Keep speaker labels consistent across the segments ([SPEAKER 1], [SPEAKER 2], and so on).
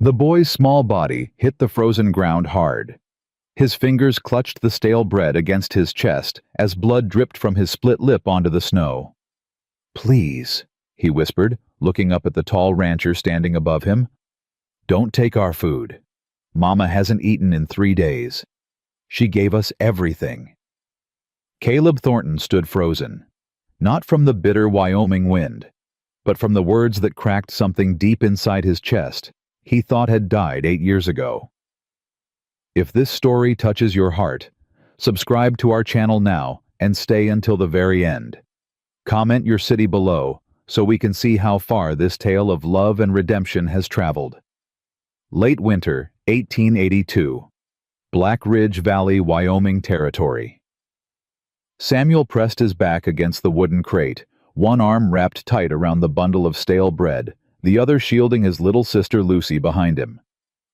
[SPEAKER 1] The boy's small body hit the frozen ground hard. His fingers clutched the stale bread against his chest as blood dripped from his split lip onto the snow. "Please," he whispered, looking up at the tall rancher standing above him. "Don't take our food. Mama hasn't eaten in 3 days. She gave us everything." Caleb Thornton stood frozen, not from the bitter Wyoming wind, but from the words that cracked something deep inside his chest he thought had died 8 years ago. If this story touches your heart, subscribe to our channel now and stay until the very end. Comment your city below so we can see how far this tale of love and redemption has traveled. Late winter, 1882. Black Ridge Valley, Wyoming Territory. Samuel pressed his back against the wooden crate, one arm wrapped tight around the bundle of stale bread, the other shielding his little sister Lucy behind him.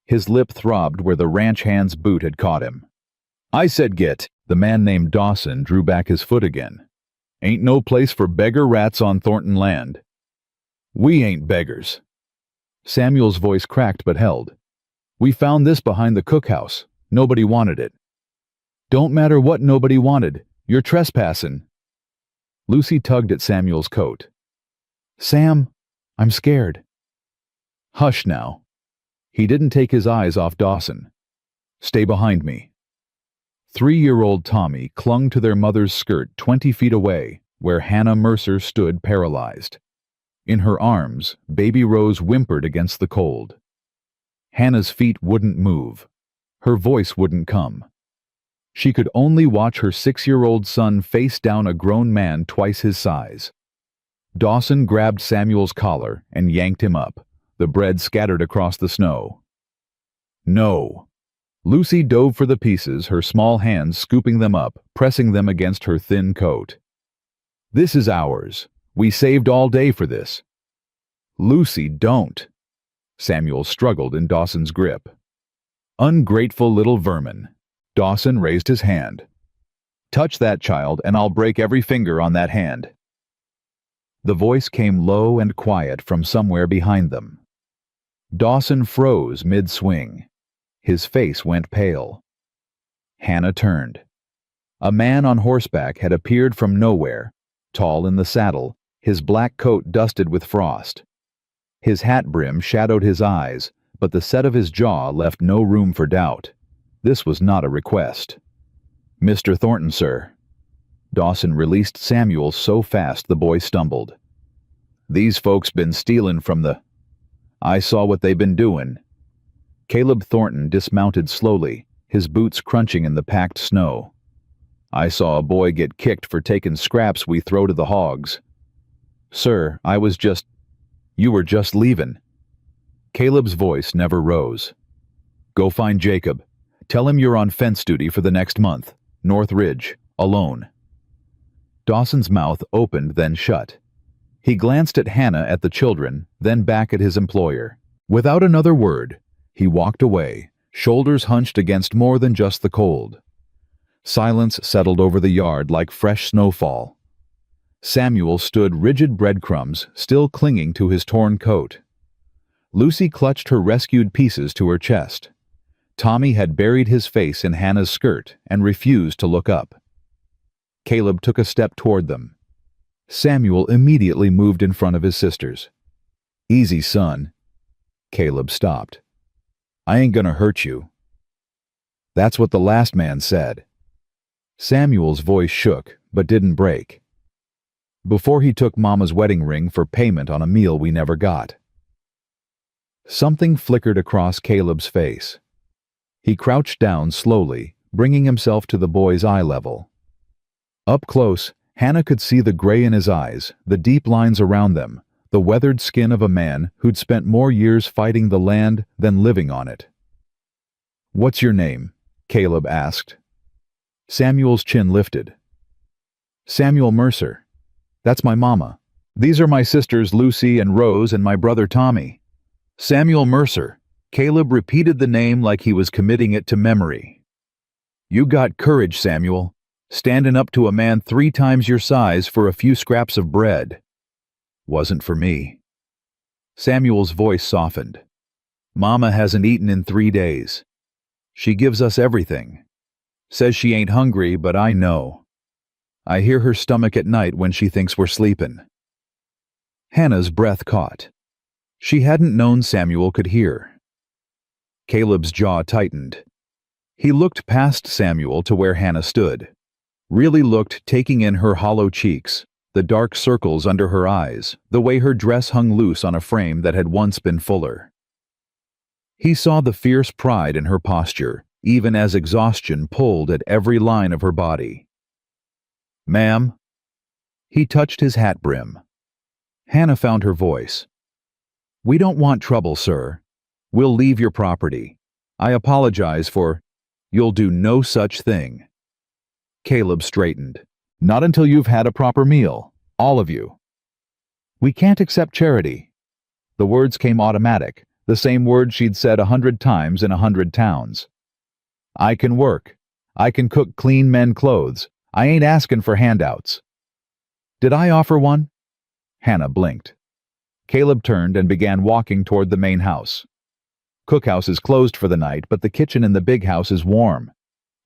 [SPEAKER 1] His lip throbbed where the ranch hand's boot had caught him. "I said get." The man named Dawson drew back his foot again. "Ain't no place for beggar rats on Thornton land." "We ain't beggars." Samuel's voice cracked but held. "We found this behind the cookhouse. Nobody wanted it." "Don't matter what nobody wanted. You're trespassing." Lucy tugged at Samuel's coat. "Sam, I'm scared." "Hush now." He didn't take his eyes off Dawson. "Stay behind me." 3-year-old Tommy clung to their mother's skirt 20 feet away, where Hannah Mercer stood paralyzed. In her arms, baby Rose whimpered against the cold. Hannah's feet wouldn't move. Her voice wouldn't come. She could only watch her 6-year-old son face down a grown man twice his size. Dawson grabbed Samuel's collar and yanked him up. The bread scattered across the snow. "No." Lucy dove for the pieces, her small hands scooping them up, pressing them against her thin coat. "This is ours. We saved all day for this." "Lucy, don't." Samuel struggled in Dawson's grip. "Ungrateful little vermin." Dawson raised his hand. "Touch that child and I'll break every finger on that hand." The voice came low and quiet from somewhere behind them. Dawson froze mid-swing. His face went pale. Hannah turned. A man on horseback had appeared from nowhere, tall in the saddle, his black coat dusted with frost. His hat brim shadowed his eyes, but the set of his jaw left no room for doubt. This was not a request. "Mr. Thornton, sir." Dawson released Samuel so fast the boy stumbled. "These folks been stealing from the... I saw what they been doing." Caleb Thornton dismounted slowly, his boots crunching in the packed snow. "I saw a boy get kicked for taking scraps we throw to the hogs." "Sir, I was just... You were just leaving." Caleb's voice never rose. "Go find Jacob. Tell him you're on fence duty for the next month. North Ridge, alone." Dawson's mouth opened then shut. He glanced at Hannah, at the children, then back at his employer. Without another word, he walked away, shoulders hunched against more than just the cold. Silence settled over the yard like fresh snowfall. Samuel stood rigid breadcrumbs, still clinging to his torn coat. Lucy clutched her rescued pieces to her chest. Tommy had buried his face in Hannah's skirt and refused to look up. Caleb took a step toward them. Samuel immediately moved in front of his sisters. "Easy, son." Caleb stopped. "I ain't gonna hurt you." "That's what the last man said." Samuel's voice shook, but didn't break. "Before he took Mama's wedding ring for payment on a meal we never got." Something flickered across Caleb's face. He crouched down slowly, bringing himself to the boy's eye level. Up close, Hannah could see the gray in his eyes, the deep lines around them, the weathered skin of a man who'd spent more years fighting the land than living on it. "What's your name?" Caleb asked. Samuel's chin lifted. "Samuel Mercer. That's my mama. These are my sisters Lucy and Rose and my brother Tommy." "Samuel Mercer." Caleb repeated the name like he was committing it to memory. "You got courage, Samuel. Standing up to a man 3 times your size for a few scraps of bread." "Wasn't for me." Samuel's voice softened. Mama hasn't eaten in 3 days. She gives us everything. Says she ain't hungry, but I know. I hear her stomach at night when she thinks we're sleepin'." Hannah's breath caught. She hadn't known Samuel could hear. Caleb's jaw tightened. He looked past Samuel to where Hannah stood. Really looked, taking in her hollow cheeks, the dark circles under her eyes, the way her dress hung loose on a frame that had once been fuller. He saw the fierce pride in her posture, even as exhaustion pulled at every line of her body. "Ma'am?" He touched his hat brim. Hannah found her voice. "We don't want trouble, sir. We'll leave your property. I apologize for—" "You'll do no such thing." Caleb straightened. "Not until you've had a proper meal, all of you." "We can't accept charity." The words came automatic, the same words she'd said 100 times in 100 towns. "I can work. I can cook clean men clothes. I ain't asking for handouts." "Did I offer one?" Hannah blinked. Caleb turned and began walking toward the main house. "Cookhouse is closed for the night, but the kitchen in the big house is warm.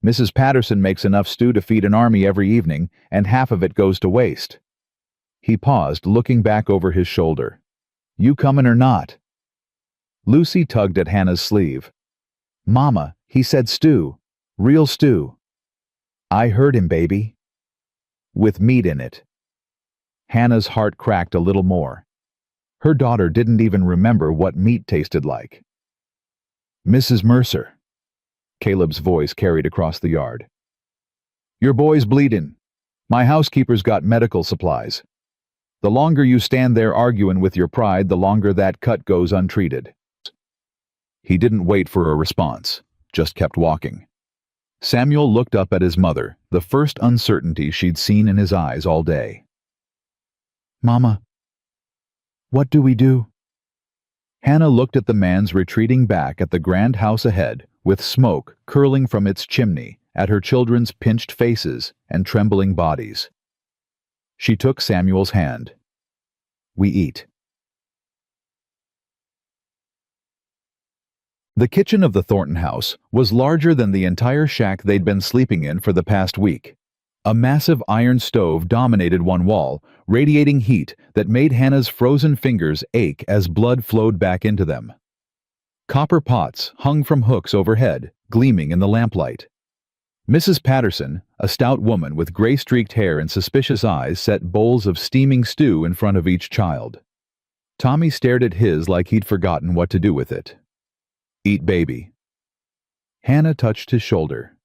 [SPEAKER 1] Mrs. Patterson makes enough stew to feed an army every evening, and half of it goes to waste." He paused, looking back over his shoulder. "You comin' or not?" Lucy tugged at Hannah's sleeve. "Mama, he said stew. Real stew." "I heard him, baby." "With meat in it." Hannah's heart cracked a little more. Her daughter didn't even remember what meat tasted like. "Mrs. Mercer." Caleb's voice carried across the yard. "Your boy's bleedin'. My housekeeper's got medical supplies. The longer you stand there arguing with your pride, the longer that cut goes untreated." He didn't wait for a response, just kept walking. Samuel looked up at his mother, the first uncertainty she'd seen in his eyes all day. "Mama, what do we do?" Hannah looked at the man's retreating back at the grand house ahead, with smoke curling from its chimney, at her children's pinched faces and trembling bodies. She took Samuel's hand. "We eat." The kitchen of the Thornton house was larger than the entire shack they'd been sleeping in for the past week. A massive iron stove dominated one wall, radiating heat that made Hannah's frozen fingers ache as blood flowed back into them. Copper pots hung from hooks overhead, gleaming in the lamplight. Mrs. Patterson, a stout woman with gray-streaked hair and suspicious eyes, set bowls of steaming stew in front of each child. Tommy stared at his like he'd forgotten what to do with it. "Eat, baby." Hannah touched his shoulder.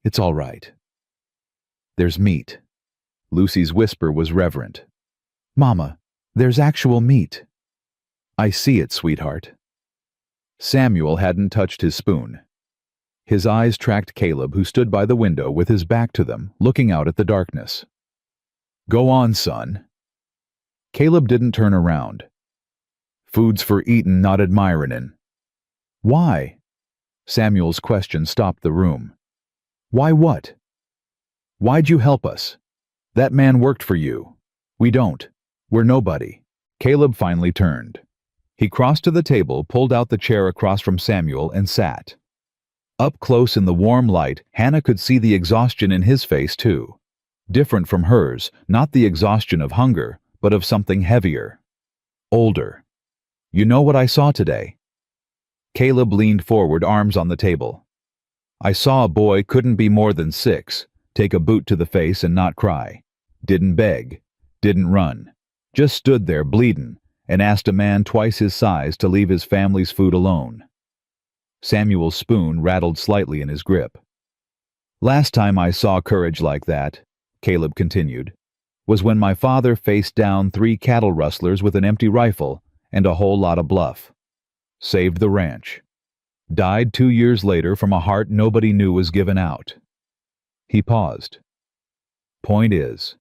[SPEAKER 1] "It's all right." "There's meat." Lucy's whisper was reverent. "Mama, there's actual meat." "I see it, sweetheart." Samuel hadn't touched his spoon. His eyes tracked Caleb, who stood by the window with his back to them, looking out at the darkness. "Go on, son." Caleb didn't turn around. "Food's for eatin', not admirin'. "Why?" Samuel's question stopped the room. "Why what?" "Why'd you help us? That man worked for you. We don't. We're nobody." Caleb finally turned. He crossed to the table, pulled out the chair across from Samuel, and sat. Up close in the warm light, Hannah could see the exhaustion in his face, too. Different from hers, not the exhaustion of hunger, but of something heavier. Older. "You know what I saw today?" Caleb leaned forward, arms on the table. "I saw a boy, couldn't be more than 6, take a boot to the face and not cry. Didn't beg. Didn't run. Just stood there bleedin' and asked a man twice his size to leave his family's food alone." Samuel's spoon rattled slightly in his grip. "Last time I saw courage like that," Caleb continued, "was when my father faced down 3 cattle rustlers with an empty rifle and a whole lot of bluff. Saved the ranch. Died 2 years later from a heart nobody knew was given out." He paused. "Point is,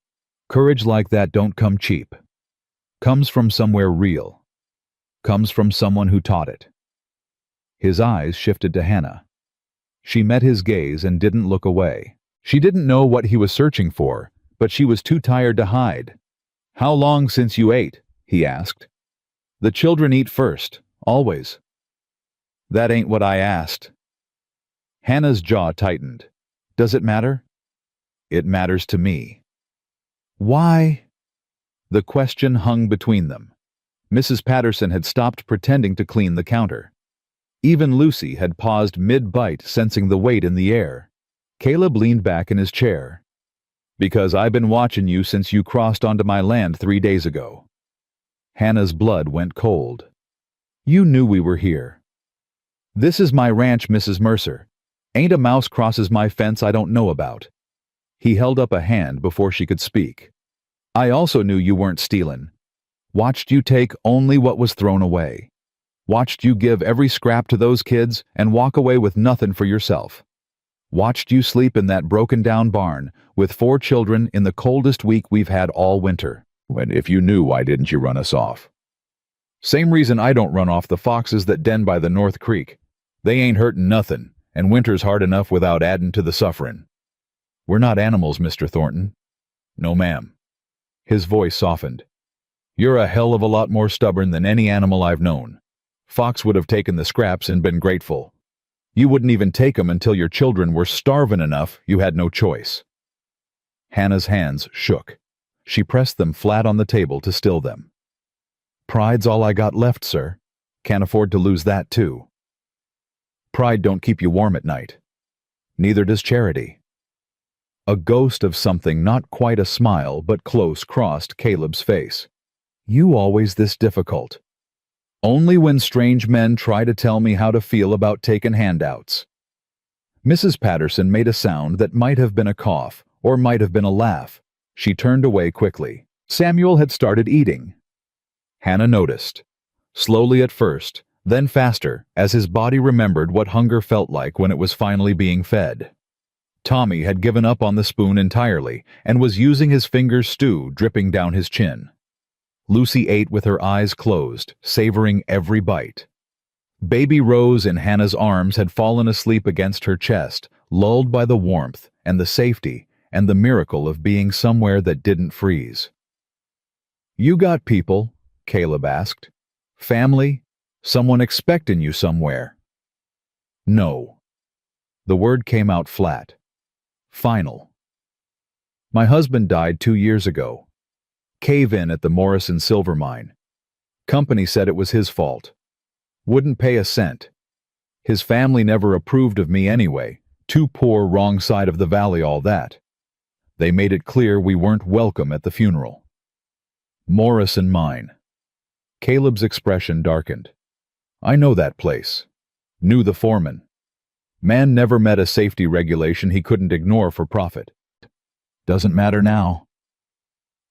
[SPEAKER 1] courage like that don't come cheap. Comes from somewhere real. Comes from someone who taught it." His eyes shifted to Hannah. She met his gaze and didn't look away. She didn't know what he was searching for, but she was too tired to hide. "How long since you ate?" he asked. "The children eat first, always." That ain't what I asked. Hannah's jaw tightened. Does it matter? It matters to me. Why? The question hung between them. Mrs. Patterson had stopped pretending to clean the counter. Even Lucy had paused mid-bite, sensing the weight in the air. Caleb leaned back in his chair. Because I've been watching you since you crossed onto my land 3 days ago. Hannah's blood went cold. You knew we were here. This is my ranch, Mrs. Mercer. Ain't a mouse crosses my fence I don't know about. He held up a hand before she could speak. I also knew you weren't stealing. Watched you take only what was thrown away. Watched you give every scrap to those kids and walk away with nothing for yourself. Watched you sleep in that broken-down barn with 4 children in the coldest week we've had all winter. When if you knew, why didn't you run us off? Same reason I don't run off the foxes that den by the North Creek. They ain't hurtin' nothing, and winter's hard enough without addin' to the sufferin'. We're not animals, Mr. Thornton. No, ma'am. His voice softened. You're a hell of a lot more stubborn than any animal I've known. Fox would have taken the scraps and been grateful. You wouldn't even take 'em until your children were starvin' enough you had no choice. Hannah's hands shook. She pressed them flat on the table to still them. Pride's all I got left, sir. Can't afford to lose that, too. Pride don't keep you warm at night. Neither does charity. A ghost of something not quite a smile but close crossed Caleb's face. You always this difficult. Only when strange men try to tell me how to feel about taking handouts. Mrs. Patterson made a sound that might have been a cough, or might have been a laugh. She turned away quickly. Samuel had started eating. Hannah noticed. Slowly at first, then faster, as his body remembered what hunger felt like when it was finally being fed. Tommy had given up on the spoon entirely, and was using his fingers' stew dripping down his chin. Lucy ate with her eyes closed, savoring every bite. Baby Rose in Hannah's arms had fallen asleep against her chest, lulled by the warmth and the safety and the miracle of being somewhere that didn't freeze. You got people? Caleb asked. Family? Someone expecting you somewhere? No. The word came out flat. Final. My husband died 2 years ago. Cave-in at the Morrison silver mine. Company said it was his fault. Wouldn't pay a cent. His family never approved of me anyway. Too poor, wrong side of the valley, all that. They made it clear we weren't welcome at the funeral. Morrison mine. Caleb's expression darkened. I know that place. Knew the foreman. Man never met a safety regulation he couldn't ignore for profit. Doesn't matter now.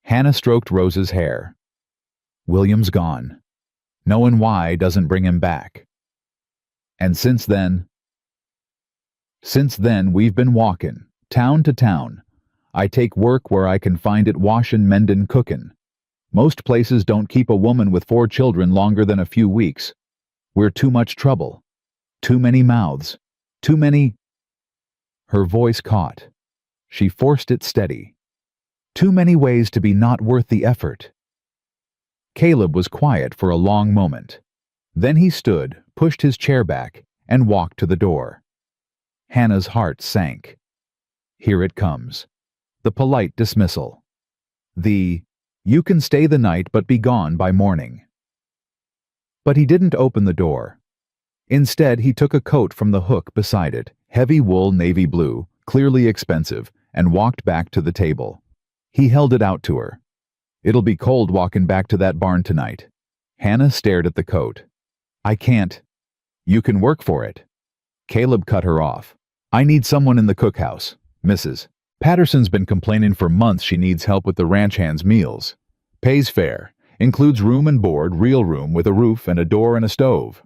[SPEAKER 1] Hannah stroked Rose's hair. William's gone. Knowing why doesn't bring him back. And since then we've been walkin', town to town. I take work where I can find it washin', mendin', cookin'. Most places don't keep a woman with 4 children longer than a few weeks. We're too much trouble. Too many mouths. Too many... Her voice caught. She forced it steady. Too many ways to be not worth the effort. Caleb was quiet for a long moment. Then he stood, pushed his chair back, and walked to the door. Hannah's heart sank. Here it comes. The polite dismissal. The, you can stay the night but be gone by morning. But he didn't open the door. Instead, he took a coat from the hook beside it, heavy wool navy blue, clearly expensive, and walked back to the table. He held it out to her. It'll be cold walking back to that barn tonight. Hannah stared at the coat. I can't. You can work for it. Caleb cut her off. I need someone in the cookhouse. Mrs. Patterson's been complaining for months she needs help with the ranch hands' meals. Pays fair. Includes room and board, real room with a roof and a door and a stove.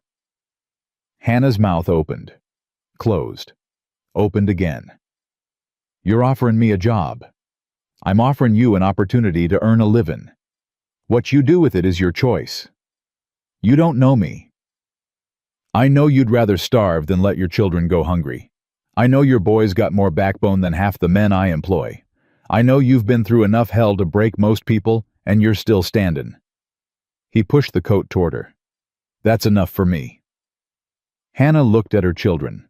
[SPEAKER 1] Hannah's mouth opened. Closed. Opened again. You're offering me a job. I'm offering you an opportunity to earn a living. What you do with it is your choice. You don't know me. I know you'd rather starve than let your children go hungry. I know your boys got more backbone than half the men I employ. I know you've been through enough hell to break most people, and you're still standing. He pushed the coat toward her. That's enough for me. Hannah looked at her children.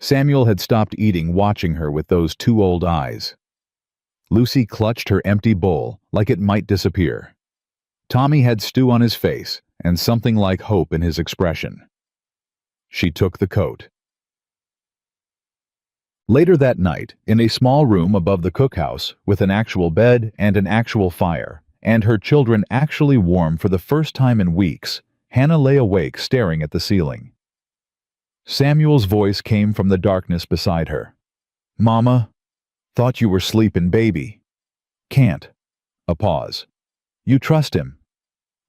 [SPEAKER 1] Samuel had stopped eating, watching her with those two old eyes. Lucy clutched her empty bowl like it might disappear. Tommy had stew on his face and something like hope in his expression. She took the coat. Later that night, in a small room above the cookhouse, with an actual bed and an actual fire, and her children actually warm for the first time in weeks, Hannah lay awake staring at the ceiling. Samuel's voice came from the darkness beside her. "Mama, thought you were sleepin', baby." "Can't." A pause. "You trust him?"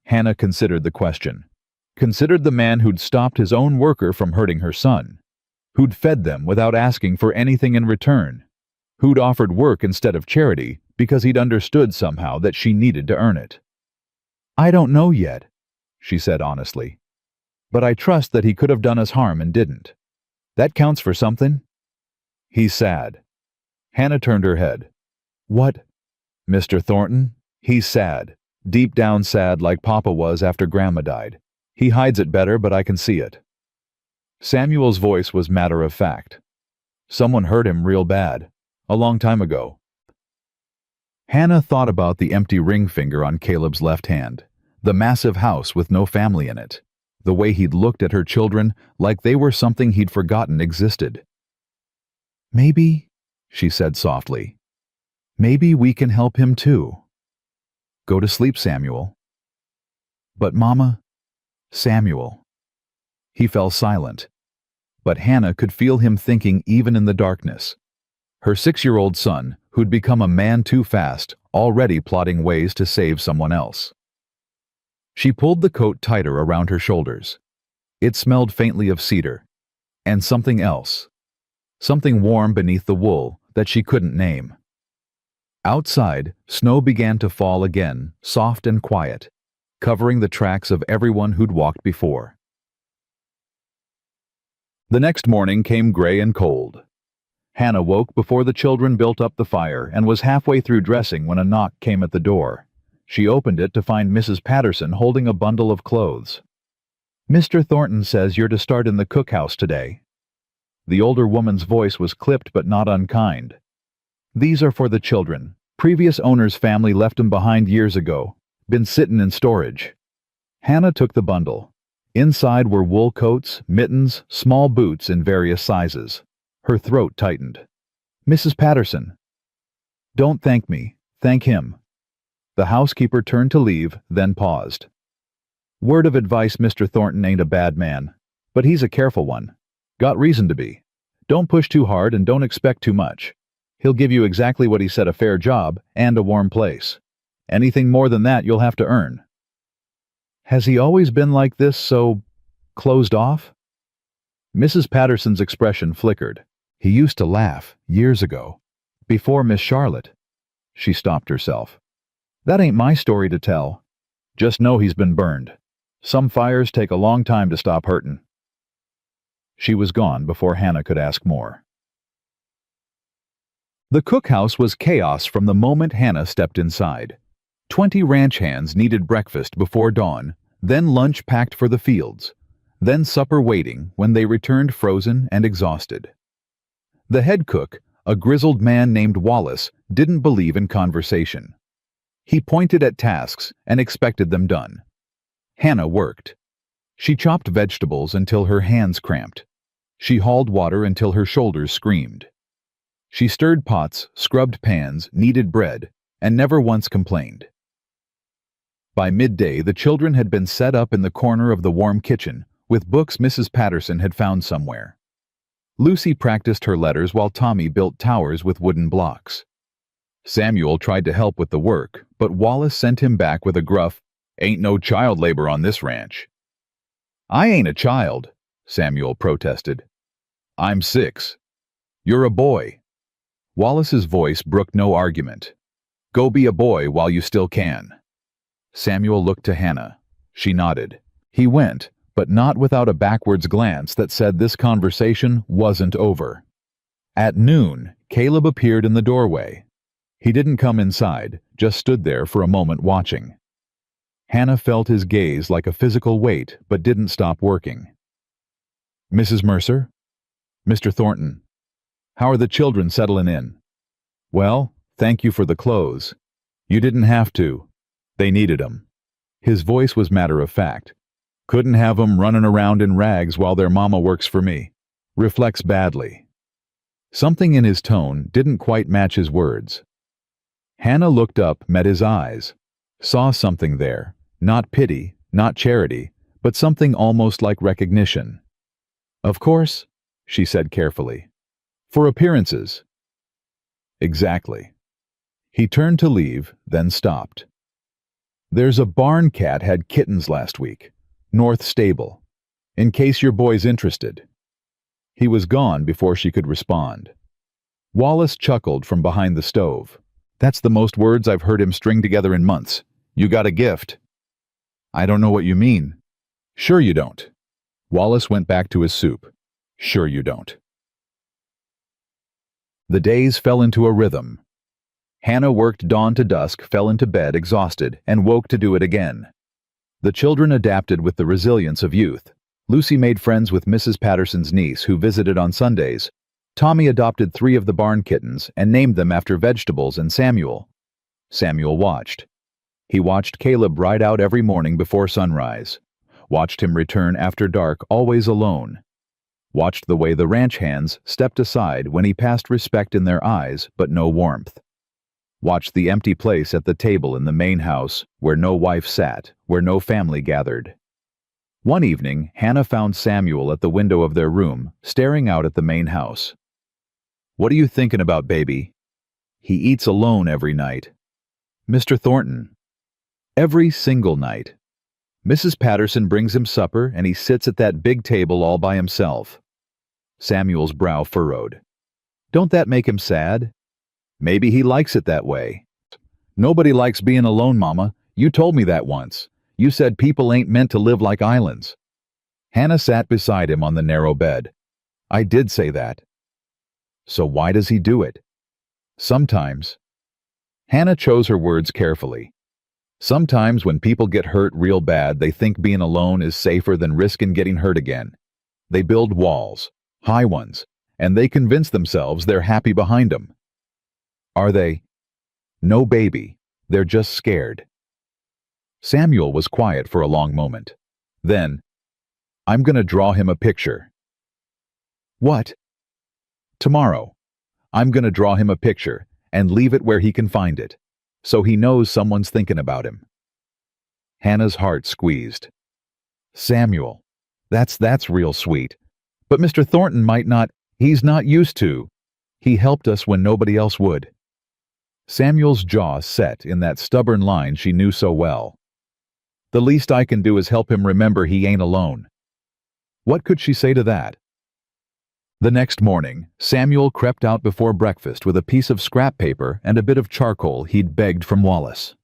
[SPEAKER 1] Hannah considered the question. Considered the man who'd stopped his own worker from hurting her son. Who'd fed them without asking for anything in return. Who'd offered work instead of charity because he'd understood somehow that she needed to earn it. "I don't know yet," she said honestly. "But I trust that he could have done us harm and didn't. That counts for something." "He's sad." Hannah turned her head. "What?" "Mr. Thornton? He's sad. Deep down sad, like Papa was after Grandma died. He hides it better, but I can see it." Samuel's voice was matter of fact. "Someone hurt him real bad. A long time ago." Hannah thought about the empty ring finger on Caleb's left hand, the massive house with no family in it, the way he'd looked at her children like they were something he'd forgotten existed. "Maybe," she said softly, "maybe we can help him too." "Go to sleep, Samuel." "But Mama..." "Samuel." He fell silent, but Hannah could feel him thinking even in the darkness. Her 6-year-old son, who'd become a man too fast, already plotting ways to save someone else. She pulled the coat tighter around her shoulders. It smelled faintly of cedar, and something else. Something warm beneath the wool that she couldn't name. Outside, snow began to fall again, soft and quiet, covering the tracks of everyone who'd walked before. The next morning came gray and cold. Hannah woke before the children built up the fire and was halfway through dressing when a knock came at the door. She opened it to find Mrs. Patterson holding a bundle of clothes. "Mr. Thornton says you're to start in the cookhouse today." The older woman's voice was clipped but not unkind. "These are for the children. Previous owner's family left 'em behind years ago. Been sittin' in storage." Hannah took the bundle. Inside were wool coats, mittens, small boots in various sizes. Her throat tightened. "Mrs. Patterson." "Don't thank me. Thank him." The housekeeper turned to leave, then paused. "Word of advice, Mr. Thornton ain't a bad man. But he's a careful one. Got reason to be. Don't push too hard and don't expect too much. He'll give you exactly what he said, a fair job and a warm place. Anything more than that you'll have to earn." "Has he always been like this, so closed off?" Mrs. Patterson's expression flickered. "He used to laugh, years ago. Before Miss Charlotte." She stopped herself. "That ain't my story to tell. Just know he's been burned. Some fires take a long time to stop hurtin'." She was gone before Hannah could ask more. The cookhouse was chaos from the moment Hannah stepped inside. 20 ranch hands needed breakfast before dawn, then lunch packed for the fields, then supper waiting when they returned frozen and exhausted. The head cook, a grizzled man named Wallace, didn't believe in conversation. He pointed at tasks and expected them done. Hannah worked. She chopped vegetables until her hands cramped. She hauled water until her shoulders screamed. She stirred pots, scrubbed pans, kneaded bread, and never once complained. By midday, the children had been set up in the corner of the warm kitchen, with books Mrs. Patterson had found somewhere. Lucy practiced her letters while Tommy built towers with wooden blocks. Samuel tried to help with the work, but Wallace sent him back with a gruff, "Ain't no child labor on this ranch." "I ain't a child," Samuel protested. "I'm 6. You're a boy." Wallace's voice brooked no argument. "Go be a boy while you still can." Samuel looked to Hannah. She nodded. He went, but not without a backwards glance that said this conversation wasn't over. At noon, Caleb appeared in the doorway. He didn't come inside, just stood there for a moment watching. Hannah felt his gaze like a physical weight, but didn't stop working. Mrs. Mercer? Mr. Thornton. How are the children settling in? Well, thank you for the clothes. You didn't have to. They needed 'em. His voice was matter of fact. Couldn't have 'em running around in rags while their mama works for me. Reflects badly. Something in his tone didn't quite match his words. Hannah looked up, met his eyes, saw something there, not pity, not charity, but something almost like recognition. Of course, she said carefully. For appearances. Exactly. He turned to leave, then stopped. There's a barn cat had kittens last week. North Stable. In case your boy's interested. He was gone before she could respond. Wallace chuckled from behind the stove. That's the most words I've heard him string together in months. You got a gift. I don't know what you mean. Sure you don't. Wallace went back to his soup. Sure you don't. The days fell into a rhythm. Hannah worked dawn to dusk, fell into bed exhausted, and woke to do it again. The children adapted with the resilience of youth. Lucy made friends with Mrs. Patterson's niece, who visited on Sundays. Tommy adopted 3 of the barn kittens and named them after vegetables and Samuel. Samuel watched. He watched Caleb ride out every morning before sunrise. Watched him return after dark, always alone. Watched the way the ranch hands stepped aside when he passed respect in their eyes, but no warmth. Watched the empty place at the table in the main house, where no wife sat, where no family gathered. One evening, Hannah found Samuel at the window of their room, staring out at the main house. What are you thinking about, baby? He eats alone every night. Mr. Thornton. Every single night. Mrs. Patterson brings him supper, and he sits at that big table all by himself. Samuel's brow furrowed. Don't that make him sad? Maybe he likes it that way. Nobody likes being alone, Mama. You told me that once. You said people ain't meant to live like islands. Hannah sat beside him on the narrow bed. I did say that. So why does he do it? Sometimes. Hannah chose her words carefully. Sometimes when people get hurt real bad, they think being alone is safer than risking getting hurt again. They build walls, high ones, and they convince themselves they're happy behind them. Are they? No, baby. They're just scared. Samuel was quiet for a long moment. Then, I'm gonna draw him a picture. What? Tomorrow. I'm gonna draw him a picture and leave it where he can find it, so he knows someone's thinking about him. Hannah's heart squeezed. Samuel, that's real sweet. But Mr. Thornton might not, he's not used to. He helped us when nobody else would. Samuel's jaw set in that stubborn line she knew so well. The least I can do is help him remember he ain't alone. What could she say to that? The next morning, Samuel crept out before breakfast with a piece of scrap paper and a bit of charcoal he'd begged from Wallace.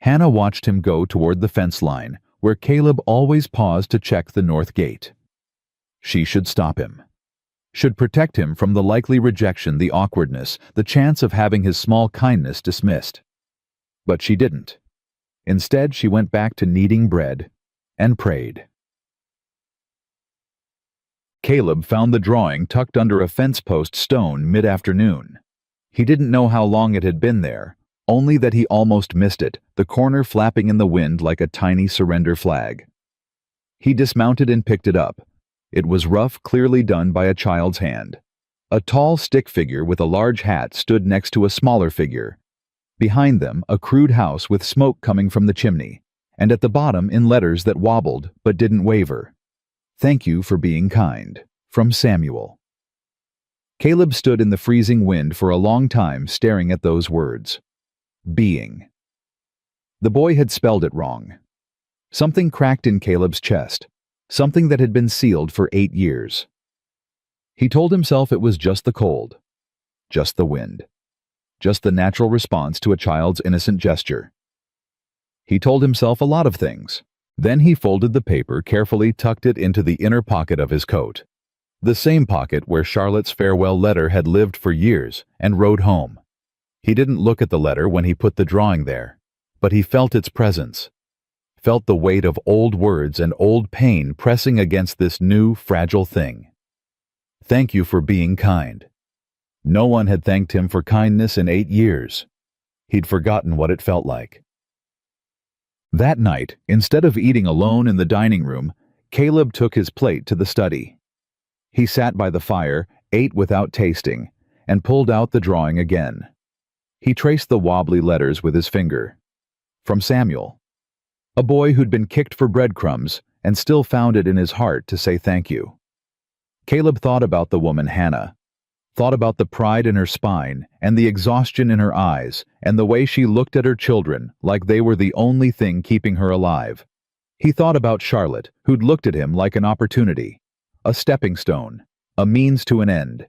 [SPEAKER 1] Hannah watched him go toward the fence line, where Caleb always paused to check the north gate. She should stop him. Should protect him from the likely rejection, the awkwardness, the chance of having his small kindness dismissed. But she didn't. Instead, she went back to kneading bread and prayed. Caleb found the drawing tucked under a fence post stone mid-afternoon. He didn't know how long it had been there, only that he almost missed it, the corner flapping in the wind like a tiny surrender flag. He dismounted and picked it up. It was rough, clearly done by a child's hand. A tall stick figure with a large hat stood next to a smaller figure. Behind them, a crude house with smoke coming from the chimney, and at the bottom, in letters that wobbled but didn't waver, "Thank you for being kind. From Samuel." Caleb stood in the freezing wind for a long time staring at those words. Being. The boy had spelled it wrong. Something cracked in Caleb's chest, something that had been sealed for 8 years. He told himself it was just the cold, just the wind, just the natural response to a child's innocent gesture. He told himself a lot of things. Then he folded the paper, carefully tucked it into the inner pocket of his coat, the same pocket where Charlotte's farewell letter had lived for years, and rode home. He didn't look at the letter when he put the drawing there, but he felt its presence, felt the weight of old words and old pain pressing against this new, fragile thing. Thank you for being kind. No one had thanked him for kindness in 8 years. He'd forgotten what it felt like. That night, instead of eating alone in the dining room, Caleb took his plate to the study. He sat by the fire, ate without tasting, and pulled out the drawing again. He traced the wobbly letters with his finger. From Samuel, a boy who'd been kicked for breadcrumbs and still found it in his heart to say thank you. Caleb thought about the woman Hannah, thought about the pride in her spine and the exhaustion in her eyes and the way she looked at her children like they were the only thing keeping her alive. He thought about Charlotte, who'd looked at him like an opportunity, a stepping stone, a means to an end.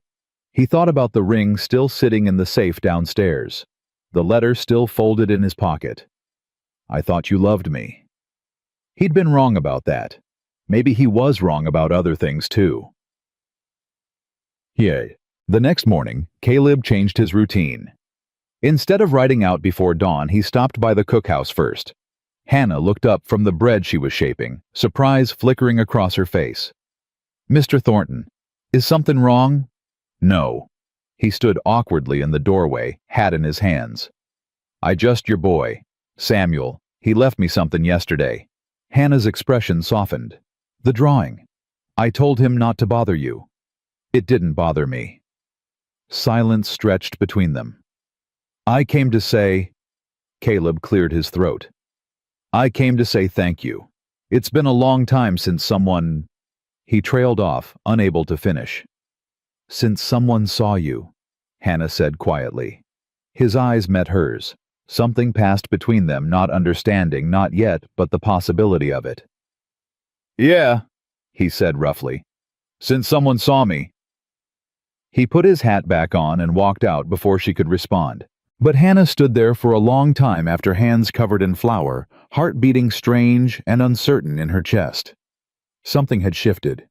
[SPEAKER 1] He thought about the ring still sitting in the safe downstairs, the letter still folded in his pocket. I thought you loved me. He'd been wrong about that. Maybe he was wrong about other things too. The next morning, Caleb changed his routine. Instead of riding out before dawn, he stopped by the cookhouse first. Hannah looked up from the bread she was shaping, surprise flickering across her face. Mr. Thornton, is something wrong? No. He stood awkwardly in the doorway, hat in his hands. I just your boy, Samuel. He left me something yesterday. Hannah's expression softened. The drawing. I told him not to bother you. It didn't bother me. Silence stretched between them. I came to say... Caleb cleared his throat. I came to say thank you. It's been a long time since someone... He trailed off, unable to finish. Since someone saw you, Hannah said quietly. His eyes met hers. Something passed between them, not understanding, not yet, but the possibility of it. Yeah, he said roughly. Since someone saw me. He put his hat back on and walked out before she could respond. But Hannah stood there for a long time after hands covered in flour, heart beating strange and uncertain in her chest. Something had shifted.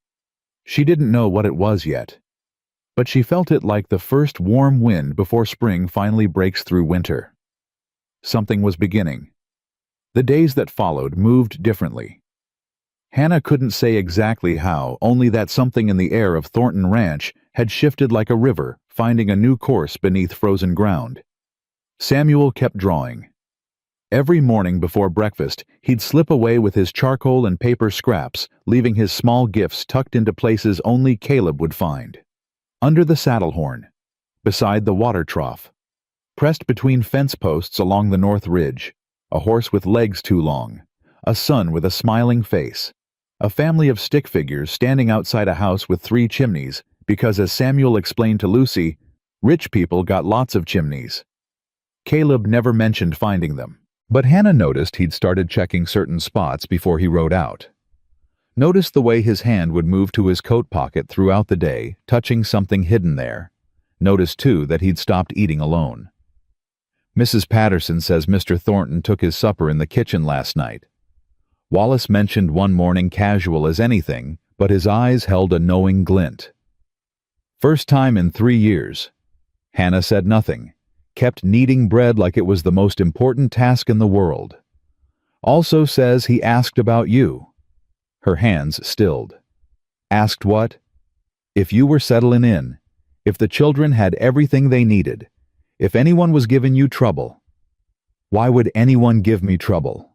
[SPEAKER 1] She didn't know what it was yet. But she felt it like the first warm wind before spring finally breaks through winter. Something was beginning. The days that followed moved differently. Hannah couldn't say exactly how, only that something in the air of Thornton Ranch had shifted like a river, finding a new course beneath frozen ground. Samuel kept drawing. Every morning before breakfast, he'd slip away with his charcoal and paper scraps, leaving his small gifts tucked into places only Caleb would find. Under the saddle horn, beside the water trough, pressed between fence posts along the north ridge, a horse with legs too long, a son with a smiling face, a family of stick figures standing outside a house with 3 chimneys, because as Samuel explained to Lucy, rich people got lots of chimneys. Caleb never mentioned finding them, but Hannah noticed he'd started checking certain spots before he rode out. Noticed the way his hand would move to his coat pocket throughout the day, touching something hidden there. Noticed, too, that he'd stopped eating alone. Mrs. Patterson says Mr. Thornton took his supper in the kitchen last night. Wallace mentioned one morning casual as anything, but his eyes held a knowing glint. First time in 3 years. Hannah said nothing, kept kneading bread like it was the most important task in the world. Also says he asked about you. Her hands stilled. Asked what? If you were settling in, if the children had everything they needed, if anyone was giving you trouble. Why would anyone give me trouble?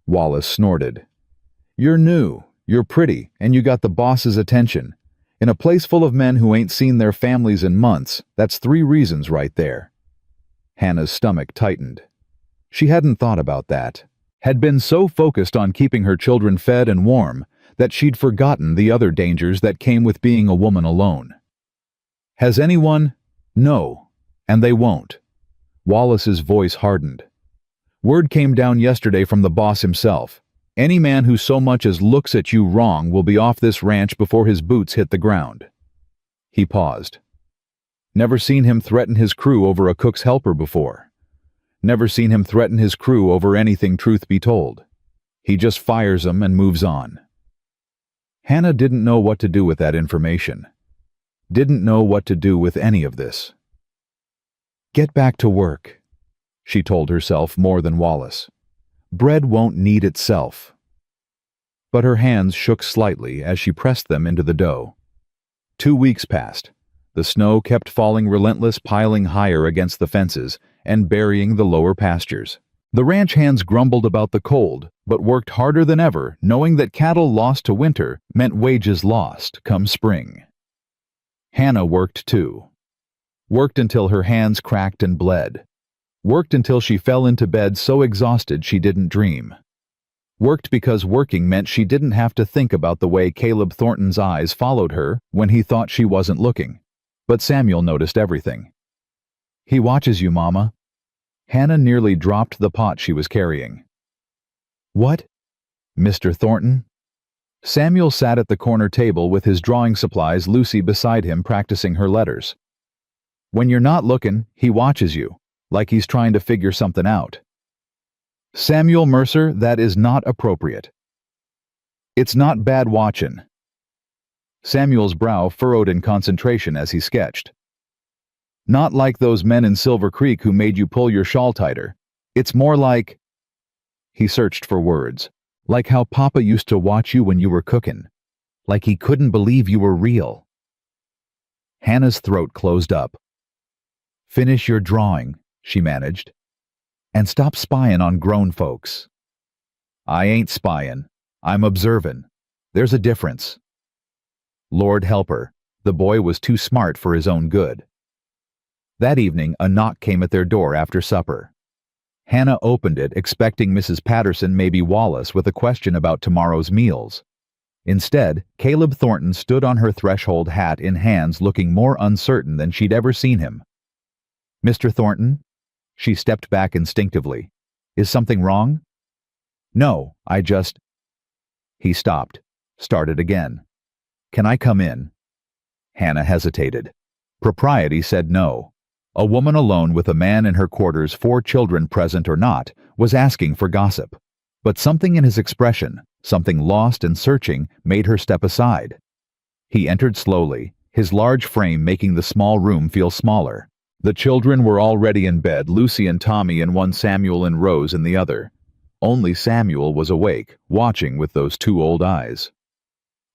[SPEAKER 1] Wallace snorted. You're new, you're pretty, and you got the boss's attention. In a place full of men who ain't seen their families in months, that's 3 reasons right there. Hannah's stomach tightened. She hadn't thought about that. Had been so focused on keeping her children fed and warm that she'd forgotten the other dangers that came with being a woman alone. Has anyone? No, and they won't. Wallace's voice hardened. Word came down yesterday from the boss himself. Any man who so much as looks at you wrong will be off this ranch before his boots hit the ground. He paused. Never seen him threaten his crew over a cook's helper before. Never seen him threaten his crew over anything, truth be told. He just fires them and moves on. Hannah didn't know what to do with that information. Didn't know what to do with any of this. Get back to work, she told herself more than Wallace. Bread won't knead itself. But her hands shook slightly as she pressed them into the dough. 2 weeks passed. The snow kept falling relentless, piling higher against the fences and burying the lower pastures. The ranch hands grumbled about the cold, but worked harder than ever, knowing that cattle lost to winter meant wages lost come spring. Hannah worked too. Worked until her hands cracked and bled. Worked until she fell into bed so exhausted she didn't dream. Worked because working meant she didn't have to think about the way Caleb Thornton's eyes followed her when he thought she wasn't looking. But Samuel noticed everything. "He watches you, Mama." Hannah nearly dropped the pot she was carrying. "What? Mr. Thornton?" Samuel sat at the corner table with his drawing supplies Lucy beside him practicing her letters. "When you're not looking, he watches you, like he's trying to figure something out." "Samuel Mercer, that is not appropriate." "It's not bad watchin'." Samuel's brow furrowed in concentration as he sketched. "Not like those men in Silver Creek who made you pull your shawl tighter. It's more like—" He searched for words. "Like how Papa used to watch you when you were cooking. Like he couldn't believe you were real." Hannah's throat closed up. "Finish your drawing," she managed. "And stop spying on grown folks." "I ain't spying. I'm observin'. There's a difference." Lord help her, the boy was too smart for his own good. That evening, a knock came at their door after supper. Hannah opened it, expecting Mrs. Patterson, maybe Wallace, with a question about tomorrow's meals. Instead, Caleb Thornton stood on her threshold, hat in hands, looking more uncertain than she'd ever seen him. "Mr. Thornton?" She stepped back instinctively. "Is something wrong?" "No, I just—" He stopped, started again. "Can I come in?" Hannah hesitated. Propriety said no. A woman alone with a man in her quarters, 4 children present or not, was asking for gossip. But something in his expression, something lost and searching, made her step aside. He entered slowly, his large frame making the small room feel smaller. The children were already in bed, Lucy and Tommy in one, Samuel and Rose in the other. Only Samuel was awake, watching with those 2 old eyes.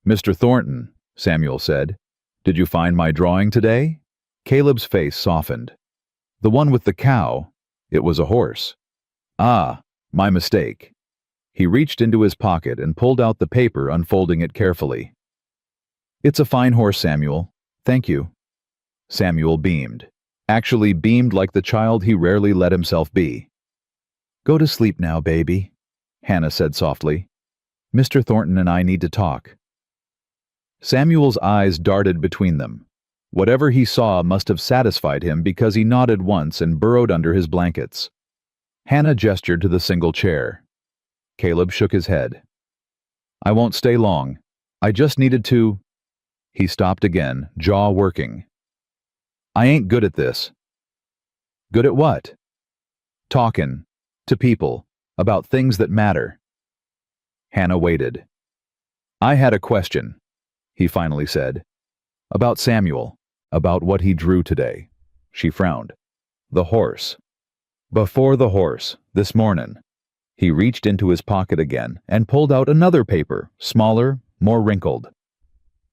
[SPEAKER 1] "Mr. Thornton," Samuel said, "did you find my drawing today?" Caleb's face softened. "The one with the cow, it was a horse." "Ah, my mistake." He reached into his pocket and pulled out the paper, unfolding it carefully. "It's a fine horse, Samuel. Thank you." Samuel beamed. Actually beamed like the child he rarely let himself be. "Go to sleep now, baby," Hannah said softly. "Mr. Thornton and I need to talk." Samuel's eyes darted between them. Whatever he saw must have satisfied him because he nodded once and burrowed under his blankets. Hannah gestured to the single chair. Caleb shook his head. "I won't stay long. I just needed to—" He stopped again, jaw working. "I ain't good at this." "Good at what?" "Talkin' to people about things that matter." Hannah waited. "I had a question," he finally said. "About Samuel, about what he drew today." She frowned. "The horse." "Before the horse, this mornin'." He reached into his pocket again and pulled out another paper, smaller, more wrinkled.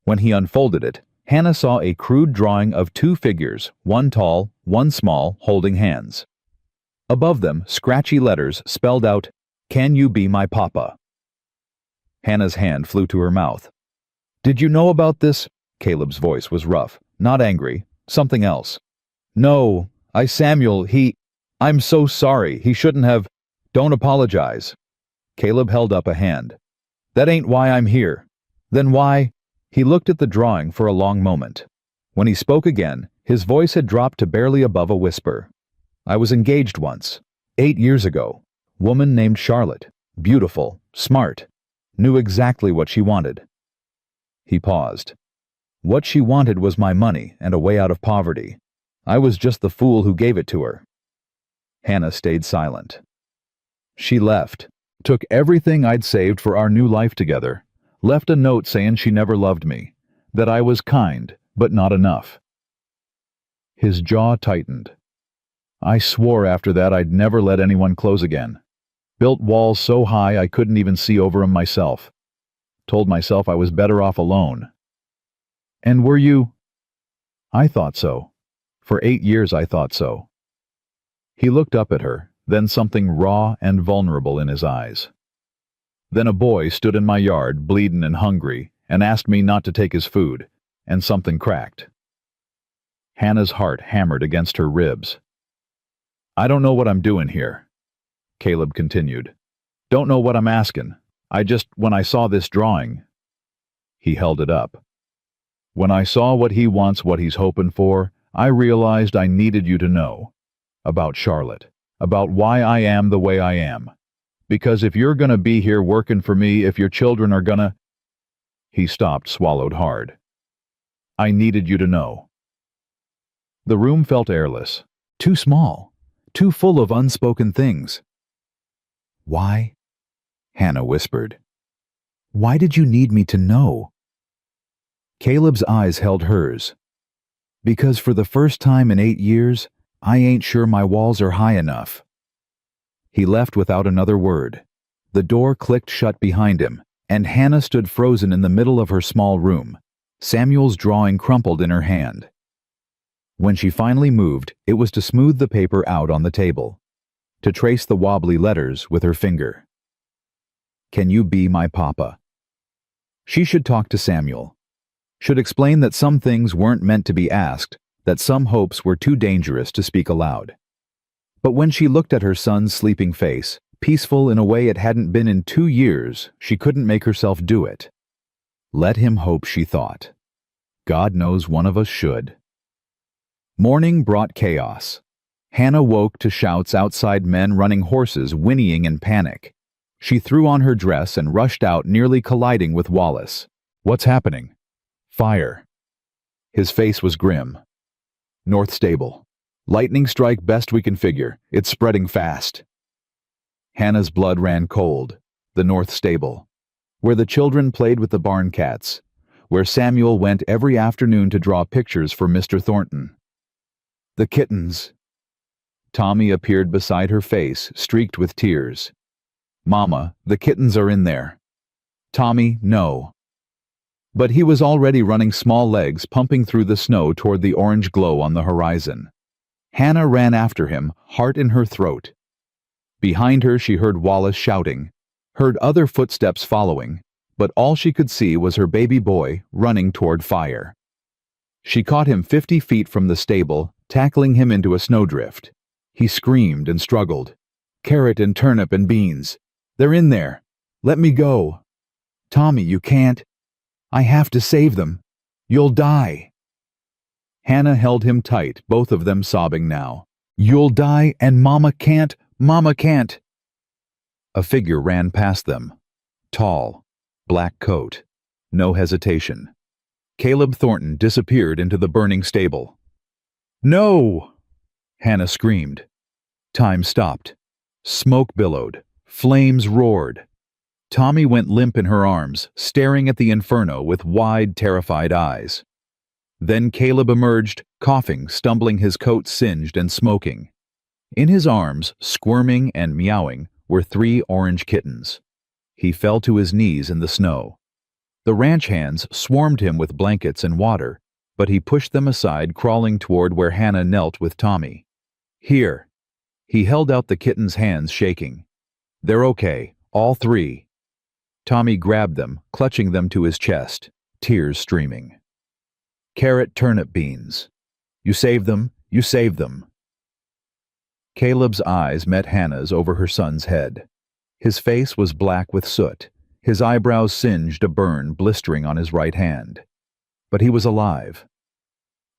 [SPEAKER 1] When he unfolded it, Hannah saw a crude drawing of 2 figures, one tall, one small, holding hands. Above them, scratchy letters spelled out, "Can you be my papa?" Hannah's hand flew to her mouth. "Did you know about this?" Caleb's voice was rough, not angry, something else. "No, Samuel, I'm so sorry, he shouldn't have—" "Don't apologize." Caleb held up a hand. "That ain't why I'm here." "Then why—" He looked at the drawing for a long moment. When he spoke again, his voice had dropped to barely above a whisper. "I was engaged once, 8 years ago. Woman named Charlotte. Beautiful, smart. Knew exactly what she wanted." He paused. "What she wanted was my money and a way out of poverty. I was just the fool who gave it to her." Hannah stayed silent. "She left. Took everything I'd saved for our new life together. Left a note saying she never loved me. That I was kind, but not enough." His jaw tightened. "I swore after that I'd never let anyone close again." Built walls so high I couldn't even see over 'em myself. Told myself I was better off alone. And were you? I thought so. For 8 years I thought so. He looked up at her, then something raw and vulnerable in his eyes. Then a boy stood in my yard, bleedin' and hungry, and asked me not to take his food, and something cracked. Hannah's heart hammered against her ribs. I don't know what I'm doing here, Caleb continued. Don't know what I'm asking. When I saw this drawing. He held it up. When I saw what he wants, what he's hoping for, I realized I needed you to know. About Charlotte. About why I am the way I am. Because if you're gonna be here working for me, if your children are gonna... He stopped, swallowed hard. I needed you to know. The room felt airless. Too small. Too full of unspoken things. Why? Hannah whispered. Why did you need me to know? Caleb's eyes held hers. Because for the first time in 8 years, I ain't sure my walls are high enough. He left without another word. The door clicked shut behind him, and Hannah stood frozen in the middle of her small room, Samuel's drawing crumpled in her hand. When she finally moved, it was to smooth the paper out on the table, to trace the wobbly letters with her finger. Can you be my papa? She should talk to Samuel. Should explain that some things weren't meant to be asked, that some hopes were too dangerous to speak aloud. But when she looked at her son's sleeping face, peaceful in a way it hadn't been in 2 years, she couldn't make herself do it. Let him hope, she thought. God knows one of us should. Morning brought chaos. Hannah woke to shouts outside, men running horses, whinnying in panic. She threw on her dress and rushed out, nearly colliding with Wallace. What's happening? Fire. His face was grim. North Stable. Lightning strike, best we can figure. It's spreading fast. Hannah's blood ran cold. The North Stable. Where the children played with the barn cats. Where Samuel went every afternoon to draw pictures for Mr. Thornton. The kittens. Tommy appeared beside her face, streaked with tears. Mama, the kittens are in there. Tommy, no. But he was already running small legs, pumping through the snow toward the orange glow on the horizon. Hannah ran after him, heart in her throat. Behind her she heard Wallace shouting, heard other footsteps following, but all she could see was her baby boy running toward fire. She caught him 50 feet from the stable, tackling him into a snowdrift. He screamed and struggled. Carrot and turnip and beans. They're in there. Let me go. Tommy, you can't. I have to save them. You'll die. Hannah held him tight, both of them sobbing now. You'll die and Mama can't. Mama can't. A figure ran past them. Tall. Black coat. No hesitation. Caleb Thornton disappeared into the burning stable. No! Hannah screamed. Time stopped. Smoke billowed. Flames roared. Tommy went limp in her arms, staring at the inferno with wide, terrified eyes. Then Caleb emerged, coughing, stumbling, his coat singed and smoking. In his arms, squirming and meowing, were 3 orange kittens. He fell to his knees in the snow. The ranch hands swarmed him with blankets and water, but he pushed them aside, crawling toward where Hannah knelt with Tommy. Here. He held out the kittens' hands, shaking. They're okay, all 3. Tommy grabbed them, clutching them to his chest, tears streaming. Carrot, turnip, beans. You saved them, you saved them. Caleb's eyes met Hannah's over her son's head. His face was black with soot, his eyebrows singed, a burn blistering on his right hand. But he was alive.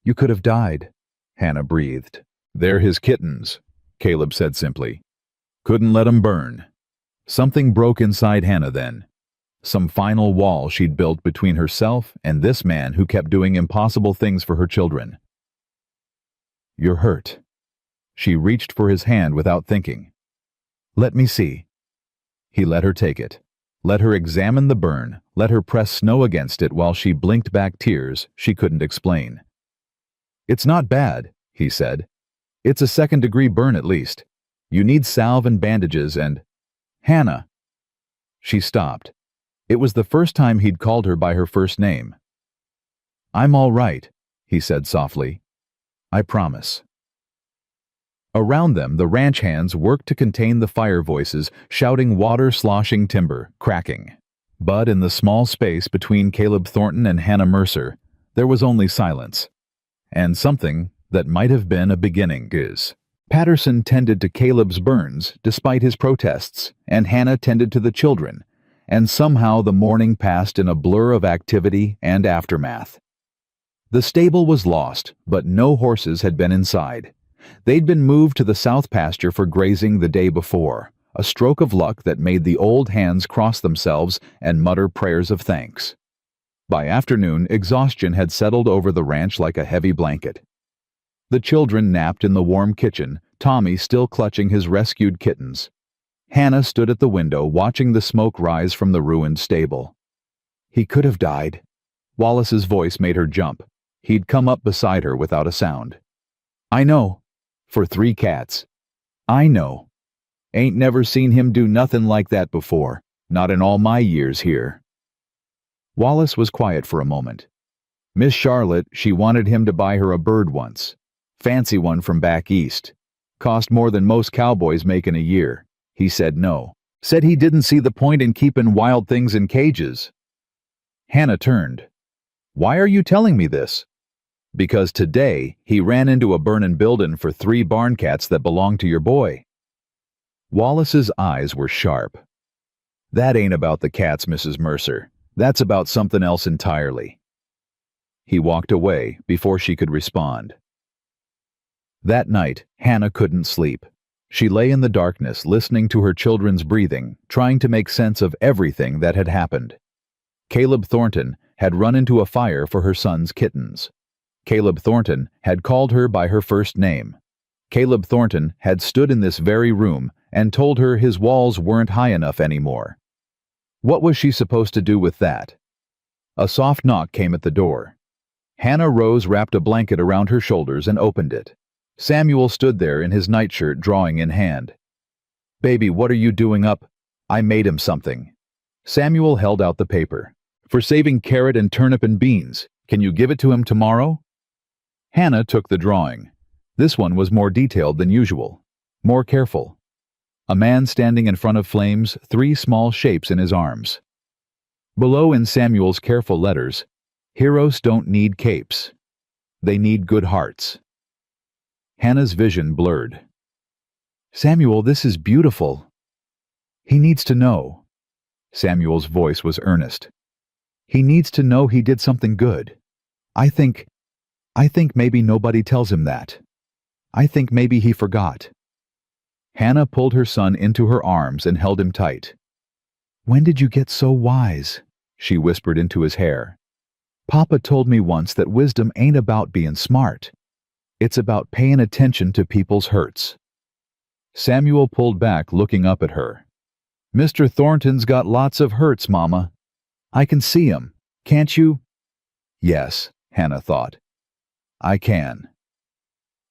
[SPEAKER 1] You could have died, Hannah breathed. They're his kittens, Caleb said simply. Couldn't let 'em burn. Something broke inside Hannah then. Some final wall she'd built between herself and this man who kept doing impossible things for her children. You're hurt. She reached for his hand without thinking. Let me see. He let her take it. Let her examine the burn, let her press snow against it while she blinked back tears she couldn't explain. It's not bad, he said. It's a 2nd-degree burn at least. You need salve and bandages and... Hannah. She stopped. It was the first time he'd called her by her first name. I'm all right, he said softly. I promise. Around them, the ranch hands worked to contain the fire voices, shouting water sloshing timber, cracking. But in the small space between Caleb Thornton and Hannah Mercer, there was only silence. And something that might have been a beginning is. Patterson tended to Caleb's burns despite his protests, and Hannah tended to the children, and somehow the morning passed in a blur of activity and aftermath. The stable was lost, but no horses had been inside. They'd been moved to the south pasture for grazing the day before, a stroke of luck that made the old hands cross themselves and mutter prayers of thanks. By afternoon, exhaustion had settled over the ranch like a heavy blanket. The children napped in the warm kitchen, Tommy still clutching his rescued kittens. Hannah stood at the window watching the smoke rise from the ruined stable. He could have died. Wallace's voice made her jump. He'd come up beside her without a sound. I know. For 3 cats. I know. Ain't never seen him do nothing like that before, not in all my years here. Wallace was quiet for a moment. Miss Charlotte, she wanted him to buy her a bird once. Fancy one from back east. Cost more than most cowboys make in a year. He said no. Said he didn't see the point in keeping wild things in cages. Hannah turned. Why are you telling me this? Because today he ran into a burnin' buildin' for 3 barn cats that belonged to your boy. Wallace's eyes were sharp. That ain't about the cats, Mrs. Mercer. That's about something else entirely. He walked away before she could respond. That night, Hannah couldn't sleep. She lay in the darkness, listening to her children's breathing, trying to make sense of everything that had happened. Caleb Thornton had run into a fire for her son's kittens. Caleb Thornton had called her by her first name. Caleb Thornton had stood in this very room and told her his walls weren't high enough anymore. What was she supposed to do with that? A soft knock came at the door. Hannah rose, wrapped a blanket around her shoulders, and opened it. Samuel stood there in his nightshirt, drawing in hand. Baby, what are you doing up? I made him something. Samuel held out the paper. For saving carrot and turnip and beans. Can you give it to him tomorrow? Hannah took the drawing. This one was more detailed than usual. More careful. A man standing in front of flames, 3 small shapes in his arms. Below in Samuel's careful letters, heroes don't need capes. They need good hearts. Hannah's vision blurred. Samuel, this is beautiful. He needs to know. Samuel's voice was earnest. He needs to know he did something good. I think maybe nobody tells him that. I think maybe he forgot. Hannah pulled her son into her arms and held him tight. When did you get so wise? She whispered into his hair. Papa told me once that wisdom ain't about being smart. It's about paying attention to people's hurts. Samuel pulled back, looking up at her. Mr. Thornton's got lots of hurts, Mama. I can see 'em, can't you? Yes, Hannah thought. I can.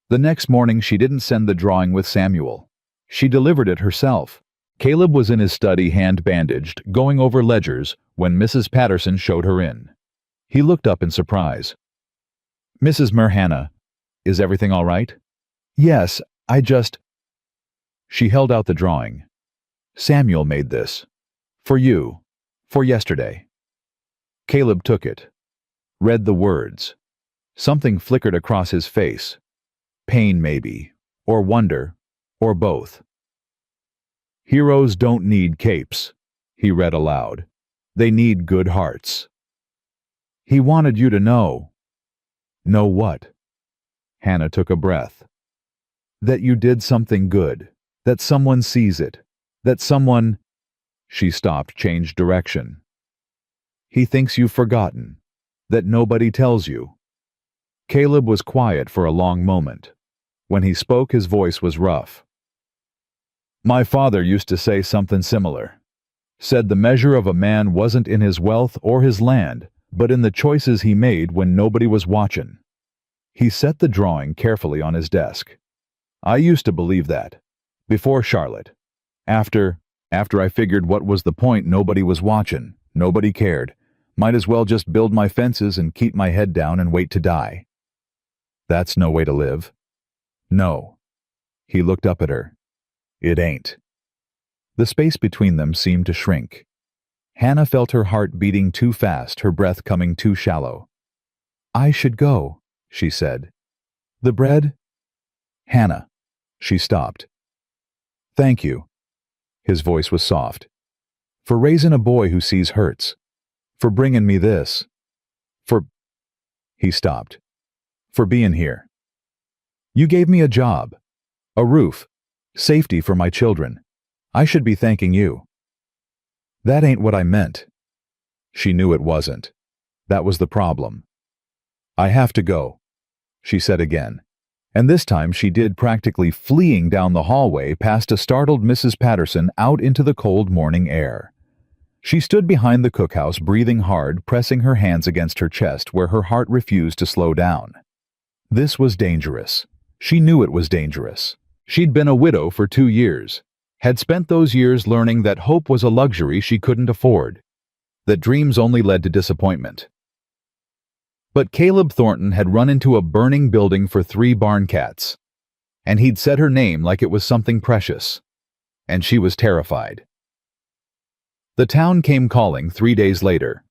[SPEAKER 1] The next morning she didn't send the drawing with Samuel. She delivered it herself. Caleb was in his study, hand bandaged, going over ledgers, when Mrs. Patterson showed her in. He looked up in surprise. Mrs. Hannah, is everything all right? Yes, I just... She held out the drawing. Samuel made this. For you. For yesterday. Caleb took it. Read the words. Something flickered across his face. Pain, maybe. Or wonder. Or both. Heroes don't need capes, he read aloud. They need good hearts. He wanted you to know. Know what? Hannah took a breath. That you did something good. That someone sees it. That someone... She stopped, changed direction. He thinks you've forgotten. That nobody tells you. Caleb was quiet for a long moment. When he spoke, his voice was rough. My father used to say something similar. Said the measure of a man wasn't in his wealth or his land, but in the choices he made when nobody was watching. He set the drawing carefully on his desk. I used to believe that. Before Charlotte. After After I figured what was the point, nobody was watching, nobody cared. Might as well just build my fences and keep my head down and wait to die. That's no way to live. No. He looked up at her. It ain't. The space between them seemed to shrink. Hannah felt her heart beating too fast, her breath coming too shallow. I should go, she said. The bread? Hannah. She stopped. Thank you. His voice was soft. For raising a boy who sees hurts. For bringing me this. For... He stopped. For being here. You gave me a job. A roof. Safety for my children. I should be thanking you. That ain't what I meant. She knew it wasn't. That was the problem. I have to go, she said again. And this time she did, practically fleeing down the hallway past a startled Mrs. Patterson out into the cold morning air. She stood behind the cookhouse, breathing hard, pressing her hands against her chest where her heart refused to slow down. This was dangerous. She knew it was dangerous. She'd been a widow for 2 years, had spent those years learning that hope was a luxury she couldn't afford, that dreams only led to disappointment. But Caleb Thornton had run into a burning building for 3 barn cats, and he'd said her name like it was something precious, and she was terrified. The town came calling 3 days later.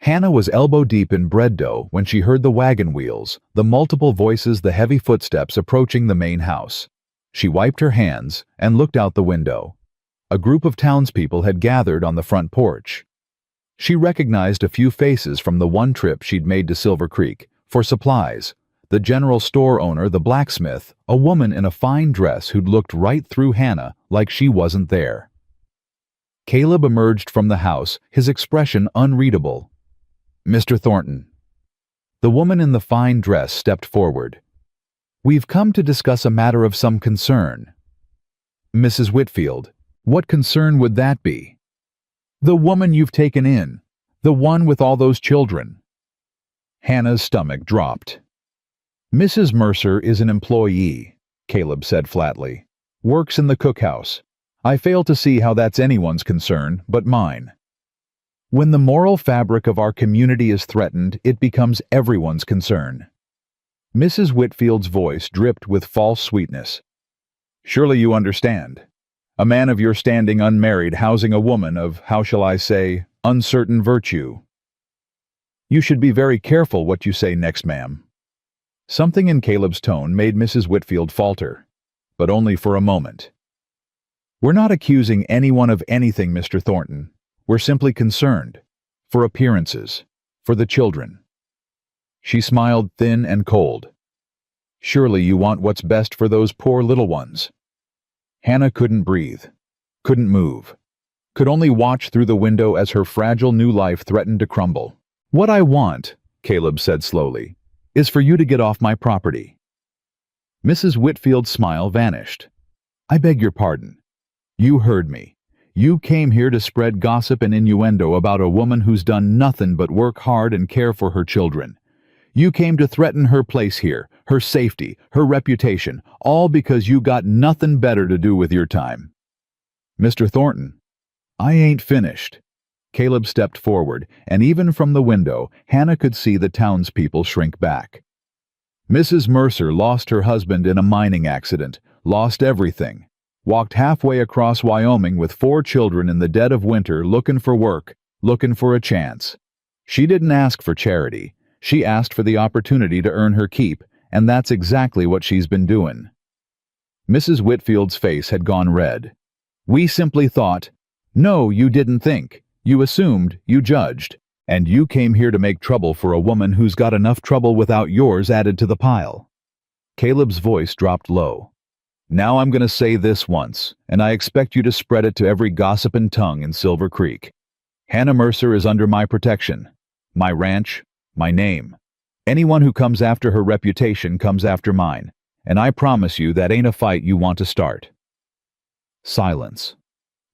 [SPEAKER 1] Hannah was elbow-deep in bread dough when she heard the wagon wheels, the multiple voices, the heavy footsteps approaching the main house. She wiped her hands and looked out the window. A group of townspeople had gathered on the front porch. She recognized a few faces from the one trip she'd made to Silver Creek for supplies. The general store owner, the blacksmith, a woman in a fine dress who'd looked right through Hannah like she wasn't there. Caleb emerged from the house, his expression unreadable. Mr. Thornton. The woman in the fine dress stepped forward. We've come to discuss a matter of some concern. Mrs. Whitfield. What concern would that be? The woman you've taken in. The one with all those children. Hannah's stomach dropped. Mrs. Mercer is an employee, Caleb said flatly. Works in the cookhouse. I fail to see how that's anyone's concern but mine. When the moral fabric of our community is threatened, it becomes everyone's concern. Mrs. Whitfield's voice dripped with false sweetness. Surely you understand. A man of your standing, unmarried, housing a woman of, how shall I say, uncertain virtue. You should be very careful what you say next, ma'am. Something in Caleb's tone made Mrs. Whitfield falter, but only for a moment. We're not accusing anyone of anything, Mr. Thornton. We're simply concerned. For appearances. For the children. She smiled, thin and cold. Surely you want what's best for those poor little ones. Hannah couldn't breathe, couldn't move, could only watch through the window as her fragile new life threatened to crumble. What I want, Caleb said slowly, is for you to get off my property. Mrs. Whitfield's smile vanished. I beg your pardon. You heard me. You came here to spread gossip and innuendo about a woman who's done nothing but work hard and care for her children. You came to threaten her place here, her safety, her reputation, all because you got nothing better to do with your time. Mr. Thornton, I ain't finished. Caleb stepped forward, and even from the window, Hannah could see the townspeople shrink back. Mrs. Mercer lost her husband in a mining accident, lost everything, walked halfway across Wyoming with 4 children in the dead of winter looking for work, looking for a chance. She didn't ask for charity. She asked for the opportunity to earn her keep, and that's exactly what she's been doing. Mrs. Whitfield's face had gone red. We simply thought, no, you didn't think. You assumed, you judged, and you came here to make trouble for a woman who's got enough trouble without yours added to the pile. Caleb's voice dropped low. Now I'm going to say this once, and I expect you to spread it to every gossiping tongue in Silver Creek. Hannah Mercer is under my protection. My ranch, my name. Anyone who comes after her reputation comes after mine, and I promise you that ain't a fight you want to start. Silence.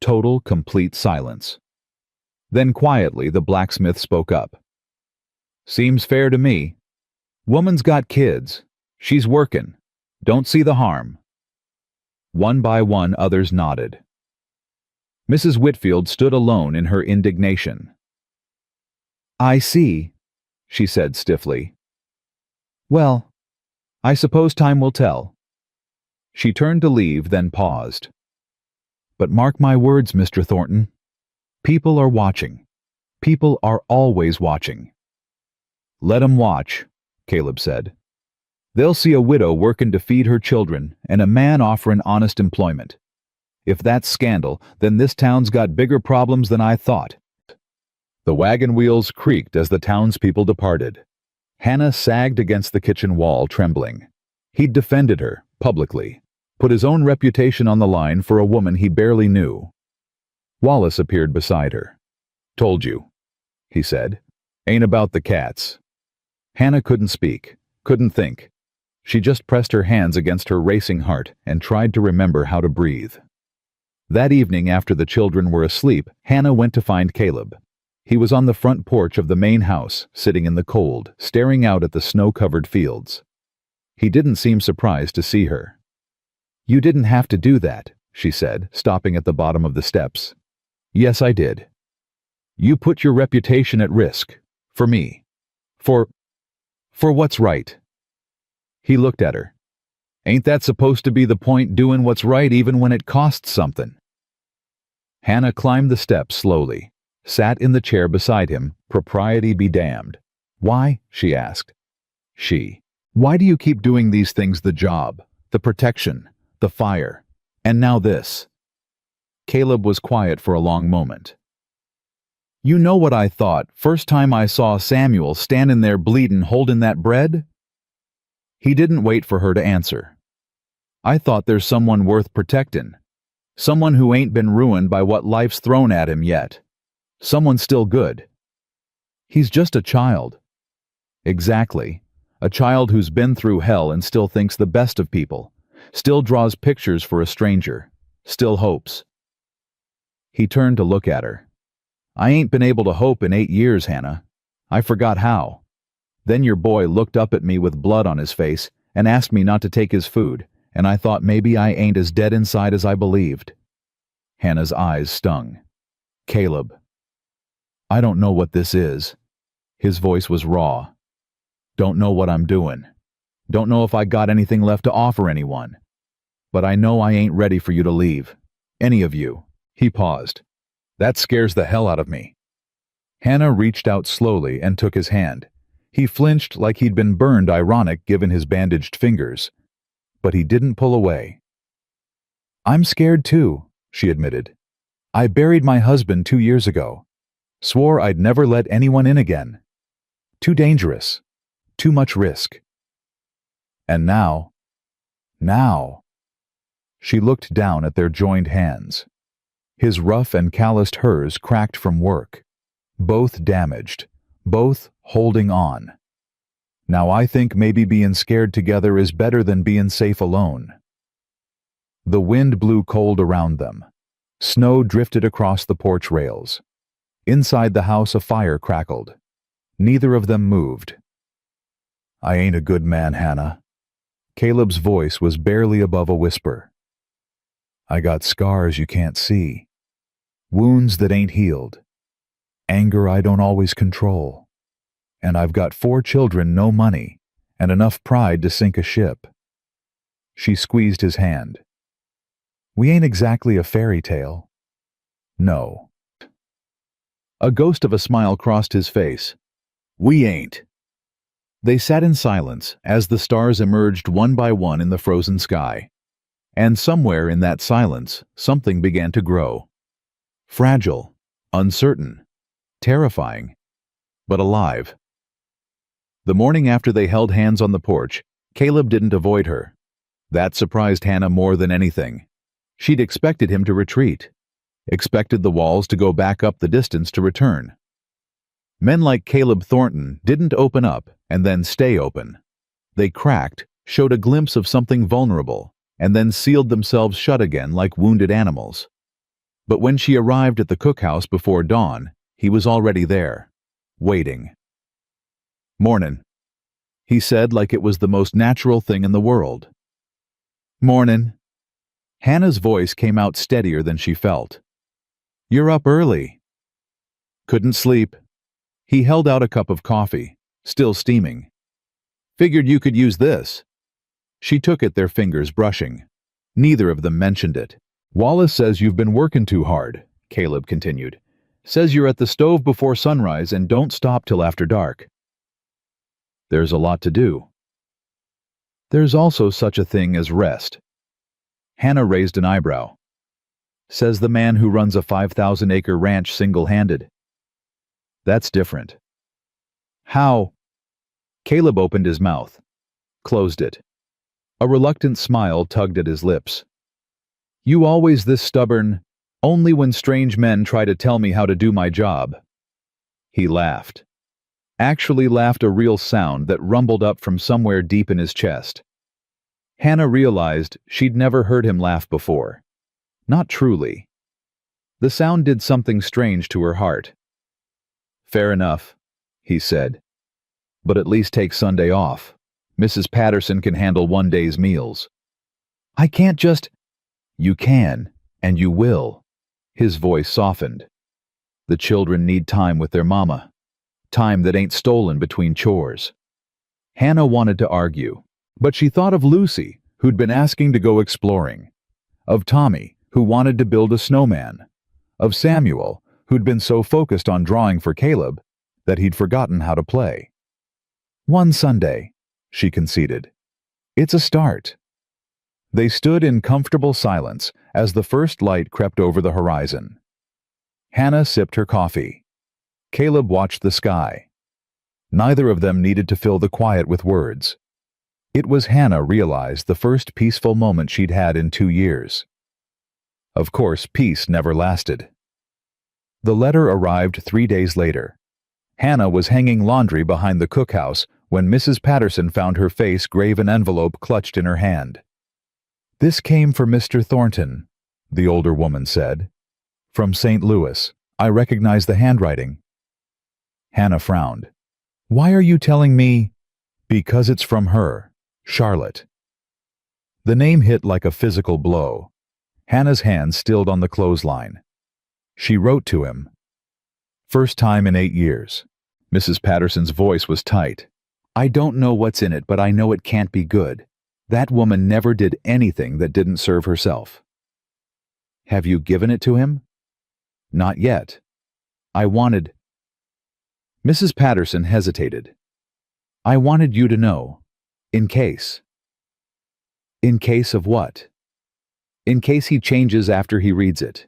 [SPEAKER 1] Total, complete silence. Then quietly the blacksmith spoke up. Seems fair to me. Woman's got kids. She's workin'. Don't see the harm. One by one others nodded. Mrs. Whitfield stood alone in her indignation. "I see," she said stiffly. "Well, I suppose time will tell." She turned to leave, then paused. "But mark my words, Mr. Thornton. People are watching. People are always watching." "Let 'em watch," Caleb said. "They'll see a widow working to feed her children and a man offering honest employment. If that's scandal, then this town's got bigger problems than I thought." The wagon wheels creaked as the townspeople departed. Hannah sagged against the kitchen wall, trembling. He'd defended her, publicly, put his own reputation on the line for a woman he barely knew. Wallace appeared beside her. "Told you," he said. "Ain't about the cats." Hannah couldn't speak, couldn't think. She just pressed her hands against her racing heart and tried to remember how to breathe. That evening, after the children were asleep, Hannah went to find Caleb. He was on the front porch of the main house, sitting in the cold, staring out at the snow-covered fields. He didn't seem surprised to see her. "You didn't have to do that," she said, stopping at the bottom of the steps. "Yes, I did. You put your reputation at risk. For me. For what's right." He looked at her. "Ain't that supposed to be the point, doing what's right even when it costs something?" Hannah climbed the steps slowly, sat in the chair beside him, propriety be damned. "Why?" she asked. Why do you keep doing these things, the job, the protection, the fire, and now this?" Caleb was quiet for a long moment. "You know what I thought first time I saw Samuel standing there bleedin' holding that bread?" He didn't wait for her to answer. "I thought there's someone worth protectin'. Someone who ain't been ruined by what life's thrown at him yet. Someone still good." "He's just a child." "Exactly. A child who's been through hell and still thinks the best of people, still draws pictures for a stranger, still hopes." He turned to look at her. "I ain't been able to hope in 8 years, Hannah. I forgot how. Then your boy looked up at me with blood on his face and asked me not to take his food, and I thought maybe I ain't as dead inside as I believed." Hannah's eyes stung. "Caleb, I don't know what this is." His voice was raw. "Don't know what I'm doing. Don't know if I got anything left to offer anyone. But I know I ain't ready for you to leave. Any of you." He paused. "That scares the hell out of me." Hannah reached out slowly and took his hand. He flinched like he'd been burned, ironic given his bandaged fingers. But he didn't pull away. "I'm scared too," she admitted. "I buried my husband 2 years ago. Swore I'd never let anyone in again. Too dangerous. Too much risk. And now. She looked down at their joined hands. His rough and calloused hers cracked from work. Both damaged. Both holding on. Now I think maybe being scared together is better than being safe alone." The wind blew cold around them. Snow drifted across the porch rails. Inside the house a fire crackled. Neither of them moved. "I ain't a good man, Hannah." Caleb's voice was barely above a whisper. "I got scars you can't see. Wounds that ain't healed. Anger I don't always control. And I've got 4 children, no money, and enough pride to sink a ship." She squeezed his hand. "We ain't exactly a fairy tale." "No." A ghost of a smile crossed his face. "We ain't." They sat in silence as the stars emerged one by one in the frozen sky. And somewhere in that silence, something began to grow. Fragile, uncertain, terrifying, but alive. The morning after they held hands on the porch, Caleb didn't avoid her. That surprised Hannah more than anything. She'd expected him to retreat, expected the walls to go back up the distance to return. Men like Caleb Thornton didn't open up and then stay open. They cracked, showed a glimpse of something vulnerable, and then sealed themselves shut again like wounded animals. But when she arrived at the cookhouse before dawn, he was already there, waiting. "Mornin'," he said like it was the most natural thing in the world. "Mornin'." Hannah's voice came out steadier than she felt. You're up early. Couldn't sleep. He held out a cup of coffee, still steaming. Figured you could use this. She took it, their fingers brushing. Neither of them mentioned it. Wallace says you've been working too hard, Caleb continued. Says you're at the stove before sunrise and don't stop till after dark. There's a lot to do. There's also such a thing as rest. Hannah raised an eyebrow. Says the man who runs a 5,000-acre ranch single-handed. That's different. How? Caleb opened his mouth, closed it. A reluctant smile tugged at his lips. You always this stubborn, only when strange men try to tell me how to do my job. He laughed. Actually laughed, a real sound that rumbled up from somewhere deep in his chest. Hannah realized she'd never heard him laugh before. Not truly. The sound did something strange to her heart. Fair enough, he said. But at least take Sunday off. Mrs. Patterson can handle one day's meals. I can't just... You can, and you will. His voice softened. The children need time with their mama. Time that ain't stolen between chores. Hannah wanted to argue, but she thought of Lucy, who'd been asking to go exploring. Of Tommy, who wanted to build a snowman. Of Samuel, who'd been so focused on drawing for Caleb that he'd forgotten how to play. One Sunday, she conceded. It's a start. They stood in comfortable silence as the first light crept over the horizon. Hannah sipped her coffee. Caleb watched the sky. Neither of them needed to fill the quiet with words. It was Hannah realized the first peaceful moment she'd had in 2 years. Of course, peace never lasted. The letter arrived 3 days later. Hannah was hanging laundry behind the cookhouse when Mrs. Patterson found her face grave an envelope clutched in her hand. This came for Mr. Thornton, the older woman said. From St. Louis. I recognize the handwriting. Hannah frowned. Why are you telling me? Because it's from her, Charlotte. The name hit like a physical blow. Hannah's hand stilled on the clothesline. She wrote to him. First time in 8 years. Mrs. Patterson's voice was tight. I don't know what's in it, but I know it can't be good. That woman never did anything that didn't serve herself. Have you given it to him? Not yet. I wanted... Mrs. Patterson hesitated. I wanted you to know. In case. In case of what? In case he changes after he reads it.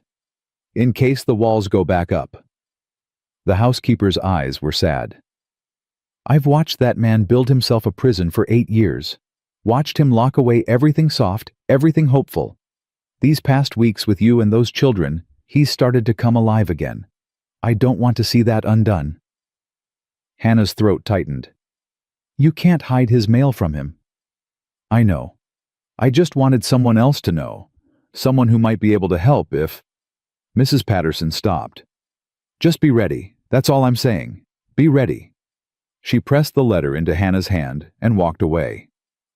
[SPEAKER 1] In case the walls go back up. The housekeeper's eyes were sad. I've watched that man build himself a prison for 8 years. Watched him lock away everything soft, everything hopeful. These past weeks with you and those children, he's started to come alive again. I don't want to see that undone. Hannah's throat tightened. You can't hide his mail from him. I know. I just wanted someone else to know. Someone who might be able to help if... Mrs. Patterson stopped. Just be ready. That's all I'm saying. Be ready. She pressed the letter into Hannah's hand and walked away.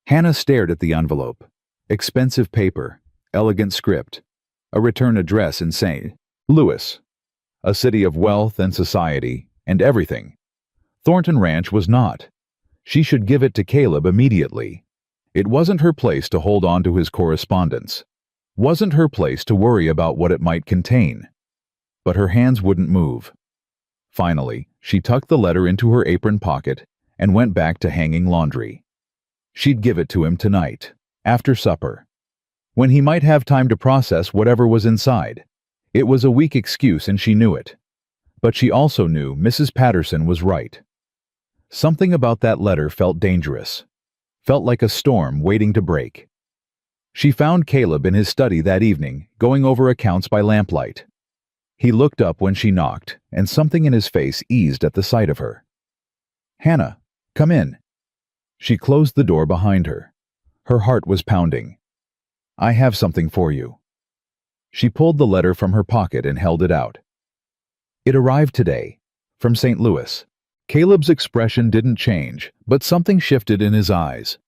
[SPEAKER 1] Hannah stared at the envelope. Expensive paper, elegant script, a return address in St. Louis, a city of wealth and society and everything. Thornton Ranch was not. She should give it to Caleb immediately. It wasn't her place to hold on to his correspondence. Wasn't her place to worry about what it might contain. But her hands wouldn't move. Finally, she tucked the letter into her apron pocket and went back to hanging laundry. She'd give it to him tonight, after supper, when he might have time to process whatever was inside. It was a weak excuse and she knew it. But she also knew Mrs. Patterson was right. Something about that letter felt dangerous. Felt like a storm waiting to break. She found Caleb in his study that evening, going over accounts by lamplight. He looked up when she knocked, and something in his face eased at the sight of her. Hannah, come in. She closed the door behind her. Her heart was pounding. I have something for you. She pulled the letter from her pocket and held it out. It arrived today, from St. Louis. Caleb's expression didn't change, but something shifted in his eyes.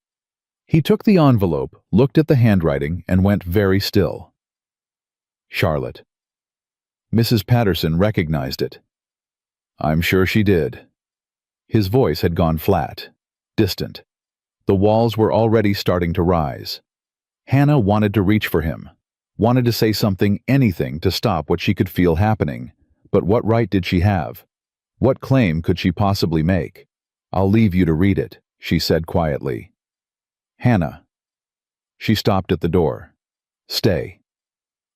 [SPEAKER 1] He took the envelope, looked at the handwriting, and went very still. Charlotte. Mrs. Patterson recognized it. I'm sure she did. His voice had gone flat, distant. The walls were already starting to rise. Hannah wanted to reach for him, wanted to say something, anything to stop what she could feel happening. But what right did she have? What claim could she possibly make? I'll leave you to read it, she said quietly. Hannah. She stopped at the door. Stay.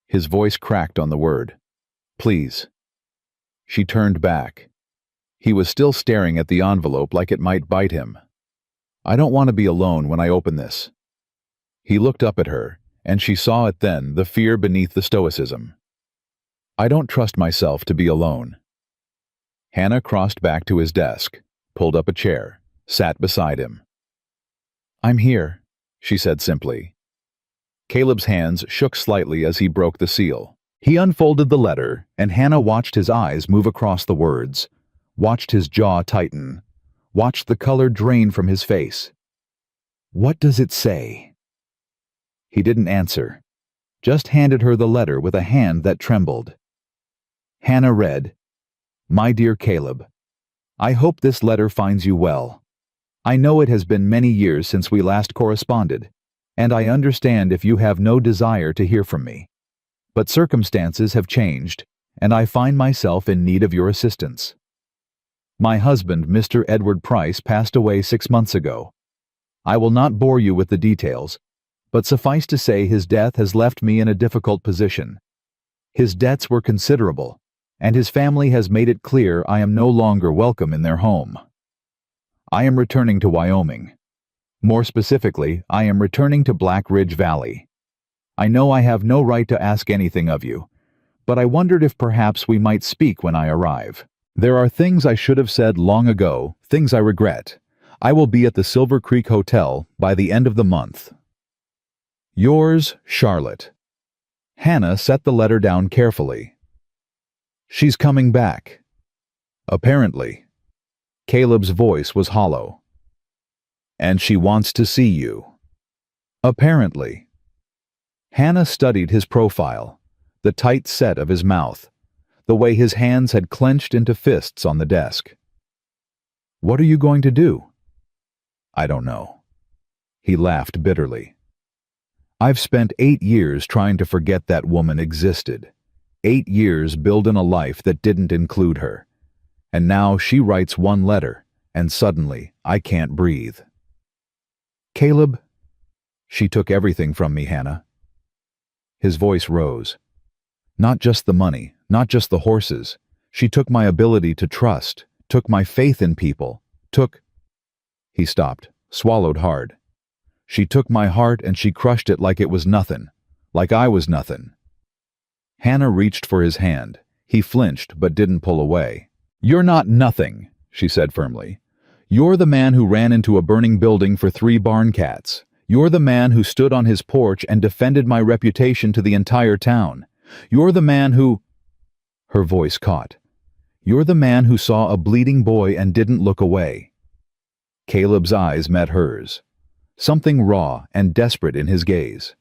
[SPEAKER 1] His voice cracked on the word. Please. She turned back. He was still staring at the envelope like it might bite him. I don't want to be alone when I open this. He looked up at her, and she saw it then, the fear beneath the stoicism. I don't trust myself to be alone. Hannah crossed back to his desk, pulled up a chair, sat beside him. I'm here, she said simply. Caleb's hands shook slightly as he broke the seal. He unfolded the letter, and Hannah watched his eyes move across the words, watched his jaw tighten, watched the color drain from his face. What does it say? He didn't answer, just handed her the letter with a hand that trembled. Hannah read, My dear Caleb, I hope this letter finds you well. I know it has been many years since we last corresponded, and I understand if you have no desire to hear from me. But circumstances have changed, and I find myself in need of your assistance. My husband, Mr. Edward Price, passed away 6 months ago. I will not bore you with the details, but suffice to say his death has left me in a difficult position. His debts were considerable, and his family has made it clear I am no longer welcome in their home. I am returning to Wyoming. More specifically, I am returning to Black Ridge Valley. I know I have no right to ask anything of you, but I wondered if perhaps we might speak when I arrive. There are things I should have said long ago, things I regret. I will be at the Silver Creek Hotel by the end of the month. Yours, Charlotte. Hannah set the letter down carefully. She's coming back. Apparently. Caleb's voice was hollow. And she wants to see you. Apparently. Hannah studied his profile, the tight set of his mouth, the way his hands had clenched into fists on the desk. What are you going to do? I don't know. He laughed bitterly. I've spent 8 years trying to forget that woman existed. 8 years building a life that didn't include her. And now she writes one letter, and suddenly I can't breathe. Caleb, she took everything from me, Hannah. His voice rose. Not just the money, not just the horses. She took my ability to trust, took my faith in people, took... He stopped, swallowed hard. She took my heart and she crushed it like it was nothing, like I was nothing. Hannah reached for his hand. He flinched but didn't pull away. You're not nothing, she said firmly. You're the man who ran into a burning building for 3 barn cats. You're the man who stood on his porch and defended my reputation to the entire town. You're the man who... Her voice caught. You're the man who saw a bleeding boy and didn't look away. Caleb's eyes met hers. Something raw and desperate in his gaze.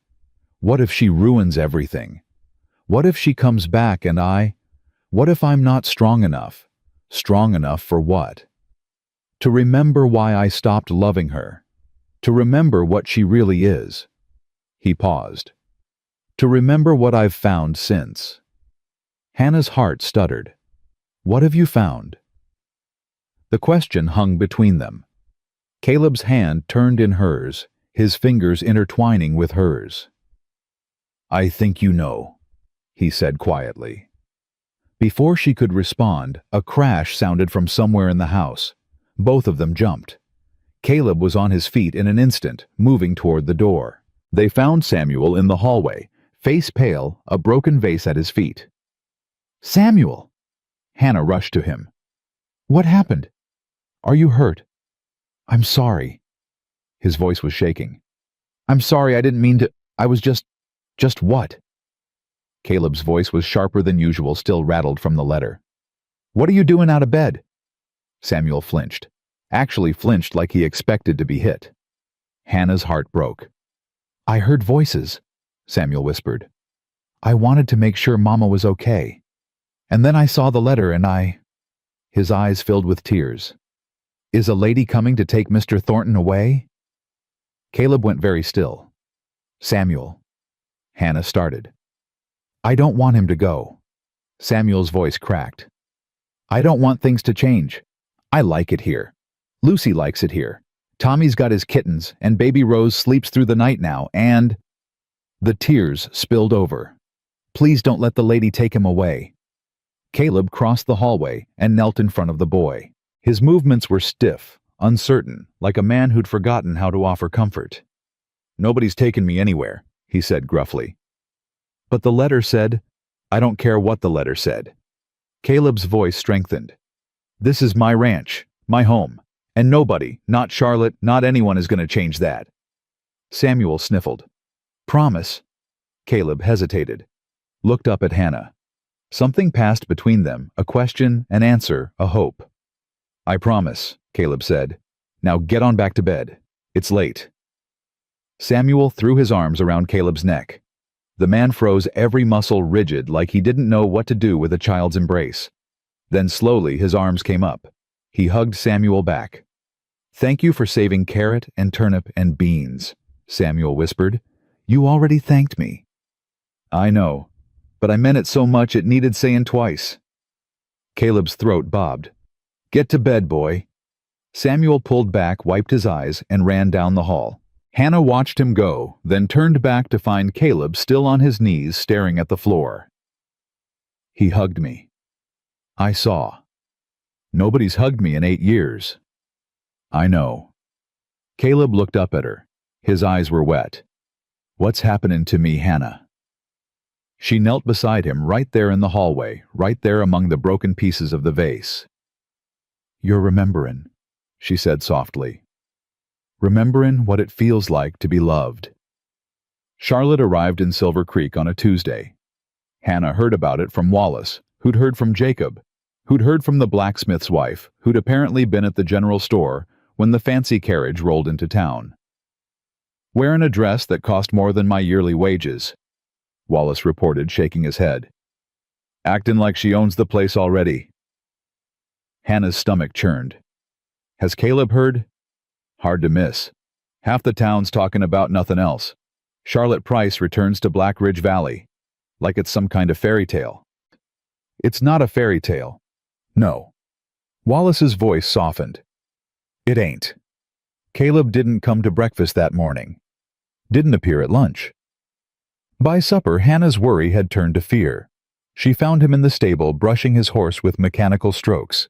[SPEAKER 1] What if she ruins everything? What if she comes back and what if I'm not strong enough? Strong enough for what? To remember why I stopped loving her. To remember what she really is. He paused. To remember what I've found since. Hannah's heart stuttered. What have you found? The question hung between them. Caleb's hand turned in hers, his fingers intertwining with hers. I think you know, he said quietly. Before she could respond, a crash sounded from somewhere in the house. Both of them jumped. Caleb was on his feet in an instant, moving toward the door. They found Samuel in the hallway, face pale, a broken vase at his feet. Samuel! Hannah rushed to him. What happened? Are you hurt? I'm sorry. His voice was shaking. I'm sorry, I didn't mean to... I was just what? Caleb's voice was sharper than usual, still rattled from the letter. What are you doing out of bed? Samuel flinched. Actually flinched like he expected to be hit. Hannah's heart broke. I heard voices, Samuel whispered. I wanted to make sure Mama was okay. And then I saw the letter and His eyes filled with tears. Is a lady coming to take Mr. Thornton away? Caleb went very still. Samuel. Hannah started. I don't want him to go. Samuel's voice cracked. I don't want things to change. I like it here. Lucy likes it here. Tommy's got his kittens, and baby Rose sleeps through the night now, and... The tears spilled over. Please don't let the lady take him away. Caleb crossed the hallway and knelt in front of the boy. His movements were stiff, uncertain, like a man who'd forgotten how to offer comfort. Nobody's taken me anywhere, he said gruffly. But the letter said, I don't care what the letter said. Caleb's voice strengthened. This is my ranch, my home, and nobody, not Charlotte, not anyone is going to change that. Samuel sniffled. Promise. Caleb hesitated, looked up at Hannah. Something passed between them, a question, an answer, a hope. I promise, Caleb said. Now get on back to bed. It's late. Samuel threw his arms around Caleb's neck. The man froze, every muscle rigid, like he didn't know what to do with a child's embrace. Then slowly his arms came up. He hugged Samuel back. Thank you for saving carrot and turnip and beans, Samuel whispered. You already thanked me. I know, but I meant it so much it needed saying twice. Caleb's throat bobbed. Get to bed, boy. Samuel pulled back, wiped his eyes, and ran down the hall. Hannah watched him go, then turned back to find Caleb still on his knees staring at the floor. He hugged me. I saw. Nobody's hugged me in 8 years. I know. Caleb looked up at her. His eyes were wet. What's happening to me, Hannah? She knelt beside him right there in the hallway, right there among the broken pieces of the vase. You're remembering, she said softly. Remembering what it feels like to be loved. Charlotte arrived in Silver Creek on a Tuesday. Hannah heard about it from Wallace, who'd heard from Jacob, who'd heard from the blacksmith's wife, who'd apparently been at the general store when the fancy carriage rolled into town. Wearing a dress that cost more than my yearly wages, Wallace reported, shaking his head. Acting like she owns the place already. Hannah's stomach churned. Has Caleb heard? Hard to miss. Half the town's talking about nothing else. Charlotte Price returns to Black Ridge Valley, like it's some kind of fairy tale. It's not a fairy tale. No. Wallace's voice softened. It ain't. Caleb didn't come to breakfast that morning. Didn't appear at lunch. By supper, Hannah's worry had turned to fear. She found him in the stable brushing his horse with mechanical strokes.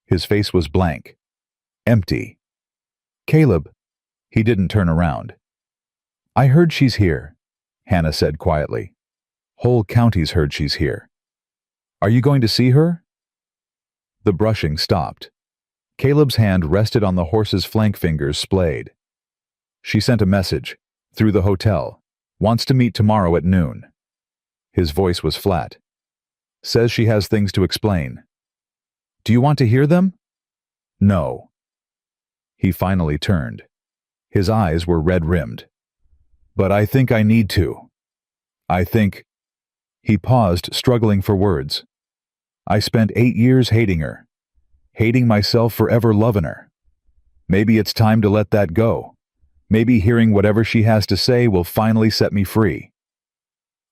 [SPEAKER 1] His face was blank. Empty. Caleb. He didn't turn around. I heard she's here, Hannah said quietly. Whole county's heard she's here. Are you going to see her? The brushing stopped. Caleb's hand rested on the horse's flank fingers splayed. She sent a message, through the hotel. Wants to meet tomorrow at noon. His voice was flat. Says she has things to explain. Do you want to hear them? No. He finally turned. His eyes were red-rimmed. But I think I need to. I think... He paused, struggling for words. I spent 8 years hating her. Hating myself for ever loving her. Maybe it's time to let that go. Maybe hearing whatever she has to say will finally set me free.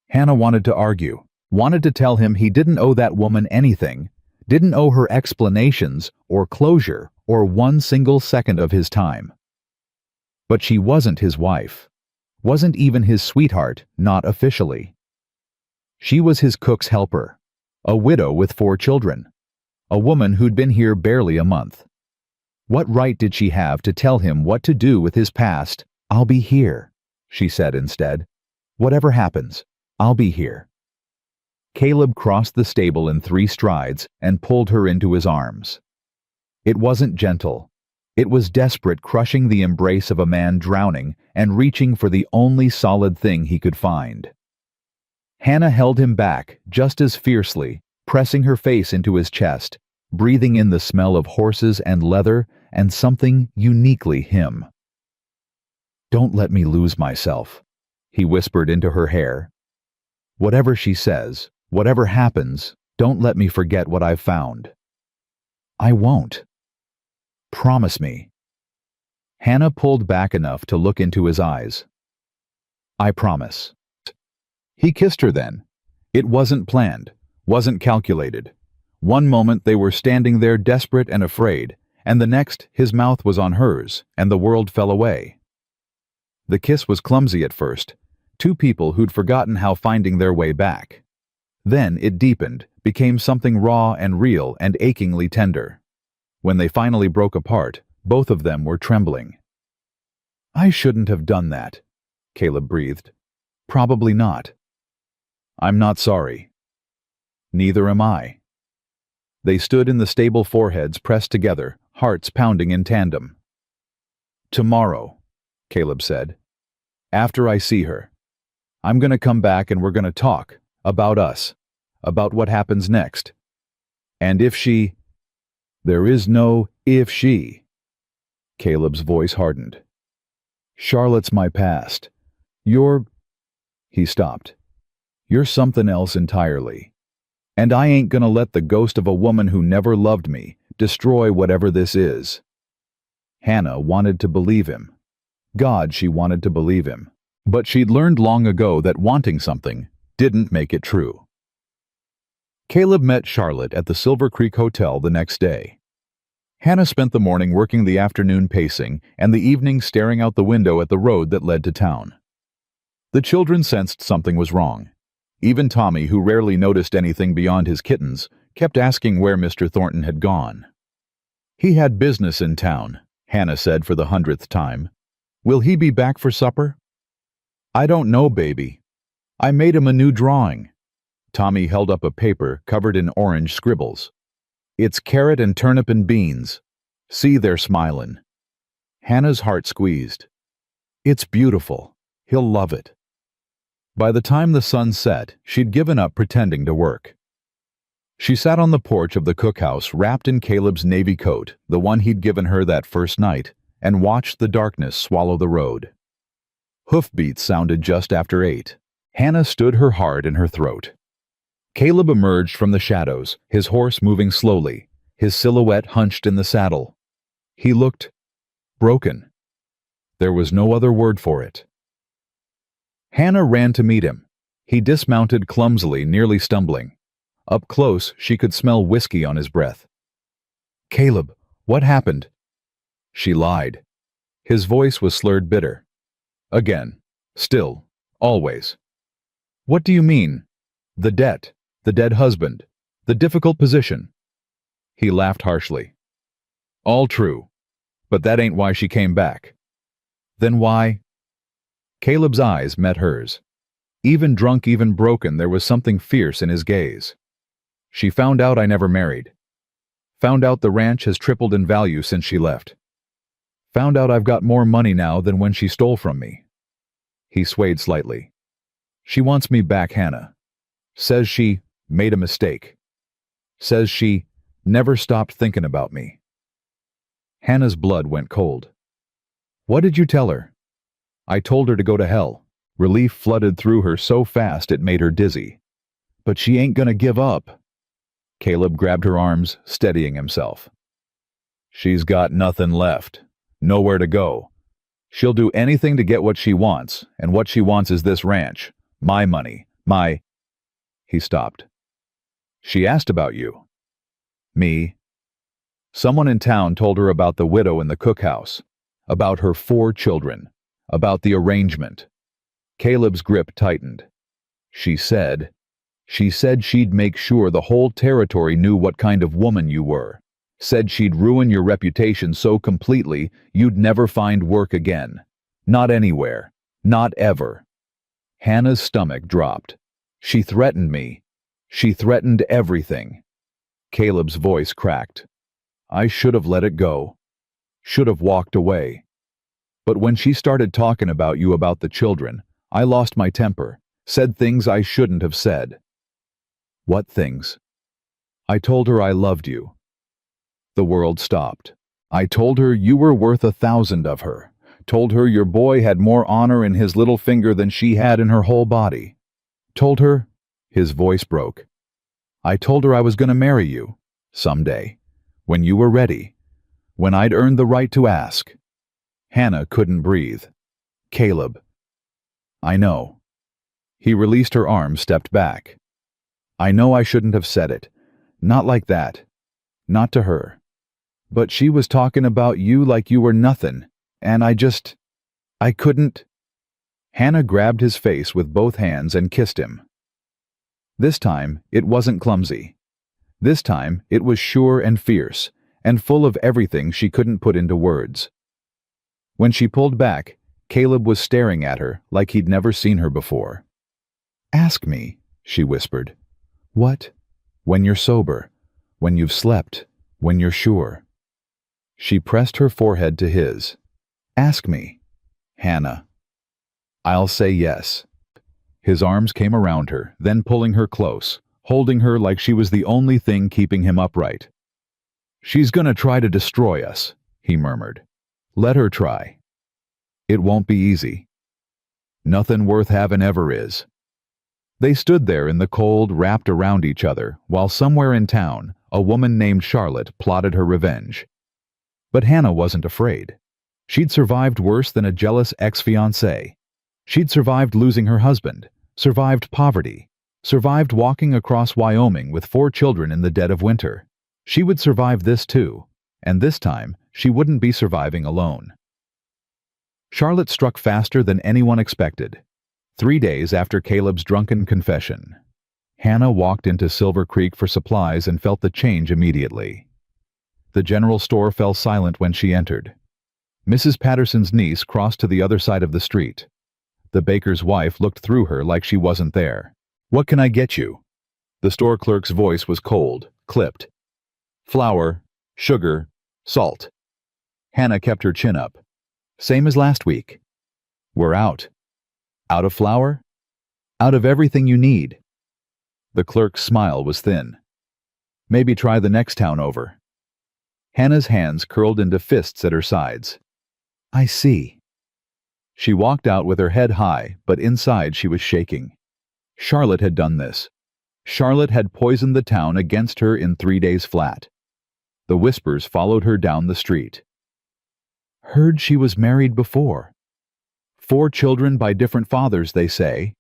[SPEAKER 1] Hannah wanted to argue, wanted to tell him he didn't owe that woman anything, didn't owe her explanations or closure or one single second of his time. But she wasn't his wife. Wasn't even his sweetheart, not officially. She was his cook's helper, a widow with 4 children, a woman who'd been here barely a month. What right did she have to tell him what to do with his past? I'll be here, she said instead. Whatever happens, I'll be here. Caleb crossed the stable in 3 strides and pulled her into his arms. It wasn't gentle. It was desperate, crushing the embrace of a man drowning and reaching for the only solid thing he could find. Hannah held him back just as fiercely, pressing her face into his chest, breathing in the smell of horses and leather and something uniquely him. Don't let me lose myself, he whispered into her hair. Whatever she says, whatever happens, Don't let me forget what I've found. I won't. Promise me. Hannah pulled back enough to look into his eyes. I promise. He kissed her then. It wasn't planned, wasn't calculated. One moment they were standing there desperate and afraid, and the next his mouth was on hers, and the world fell away. The kiss was clumsy at first, two people who'd forgotten how finding their way back. Then it deepened, became something raw and real and achingly tender. When they finally broke apart, both of them were trembling. I shouldn't have done that, Caleb breathed. Probably not. I'm not sorry. Neither am I. They stood in the stable foreheads pressed together, hearts pounding in tandem. Tomorrow, Caleb said. After I see her. I'm going to come back and we're going to talk. About us. About what happens next. And if she... There is no if she. Caleb's voice hardened. Charlotte's my past. You're... He stopped. You're something else entirely. And I ain't gonna let the ghost of a woman who never loved me destroy whatever this is. Hannah wanted to believe him. God, she wanted to believe him. But she'd learned long ago that wanting something didn't make it true. Caleb met Charlotte at the Silver Creek Hotel the next day. Hannah spent the morning working the afternoon pacing and the evening staring out the window at the road that led to town. The children sensed something was wrong. Even Tommy, who rarely noticed anything beyond his kittens, kept asking where Mr. Thornton had gone. He had business in town, Hannah said for the 100th time. Will he be back for supper? I don't know, baby. I made him a new drawing. Tommy held up a paper covered in orange scribbles. It's carrot and turnip and beans. See, they're smilin'. Hannah's heart squeezed. It's beautiful. He'll love it. By the time the sun set, she'd given up pretending to work. She sat on the porch of the cookhouse wrapped in Caleb's navy coat, the one he'd given her that first night, and watched the darkness swallow the road. Hoofbeats sounded just after 8. Hannah stood her heart in her throat. Caleb emerged from the shadows, his horse moving slowly, his silhouette hunched in the saddle. He looked broken. There was no other word for it. Hannah ran to meet him. He dismounted clumsily, nearly stumbling. Up close, she could smell whiskey on his breath. Caleb, what happened? She lied. His voice was slurred bitter. Again. Still. Always. What do you mean? The debt. The dead husband. The difficult position. He laughed harshly. All true. But that ain't why she came back. Then why? Caleb's eyes met hers. Even drunk, even broken, there was something fierce in his gaze. She found out I never married. Found out the ranch has tripled in value since she left. Found out I've got more money now than when she stole from me. He swayed slightly. She wants me back, Hannah. Says she made a mistake. Says she never stopped thinking about me. Hannah's blood went cold. What did you tell her? I told her to go to hell. Relief flooded through her so fast it made her dizzy. But she ain't gonna give up. Caleb grabbed her arms, steadying himself. She's got nothing left. Nowhere to go. She'll do anything to get what she wants, and what she wants is this ranch. My money. My... He stopped. She asked about you. Me. Someone in town told her about the widow in the cookhouse, about her 4 children, about the arrangement. Caleb's grip tightened. She said she'd make sure the whole territory knew what kind of woman you were. Said she'd ruin your reputation so completely you'd never find work again. Not anywhere. Not ever. Hannah's stomach dropped. She threatened me. She threatened everything. Caleb's voice cracked. I should have let it go. Should have walked away. But when she started talking about you, about the children, I lost my temper, said things I shouldn't have said. What things? I told her I loved you. The world stopped. I told her you were worth 1,000 of her. Told her your boy had more honor in his little finger than she had in her whole body. Told her, his voice broke. I told her I was going to marry you. Someday. When you were ready. When I'd earned the right to ask. Hannah couldn't breathe. Caleb. I know. He released her arm, stepped back. I know I shouldn't have said it. Not like that. Not to her. But she was talking about you like you were nothing, and I couldn't. Hannah grabbed his face with both hands and kissed him. This time, it wasn't clumsy. This time, it was sure and fierce, and full of everything she couldn't put into words. When she pulled back, Caleb was staring at her like he'd never seen her before. Ask me, she whispered. What? When you're sober. When you've slept. When you're sure. She pressed her forehead to his. Ask me, Hannah. I'll say yes. His arms came around her, then pulling her close, holding her like she was the only thing keeping him upright. She's gonna try to destroy us, he murmured. Let her try. It won't be easy. Nothing worth having ever is. They stood there in the cold, wrapped around each other, while somewhere in town, a woman named Charlotte plotted her revenge. But Hannah wasn't afraid. She'd survived worse than a jealous ex-fiancé. She'd survived losing her husband, survived poverty, survived walking across Wyoming with 4 children in the dead of winter. She would survive this too, and this time she wouldn't be surviving alone. Charlotte struck faster than anyone expected. 3 days after Caleb's drunken confession, Hannah walked into Silver Creek for supplies and felt the change immediately. The general store fell silent when she entered. Mrs. Patterson's niece crossed to the other side of the street. The baker's wife looked through her like she wasn't there. What can I get you? The store clerk's voice was cold, clipped. Flour, sugar, salt. Hannah kept her chin up. Same as last week. We're out. Out of flour? Out of everything you need. The clerk's smile was thin. Maybe try the next town over. Hannah's hands curled into fists at her sides. I see. She walked out with her head high, but inside she was shaking. Charlotte had done this. Charlotte had poisoned the town against her in 3 days flat. The whispers followed her down the street. Heard she was married before. 4 children by different fathers, they say.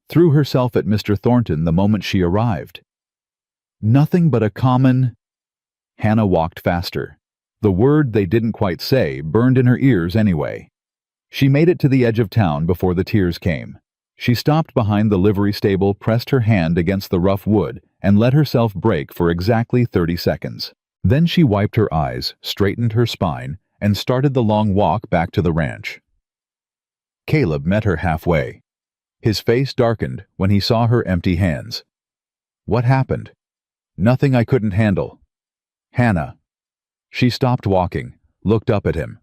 [SPEAKER 1] Threw herself at Mr. Thornton the moment she arrived. Nothing but a common... Hannah walked faster. The word they didn't quite say burned in her ears anyway. She made it to the edge of town before the tears came. She stopped behind the livery stable, pressed her hand against the rough wood, and let herself break for exactly 30 seconds. Then she wiped her eyes, straightened her spine, and started the long walk back to the ranch. Caleb met her halfway. His face darkened when he saw her empty hands. What happened? Nothing I couldn't handle. Hannah. She stopped walking, looked up at him,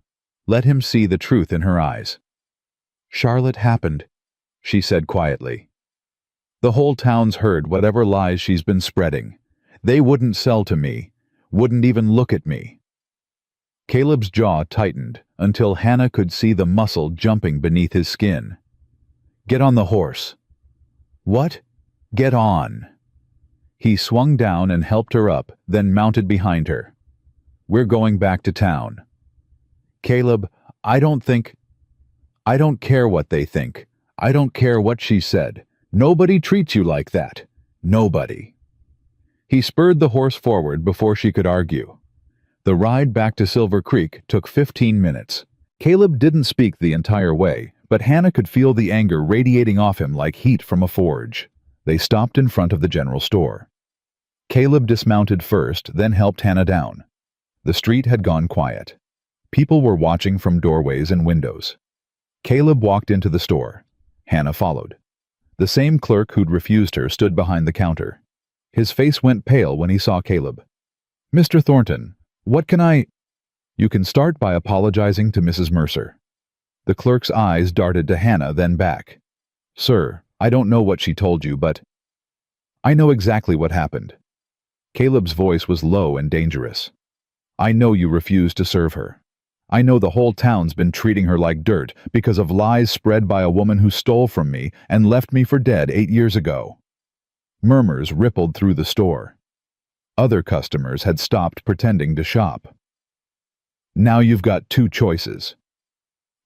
[SPEAKER 1] let him see the truth in her eyes. Charlotte happened, she said quietly. The whole town's heard whatever lies she's been spreading. They wouldn't sell to me, wouldn't even look at me. Caleb's jaw tightened until Hannah could see the muscle jumping beneath his skin. Get on the horse. What? Get on. He swung down and helped her up, then mounted behind her. We're going back to town. Caleb, I don't care what they think. I don't care what she said. Nobody treats you like that. Nobody. He spurred the horse forward before she could argue. The ride back to Silver Creek took 15 minutes. Caleb didn't speak the entire way, but Hannah could feel the anger radiating off him like heat from a forge. They stopped in front of the general store. Caleb dismounted first, then helped Hannah down. The street had gone quiet. People were watching from doorways and windows. Caleb walked into the store. Hannah followed. The same clerk who'd refused her stood behind the counter. His face went pale when he saw Caleb. Mr. Thornton, what can I... You can start by apologizing to Mrs. Mercer. The clerk's eyes darted to Hannah, then back. Sir, I don't know what she told you, but... I know exactly what happened. Caleb's voice was low and dangerous. I know you refused to serve her. I know the whole town's been treating her like dirt because of lies spread by a woman who stole from me and left me for dead 8 years ago. Murmurs rippled through the store. Other customers had stopped pretending to shop. Now you've got two choices.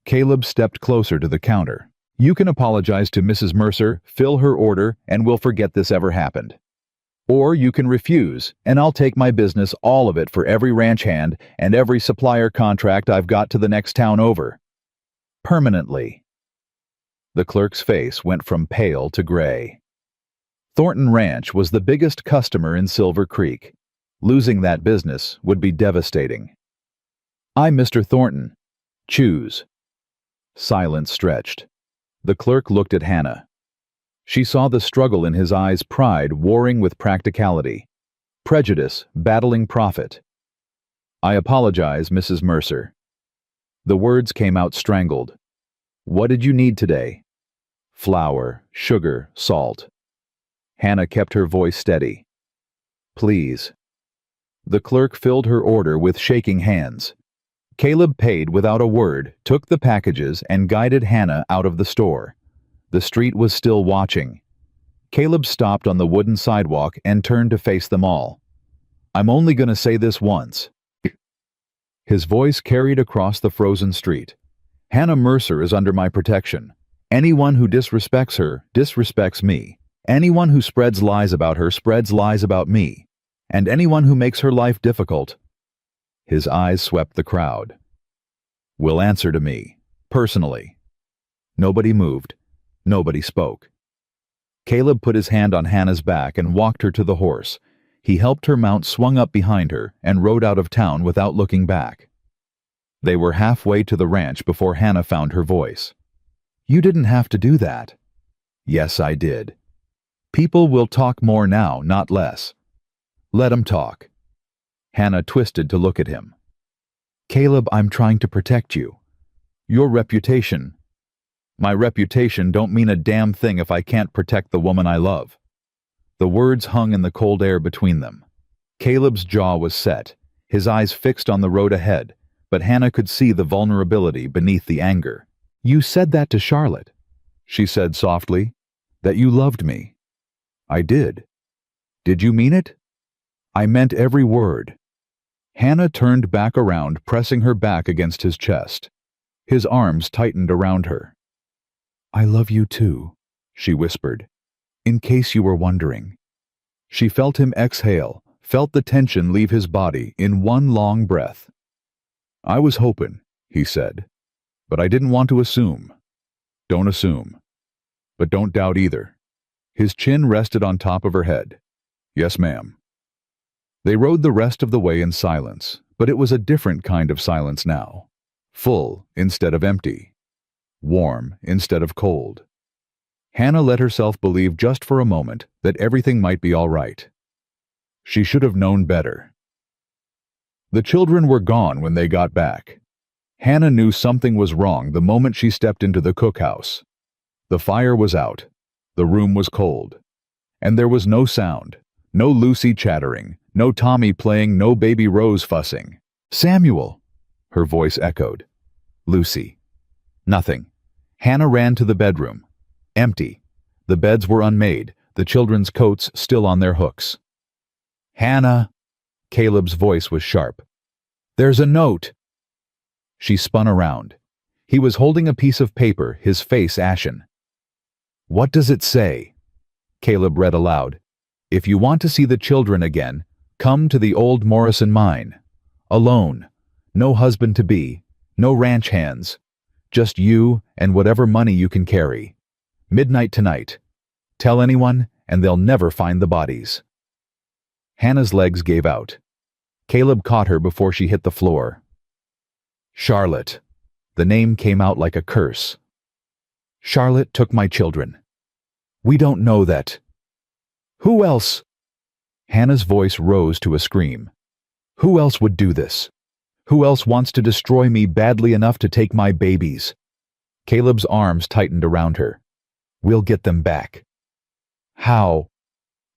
[SPEAKER 1] Caleb stepped closer to the counter. You can apologize to Mrs. Mercer, fill her order, and we'll forget this ever happened. Or you can refuse, and I'll take my business, all of it, for every ranch hand and every supplier contract I've got to the next town over. Permanently. The clerk's face went from pale to gray. Thornton Ranch was the biggest customer in Silver Creek. Losing that business would be devastating. I'm Mr. Thornton. Choose. Silence stretched. The clerk looked at Hannah. She saw the struggle in his eyes, pride warring with practicality, prejudice battling profit. I apologize, Mrs. Mercer. The words came out strangled. What did you need today? Flour, sugar, salt. Hannah kept her voice steady. Please. The clerk filled her order with shaking hands. Caleb paid without a word, took the packages, and guided Hannah out of the store. The street was still watching. Caleb stopped on the wooden sidewalk and turned to face them all. I'm only going to say this once. His voice carried across the frozen street. Hannah Mercer is under my protection. Anyone who disrespects her disrespects me. Anyone who spreads lies about her spreads lies about me. And anyone who makes her life difficult. His eyes swept the crowd. Will answer to me, personally. Nobody moved. Nobody spoke. Caleb put his hand on Hannah's back and walked her to the horse. He helped her mount, swung up behind her, and rode out of town without looking back. They were halfway to the ranch before Hannah found her voice. You didn't have to do that. Yes, I did. People will talk more now, not less. Let 'em talk. Hannah twisted to look at him. Caleb, I'm trying to protect you. Your reputation. My reputation don't mean a damn thing if I can't protect the woman I love. The words hung in the cold air between them. Caleb's jaw was set, his eyes fixed on the road ahead, but Hannah could see the vulnerability beneath the anger. You said that to Charlotte, she said softly, that you loved me. I did. Did you mean it? I meant every word. Hannah turned back around, pressing her back against his chest. His arms tightened around her. I love you too, she whispered, in case you were wondering. She felt him exhale, felt the tension leave his body in one long breath. I was hoping, he said, but I didn't want to assume. Don't assume. But don't doubt either. His chin rested on top of her head. Yes, ma'am. They rode the rest of the way in silence, but it was a different kind of silence now. Full instead of empty. Warm instead of cold. Hannah let herself believe just for a moment that everything might be all right. She should have known better. The children were gone when they got back. Hannah knew something was wrong the moment she stepped into the cookhouse. The fire was out. The room was cold. And there was no sound. No Lucy chattering. No Tommy playing. No baby Rose fussing. Samuel! Her voice echoed. Lucy. Nothing. Hannah ran to the bedroom. Empty. The beds were unmade, the children's coats still on their hooks. Hannah! Caleb's voice was sharp. There's a note! She spun around. He was holding a piece of paper, his face ashen. What does it say? Caleb read aloud. If you want to see the children again, come to the old Morrison mine. Alone. No husband-to-be. No ranch hands. Just you and whatever money you can carry. Midnight tonight. Tell anyone, and they'll never find the bodies. Hannah's legs gave out. Caleb caught her before she hit the floor. Charlotte. The name came out like a curse. Charlotte took my children. We don't know that. Who else? Hannah's voice rose to a scream. Who else would do this? Who else wants to destroy me badly enough to take my babies? Caleb's arms tightened around her. We'll get them back. How?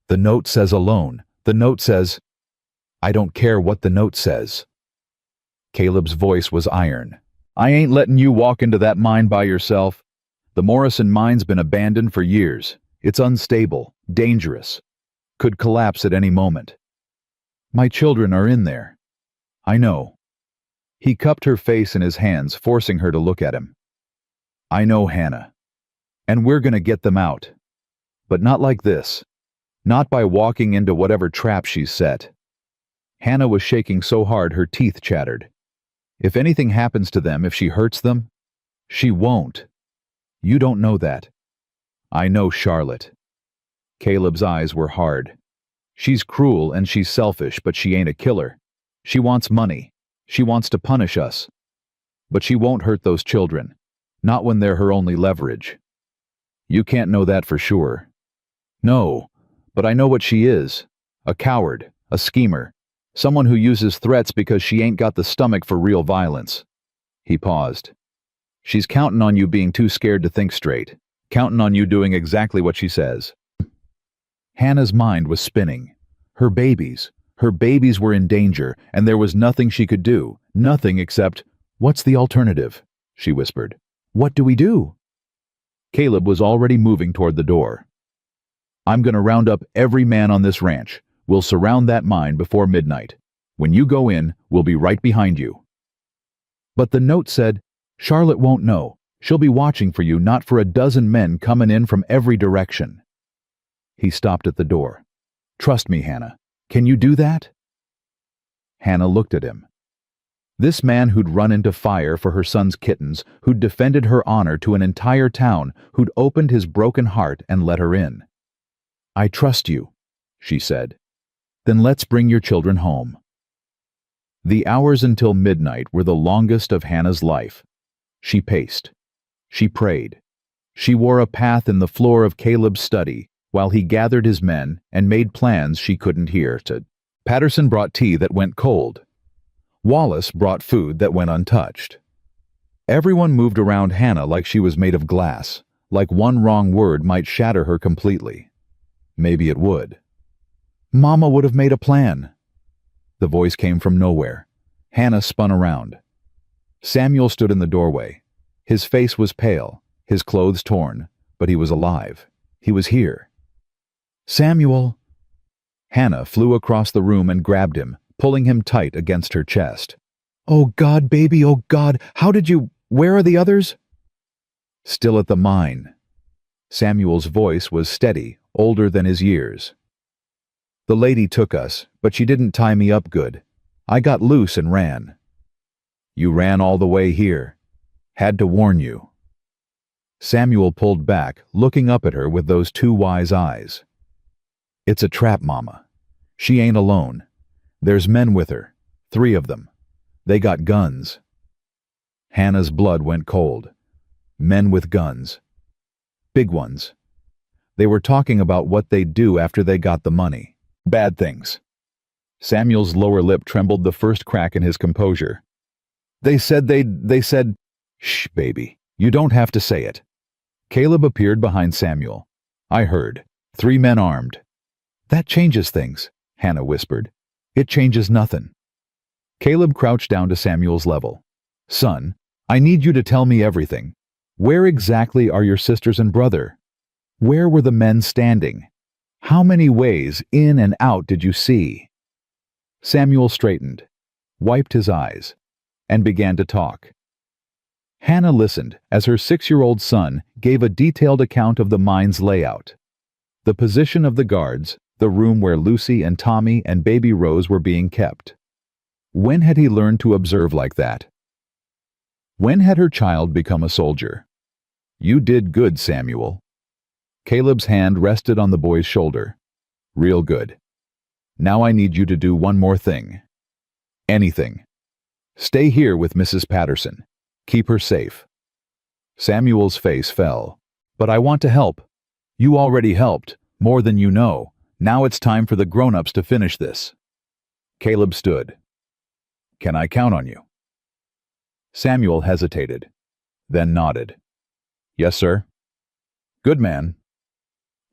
[SPEAKER 1] The note says alone. The note says... I don't care what the note says. Caleb's voice was iron. I ain't letting you walk into that mine by yourself. The Morrison mine's been abandoned for years. It's unstable, dangerous. could collapse at any moment. My children are in there. I know. He cupped her face in his hands, forcing her to look at him. I know, Hannah. And we're gonna get them out. But not like this. Not by walking into whatever trap she's set. Hannah was shaking so hard her teeth chattered. If anything happens to them, if she hurts them, she won't. You don't know that. I know, Charlotte. Caleb's eyes were hard. She's cruel and she's selfish, but she ain't a killer. She wants money. She wants to punish us. But she won't hurt those children. Not when they're her only leverage. You can't know that for sure. No, but I know what she is. A coward, a schemer, someone who uses threats because she ain't got the stomach for real violence. He paused. She's counting on you being too scared to think straight, counting on you doing exactly what she says. Hannah's mind was spinning. Her babies were in danger, and there was nothing she could do, nothing except, "What's the alternative?" she whispered. "What do we do?" Caleb was already moving toward the door. "I'm going to round up every man on this ranch. We'll surround that mine before midnight. When you go in, we'll be right behind you." But the note said, "Charlotte won't know. She'll be watching for you, not for a dozen men coming in from every direction." He stopped at the door. "Trust me, Hannah. Can you do that?" Hannah looked at him. This man who'd run into fire for her son's kittens, who'd defended her honor to an entire town, who'd opened his broken heart and let her in. "I trust you," she said. "Then let's bring your children home." The hours until midnight were the longest of Hannah's life. She paced. She prayed. She wore a path in the floor of Caleb's study while he gathered his men and made plans she couldn't hear. Patterson brought tea that went cold. Wallace brought food that went untouched. Everyone moved around Hannah like she was made of glass, like one wrong word might shatter her completely. Maybe it would. "Mama would have made a plan." The voice came from nowhere. Hannah spun around. Samuel stood in the doorway. His face was pale, his clothes torn, but he was alive. He was here. "Samuel!" Hannah flew across the room and grabbed him, pulling him tight against her chest. "Oh God, baby, oh God, how did you— Where are the others?" "Still at the mine." Samuel's voice was steady, older than his years. "The lady took us, but she didn't tie me up good. I got loose and ran." "You ran all the way here. Had to warn you." Samuel pulled back, looking up at her with those two wise eyes. "It's a trap, Mama. She ain't alone. There's men with her, 3 of them. They got guns." Hannah's blood went cold. Men with guns. Big ones. They were talking about what they'd do after they got the money. Bad things. Samuel's lower lip trembled the first crack in his composure. They said, "Shh, baby, you don't have to say it." Caleb appeared behind Samuel. "I heard. 3 men armed." "That changes things," Hannah whispered. "It changes nothing." Caleb crouched down to Samuel's level. "Son, I need you to tell me everything. Where exactly are your sisters and brother? Where were the men standing? How many ways in and out did you see?" Samuel straightened, wiped his eyes, and began to talk. Hannah listened as her 6-year-old son gave a detailed account of the mine's layout. The position of the guards, the room where Lucy and Tommy and baby Rose were being kept. When had he learned to observe like that? When had her child become a soldier? "You did good, Samuel." Caleb's hand rested on the boy's shoulder. "Real good. Now I need you to do one more thing. Anything. Stay here with Mrs. Patterson. Keep her safe." Samuel's face fell. "But I want to help." "You already helped, more than you know. Now it's time for the grown-ups to finish this." Caleb stood. "Can I count on you?" Samuel hesitated, then nodded. "Yes, sir." "Good man."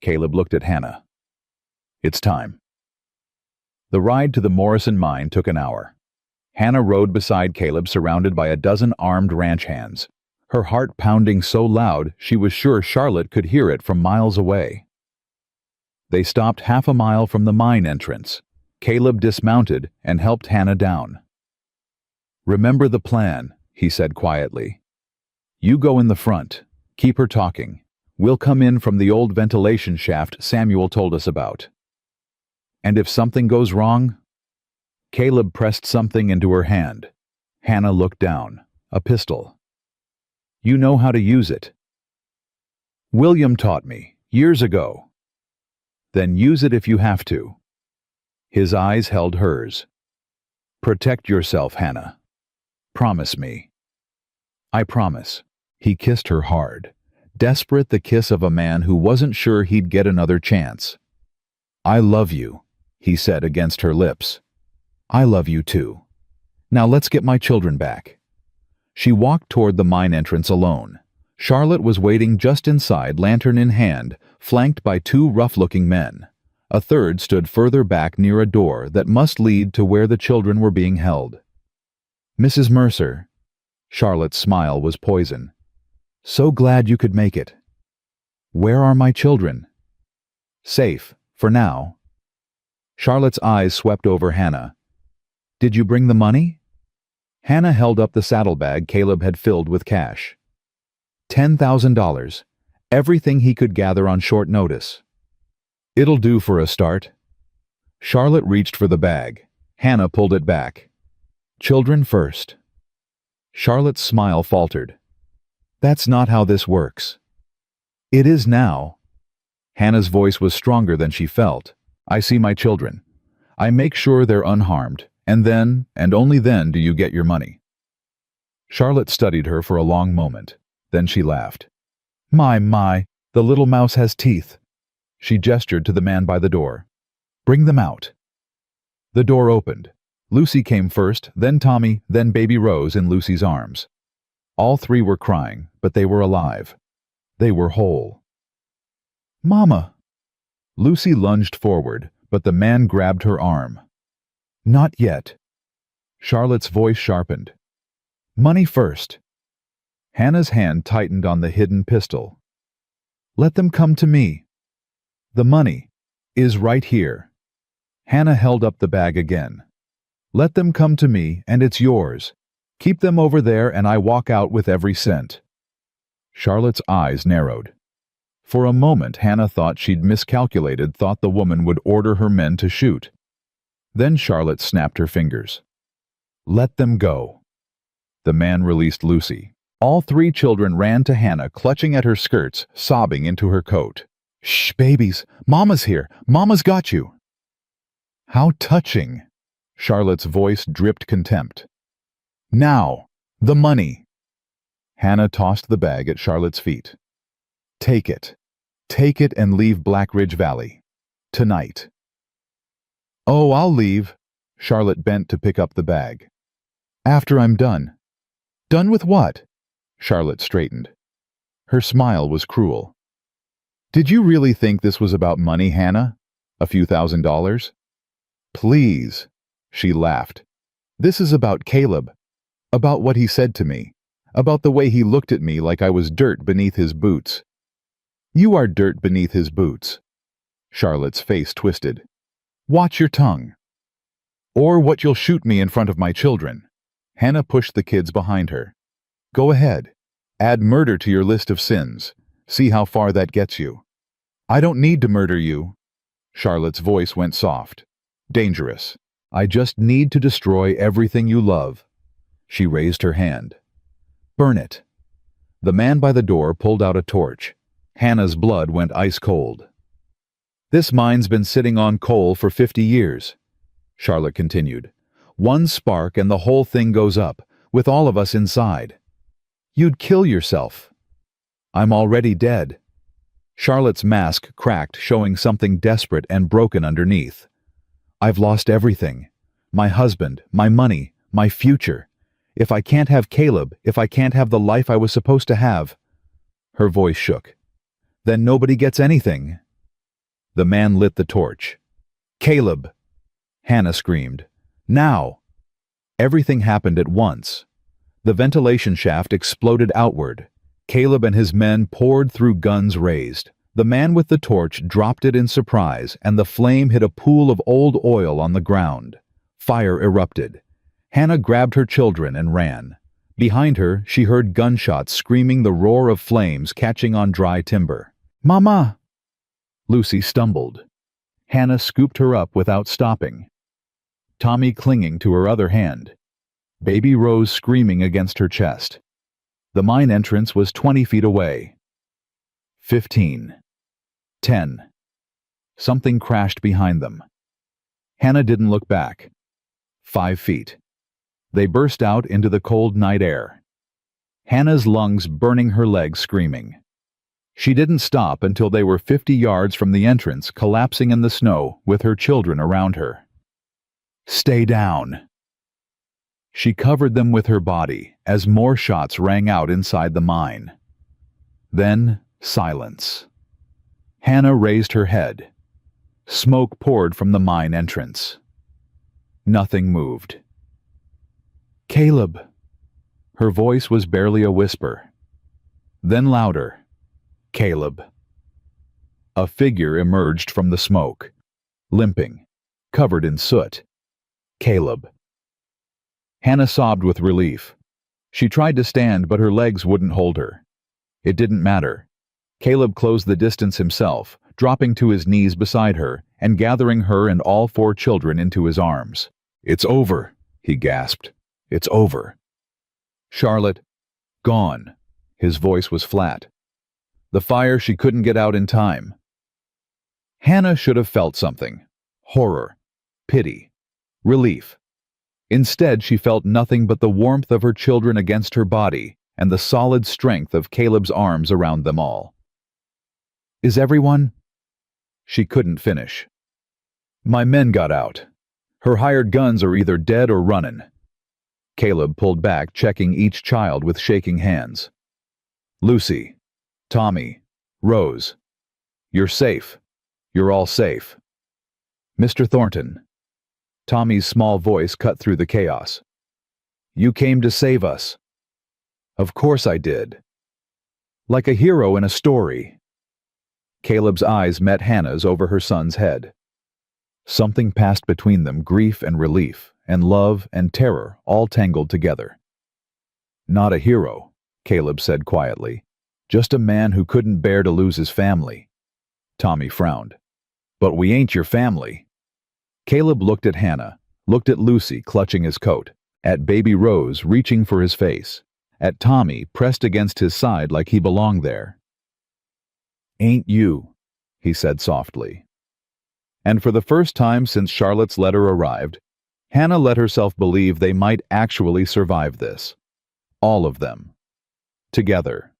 [SPEAKER 1] Caleb looked at Hannah. "It's time." The ride to the Morrison mine took an hour. Hannah rode beside Caleb, surrounded by a dozen armed ranch hands, her heart pounding so loud she was sure Charlotte could hear it from miles away. They stopped half a mile from the mine entrance. Caleb dismounted and helped Hannah down. "Remember the plan," he said quietly. "You go in the front. Keep her talking. We'll come in from the old ventilation shaft Samuel told us about. And if something goes wrong—" Caleb pressed something into her hand. Hannah looked down. A pistol. "You know how to use it." "William taught me, years ago." "Then use it if you have to." His eyes held hers. "Protect yourself, Hannah. Promise me." "I promise." He kissed her hard. Desperate, the kiss of a man who wasn't sure he'd get another chance. "I love you," he said against her lips. "I love you too. Now let's get my children back." She walked toward the mine entrance alone. Charlotte was waiting just inside, lantern in hand, flanked by two rough-looking men. A third stood further back near a door that must lead to where the children were being held. "Mrs. Mercer." Charlotte's smile was poison. "So glad you could make it." "Where are my children?" "Safe, for now." Charlotte's eyes swept over Hannah. "Did you bring the money?" Hannah held up the saddlebag Caleb had filled with cash. $10,000. Everything he could gather on short notice. "It'll do for a start." Charlotte reached for the bag. Hannah pulled it back. "Children first." Charlotte's smile faltered. "That's not how this works." "It is now." Hannah's voice was stronger than she felt. "I see my children. I make sure they're unharmed, and then, and only then, do you get your money." Charlotte studied her for a long moment. Then she laughed. My, the little mouse has teeth." She gestured to the man by the door. "Bring them out." The door opened. Lucy came first, then Tommy, then baby Rose in Lucy's arms. All three were crying, but they were alive. They were whole. "Mama!" Lucy lunged forward, but the man grabbed her arm. "Not yet." Charlotte's voice sharpened. "Money first." Hannah's hand tightened on the hidden pistol. "Let them come to me. The money is right here." Hannah held up the bag again. "Let them come to me, and it's yours. Keep them over there, and I walk out with every cent." Charlotte's eyes narrowed. For a moment Hannah thought she'd miscalculated, thought the woman would order her men to shoot. Then Charlotte snapped her fingers. "Let them go." The man released Lucy. All three children ran to Hannah, clutching at her skirts, sobbing into her coat. "Shh, babies! Mama's here! Mama's got you!" "How touching!" Charlotte's voice dripped contempt. "Now! The money!" Hannah tossed the bag at Charlotte's feet. "Take it. Take it and leave Black Ridge Valley. Tonight." "Oh, I'll leave." Charlotte bent to pick up the bag. "After I'm done." "Done with what?" Charlotte straightened. Her smile was cruel. "Did you really think this was about money, Hannah? A few $1,000s? Please." She laughed. "This is about Caleb. About what he said to me. About the way he looked at me like I was dirt beneath his boots." "You are dirt beneath his boots." Charlotte's face twisted. "Watch your tongue. Or what you'll shoot me in front of my children." Hannah pushed the kids behind her. "Go ahead. Add murder to your list of sins. See how far that gets you." "I don't need to murder you." Charlotte's voice went soft. "Dangerous. I just need to destroy everything you love." She raised her hand. "Burn it." The man by the door pulled out a torch. Hannah's blood went ice cold. "This mine's been sitting on coal for 50 years. Charlotte continued. "One spark and the whole thing goes up, with all of us inside. You'd kill yourself." "I'm already dead." Charlotte's mask cracked, showing something desperate and broken underneath. "I've lost everything. My husband, my money, my future. If I can't have Caleb, if I can't have the life I was supposed to have—" Her voice shook. "Then nobody gets anything." The man lit the torch. "Caleb!" Hannah screamed. "Now!" Everything happened at once. The ventilation shaft exploded outward. Caleb and his men poured through, guns raised. The man with the torch dropped it in surprise, and the flame hit a pool of old oil on the ground. Fire erupted. Hannah grabbed her children and ran. Behind her, she heard gunshots screaming, the roar of flames catching on dry timber. "Mama!" Lucy stumbled. Hannah scooped her up without stopping, Tommy clinging to her other hand. Baby Rose screaming against her chest. The mine entrance was 20 feet away. 15. 10. Something crashed behind them. Hannah didn't look back. 5 feet. They burst out into the cold night air. Hannah's lungs burning, her legs screaming. She didn't stop until they were 50 yards from the entrance, collapsing in the snow with her children around her. "Stay down." She covered them with her body as more shots rang out inside the mine. Then silence. Hannah raised her head. Smoke poured from the mine entrance. Nothing moved. "Caleb." Her voice was barely a whisper. Then louder. "Caleb." A figure emerged from the smoke, limping, covered in soot. "Caleb." Hannah sobbed with relief. She tried to stand, but her legs wouldn't hold her. It didn't matter. Caleb closed the distance himself, dropping to his knees beside her and gathering her and all 4 children into his arms. "It's over," he gasped. "It's over." "Charlotte, gone." His voice was flat. "The fire, she couldn't get out in time." Hannah should have felt something. Horror, pity, relief. Instead, she felt nothing but the warmth of her children against her body and the solid strength of Caleb's arms around them all. "Is everyone?" She couldn't finish. "My men got out. Her hired guns are either dead or running." Caleb pulled back, checking each child with shaking hands. "Lucy, Tommy, Rose, you're safe. You're all safe." "Mr. Thornton." Tommy's small voice cut through the chaos. "You came to save us." "Of course I did." "Like a hero in a story." Caleb's eyes met Hannah's over her son's head. Something passed between them, grief and relief, and love and terror all tangled together. "Not a hero," Caleb said quietly. "Just a man who couldn't bear to lose his family." Tommy frowned. "But we ain't your family." Caleb looked at Hannah, looked at Lucy clutching his coat, at baby Rose reaching for his face, at Tommy pressed against his side like he belonged there. "Ain't you," he said softly. And for the first time since Charlotte's letter arrived, Hannah let herself believe they might actually survive this. All of them. Together.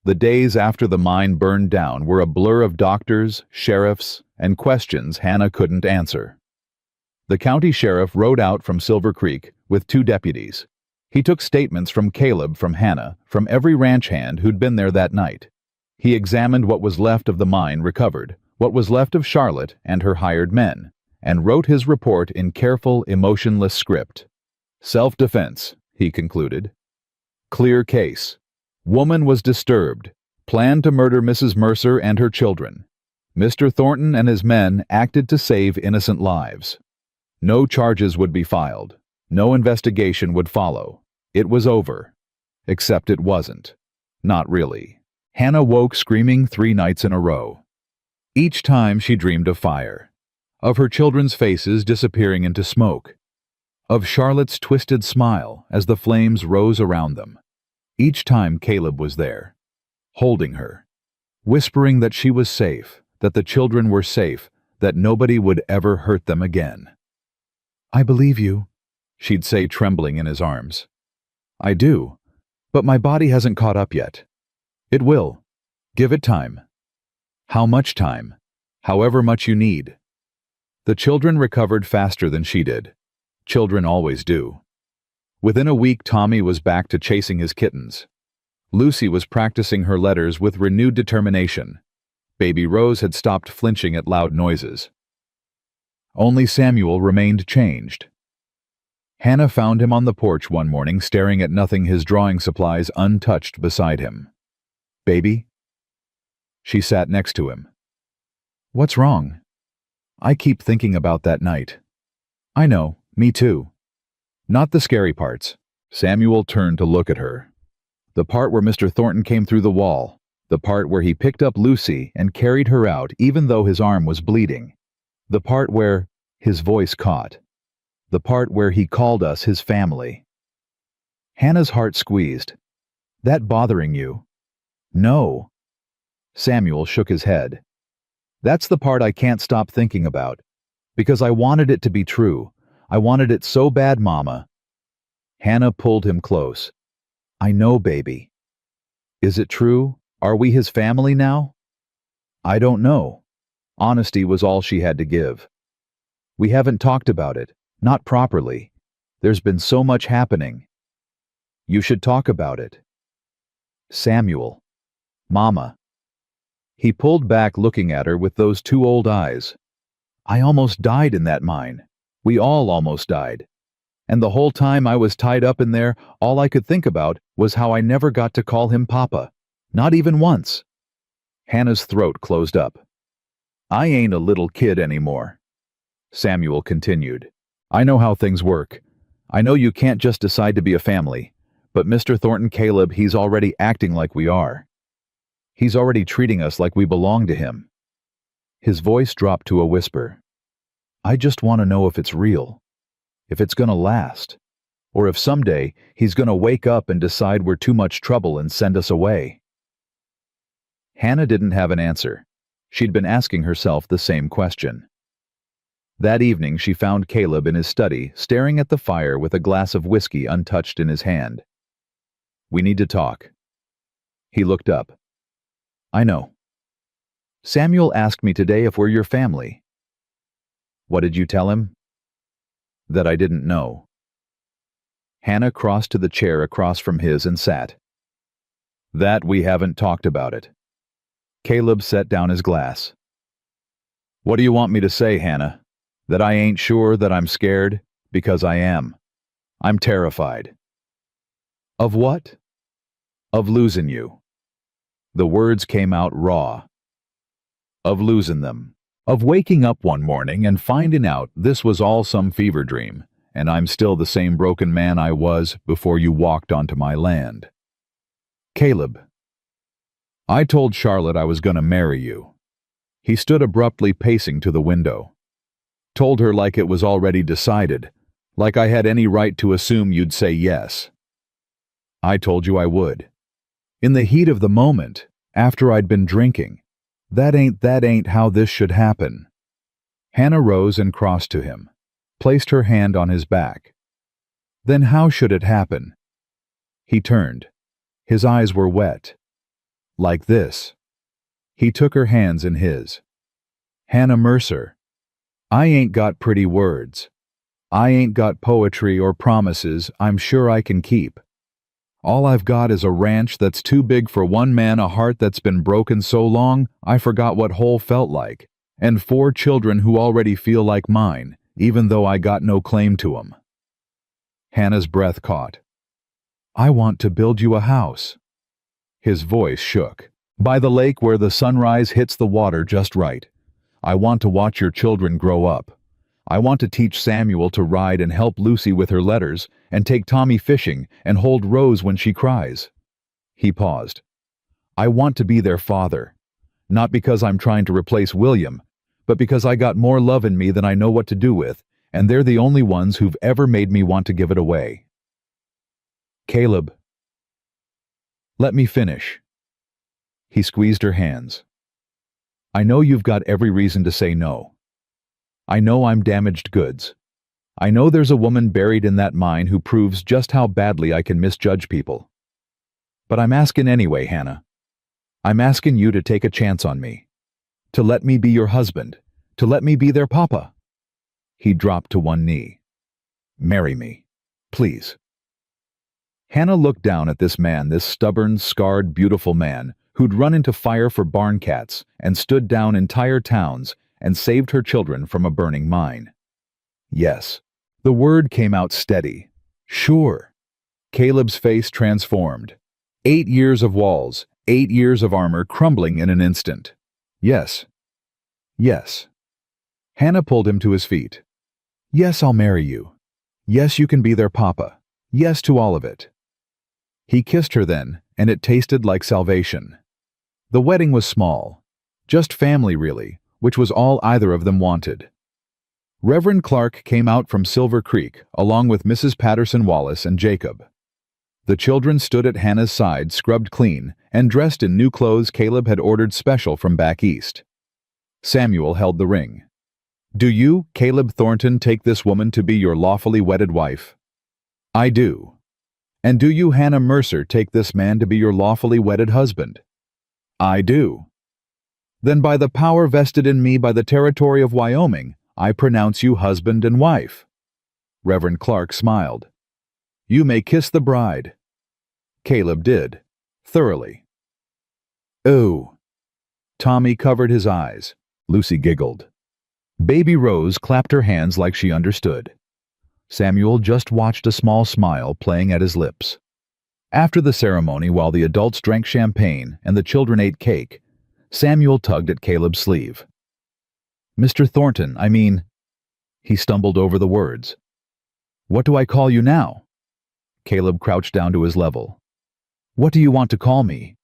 [SPEAKER 1] The days after the mine burned down were a blur of doctors, sheriffs, and questions Hannah couldn't answer. The county sheriff rode out from Silver Creek with 2 deputies. He took statements from Caleb, from Hannah, from every ranch hand who'd been there that night. He examined what was left of the mine recovered, what was left of Charlotte and her hired men, and wrote his report in careful, emotionless script. "Self-defense," he concluded. "Clear case. Woman was disturbed, planned to murder Mrs. Mercer and her children. Mr. Thornton and his men acted to save innocent lives. No charges would be filed. No investigation would follow. It was over. Except it wasn't. Not really." Hannah woke screaming 3 nights in a row. Each time she dreamed of fire, of her children's faces disappearing into smoke, of Charlotte's twisted smile as the flames rose around them. Each time Caleb was there, holding her, whispering that she was safe, that the children were safe, that nobody would ever hurt them again. "I believe you," she'd say, trembling in his arms. "I do, but my body hasn't caught up yet. It will. Give it time." "How much time?" "However much you need." The children recovered faster than she did. Children always do. Within a week, Tommy was back to chasing his kittens. Lucy was practicing her letters with renewed determination. Baby Rose had stopped flinching at loud noises. Only Samuel remained changed. Hannah found him on the porch one morning, staring at nothing, his drawing supplies untouched beside him. "Baby?" She sat next to him. What's wrong? I keep thinking about that night. I know, me too. Not the scary parts. Samuel turned to look at her. The part where Mr. Thornton came through the wall. The part where he picked up Lucy and carried her out even though his arm was bleeding. The part where his voice caught. The part where he called us his family. Hannah's heart squeezed. That bothering you? No. Samuel shook his head. That's the part I can't stop thinking about. Because I wanted it to be true. I wanted it so bad, Mama. Hannah pulled him close. I know, baby. Is it true? Are we his family now? I don't know. Honesty was all she had to give. We haven't talked about it, not properly. There's been so much happening. You should talk about it. Samuel. Mama. He pulled back looking at her with those two old eyes. I almost died in that mine. We all almost died. And the whole time I was tied up in there, all I could think about was how I never got to call him Papa. Not even once. Hannah's throat closed up. I ain't a little kid anymore. Samuel continued. I know how things work. I know you can't just decide to be a family, but Mr. Thornton Caleb, he's already acting like we are. He's already treating us like we belong to him. His voice dropped to a whisper. I just want to know if it's real, if it's gonna last, or if someday he's gonna wake up and decide we're too much trouble and send us away. Hannah didn't have an answer. She'd been asking herself the same question. That evening she found Caleb in his study, staring at the fire with a glass of whiskey untouched in his hand. We need to talk. He looked up. I know. Samuel asked me today if we're your family. What did you tell him? That I didn't know. Hannah crossed to the chair across from his and sat. That we haven't talked about it. Caleb set down his glass. What do you want me to say, Hannah? That I ain't sure, that I'm scared? Because I am. I'm terrified. Of what? Of losing you. The words came out raw. Of losing them. Of waking up one morning and finding out this was all some fever dream, and I'm still the same broken man I was before you walked onto my land. Caleb. I told Charlotte I was going to marry you. He stood abruptly pacing to the window. Told her like it was already decided, like I had any right to assume you'd say yes. I told you I would. In the heat of the moment, after I'd been drinking. That ain't how this should happen. Hannah rose and crossed to him, placed her hand on his back. Then how should it happen? He turned. His eyes were wet. Like this. He took her hands in his. Hannah Mercer. I ain't got pretty words. I ain't got poetry or promises I'm sure I can keep. All I've got is a ranch that's too big for one man, a heart that's been broken so long I forgot what whole felt like, and 4 children who already feel like mine, even though I got no claim to 'em. Hannah's breath caught. I want to build you a house. His voice shook. By the lake where the sunrise hits the water just right. I want to watch your children grow up. I want to teach Samuel to ride and help Lucy with her letters, and take Tommy fishing and hold Rose when she cries. He paused. I want to be their father. Not because I'm trying to replace William, but because I got more love in me than I know what to do with, and they're the only ones who've ever made me want to give it away. Caleb. Let me finish. He squeezed her hands. I know you've got every reason to say no. I know I'm damaged goods. I know there's a woman buried in that mine who proves just how badly I can misjudge people. But I'm asking anyway, Hannah. I'm asking you to take a chance on me. To let me be your husband. To let me be their papa. He dropped to one knee. Marry me. Please. Hannah looked down at this man, this stubborn, scarred, beautiful man, who'd run into fire for barn cats and stood down entire towns and saved her children from a burning mine. Yes. The word came out steady. Sure. Caleb's face transformed. 8 years of walls, 8 years of armor crumbling in an instant. Yes. Yes. Hannah pulled him to his feet. Yes, I'll marry you. Yes, you can be their papa. Yes to all of it. He kissed her then, and it tasted like salvation. The wedding was small. Just family, really, which was all either of them wanted. Reverend Clark came out from Silver Creek, along with Mrs. Patterson Wallace and Jacob. The children stood at Hannah's side, scrubbed clean, and dressed in new clothes Caleb had ordered special from back east. Samuel held the ring. Do you, Caleb Thornton, take this woman to be your lawfully wedded wife? I do. And do you, Hannah Mercer, take this man to be your lawfully wedded husband? I do. Then by the power vested in me by the territory of Wyoming, I pronounce you husband and wife. Reverend Clark smiled. You may kiss the bride. Caleb did, thoroughly. Ooh. Tommy covered his eyes. Lucy giggled. Baby Rose clapped her hands like she understood. Samuel just watched a small smile playing at his lips. After the ceremony, while the adults drank champagne and the children ate cake, Samuel tugged at Caleb's sleeve. Mr. Thornton, I mean... He stumbled over the words. What do I call you now? Caleb crouched down to his level. What do you want to call me?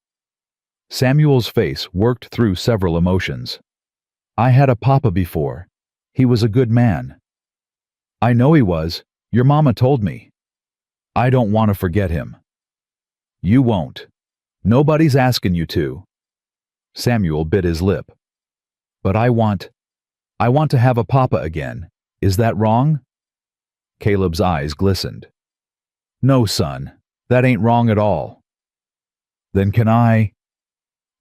[SPEAKER 1] Samuel's face worked through several emotions. I had a papa before. He was a good man. I know he was. Your mama told me. I don't want to forget him. You won't. Nobody's asking you to. Samuel bit his lip. But I want to have a papa again. Is that wrong? Caleb's eyes glistened. No, son. That ain't wrong at all. Then can I...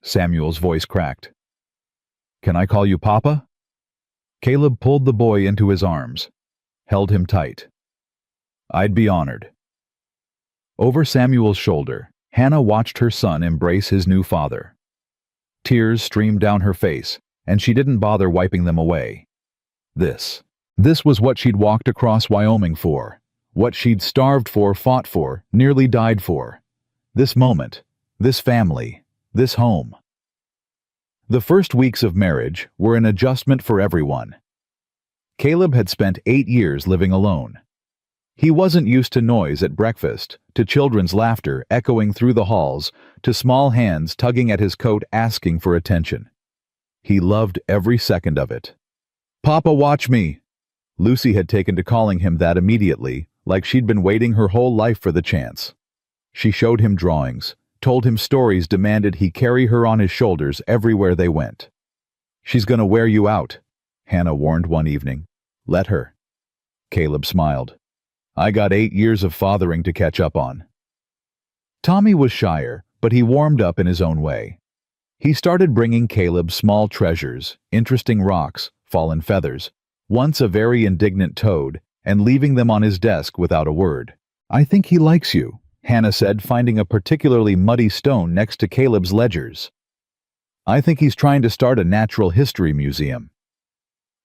[SPEAKER 1] Samuel's voice cracked. Can I call you Papa? Caleb pulled the boy into his arms, held him tight. I'd be honored. Over Samuel's shoulder, Hannah watched her son embrace his new father. Tears streamed down her face, and she didn't bother wiping them away. This was what she'd walked across Wyoming for, what she'd starved for, fought for, nearly died for. This moment, this family, this home. The first weeks of marriage were an adjustment for everyone. Caleb had spent 8 years living alone. He wasn't used to noise at breakfast, to children's laughter echoing through the halls, to small hands tugging at his coat asking for attention. He loved every second of it. Papa, watch me! Lucy had taken to calling him that immediately, like she'd been waiting her whole life for the chance. She showed him drawings, told him stories, demanded he carry her on his shoulders everywhere they went. She's gonna wear you out, Hannah warned one evening. Let her. Caleb smiled. I got 8 years of fathering to catch up on. Tommy was shyer, but he warmed up in his own way. He started bringing Caleb small treasures, interesting rocks, fallen feathers, once a very indignant toad, and leaving them on his desk without a word. I think he likes you, Hannah said, finding a particularly muddy stone next to Caleb's ledgers. I think he's trying to start a natural history museum.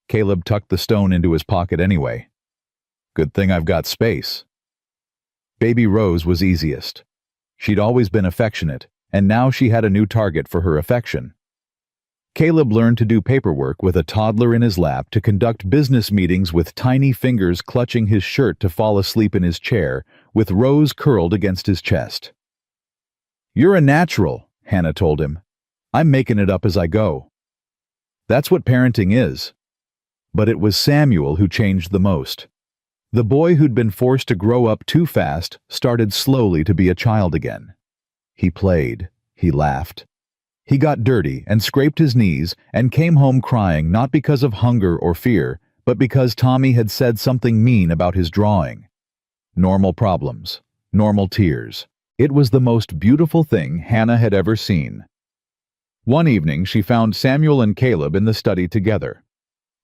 [SPEAKER 1] Caleb tucked the stone into his pocket anyway. Good thing I've got space. Baby Rose was easiest. She'd always been affectionate, and now she had a new target for her affection. Caleb learned to do paperwork with a toddler in his lap, to conduct business meetings with tiny fingers clutching his shirt, to fall asleep in his chair, with Rose curled against his chest. You're a natural, Hannah told him. I'm making it up as I go. That's what parenting is. But it was Samuel who changed the most. The boy who'd been forced to grow up too fast started slowly to be a child again. He played, he laughed. He got dirty and scraped his knees and came home crying, not because of hunger or fear, but because Tommy had said something mean about his drawing. Normal problems, normal tears. It was the most beautiful thing Hannah had ever seen. One evening she found Samuel and Caleb in the study together.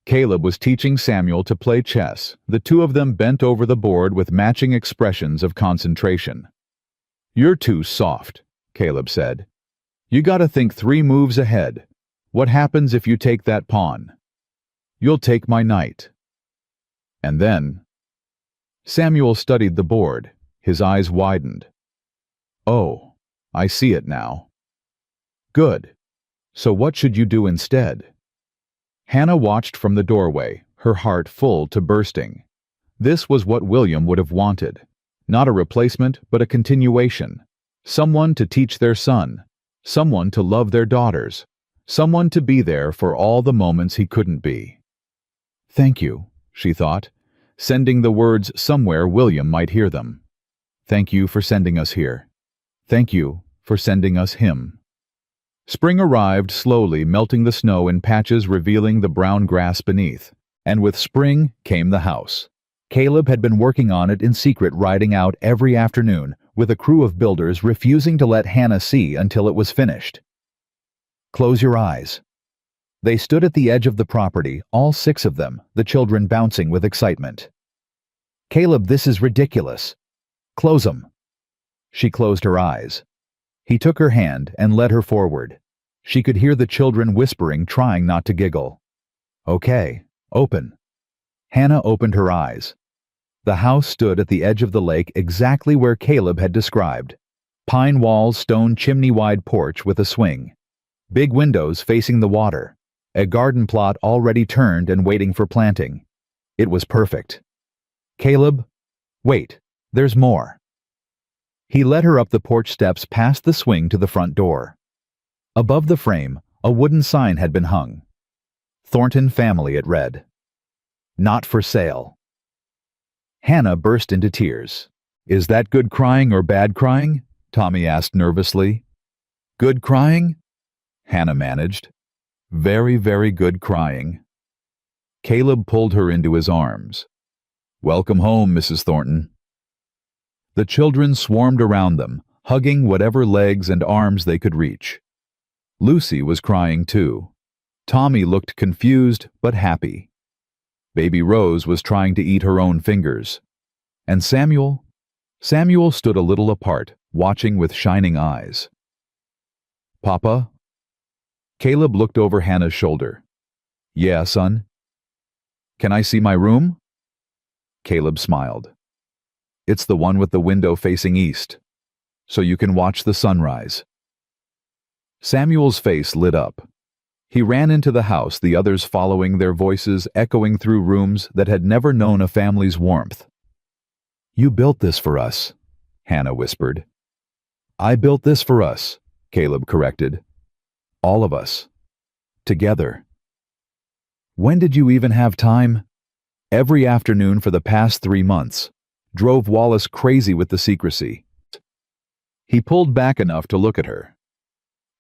[SPEAKER 1] Caleb was teaching Samuel to play chess, the two of them bent over the board with matching expressions of concentration. You're too soft, Caleb said. You gotta think 3 moves ahead. What happens if you take that pawn? You'll take my knight. And then... Samuel studied the board. His eyes widened. Oh, I see it now. Good. So what should you do instead? Hannah watched from the doorway, her heart full to bursting. This was what William would have wanted. Not a replacement, but a continuation. Someone to teach their son. Someone to love their daughters. Someone to be there for all the moments he couldn't be. Thank you, she thought, sending the words somewhere William might hear them. Thank you for sending us here. Thank you for sending us him. Spring arrived slowly, melting the snow in patches, revealing the brown grass beneath. And with spring came the house. Caleb had been working on it in secret, riding out every afternoon, with a crew of builders refusing to let Hannah see until it was finished. Close your eyes. They stood at the edge of the property, all 6 of them, the children bouncing with excitement. Caleb, this is ridiculous. Close 'em. She closed her eyes. He took her hand and led her forward. She could hear the children whispering, trying not to giggle. Okay, open. Hannah opened her eyes. The house stood at the edge of the lake, exactly where Caleb had described. Pine walls, stone chimney-wide porch with a swing. Big windows facing the water. A garden plot already turned and waiting for planting. It was perfect. Caleb, wait, there's more. He led her up the porch steps past the swing to the front door. Above the frame, a wooden sign had been hung. Thornton Family, it read. Not for sale. Hannah burst into tears. Is that good crying or bad crying? Tommy asked nervously. Good crying? Hannah managed. Very, very good crying. Caleb pulled her into his arms. Welcome home, Mrs. Thornton. The children swarmed around them, hugging whatever legs and arms they could reach. Lucy was crying too. Tommy looked confused but happy. Baby Rose was trying to eat her own fingers. And Samuel stood a little apart, watching with shining eyes. Papa? Caleb looked over Hannah's shoulder. Yeah, son? Can I see my room? Caleb smiled. It's the one with the window facing east, so you can watch the sunrise. Samuel's face lit up. He ran into the house, the others following, their voices echoing through rooms that had never known a family's warmth. You built this for us, Hannah whispered. I built this for us, Caleb corrected. All of us. Together. When did you even have time? Every afternoon for the past 3 months. Drove Wallace crazy with the secrecy. He pulled back enough to look at her.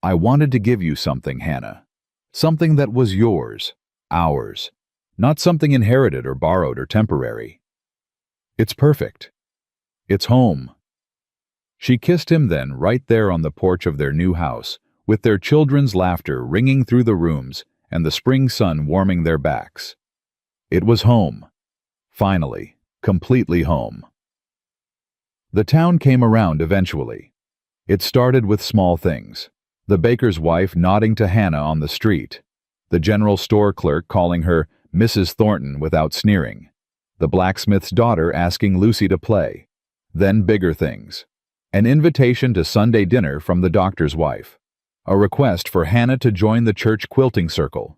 [SPEAKER 1] I wanted to give you something, Hannah. Something that was yours, ours. Not something inherited or borrowed or temporary. It's perfect. It's home. She kissed him then, right there on the porch of their new house, with their children's laughter ringing through the rooms and the spring sun warming their backs. It was home. Finally. Completely home. The town came around eventually. It started with small things. The baker's wife nodding to Hannah on the street. The general store clerk calling her Mrs. Thornton without sneering. The blacksmith's daughter asking Lucy to play. Then bigger things. An invitation to Sunday dinner from the doctor's wife. A request for Hannah to join the church quilting circle.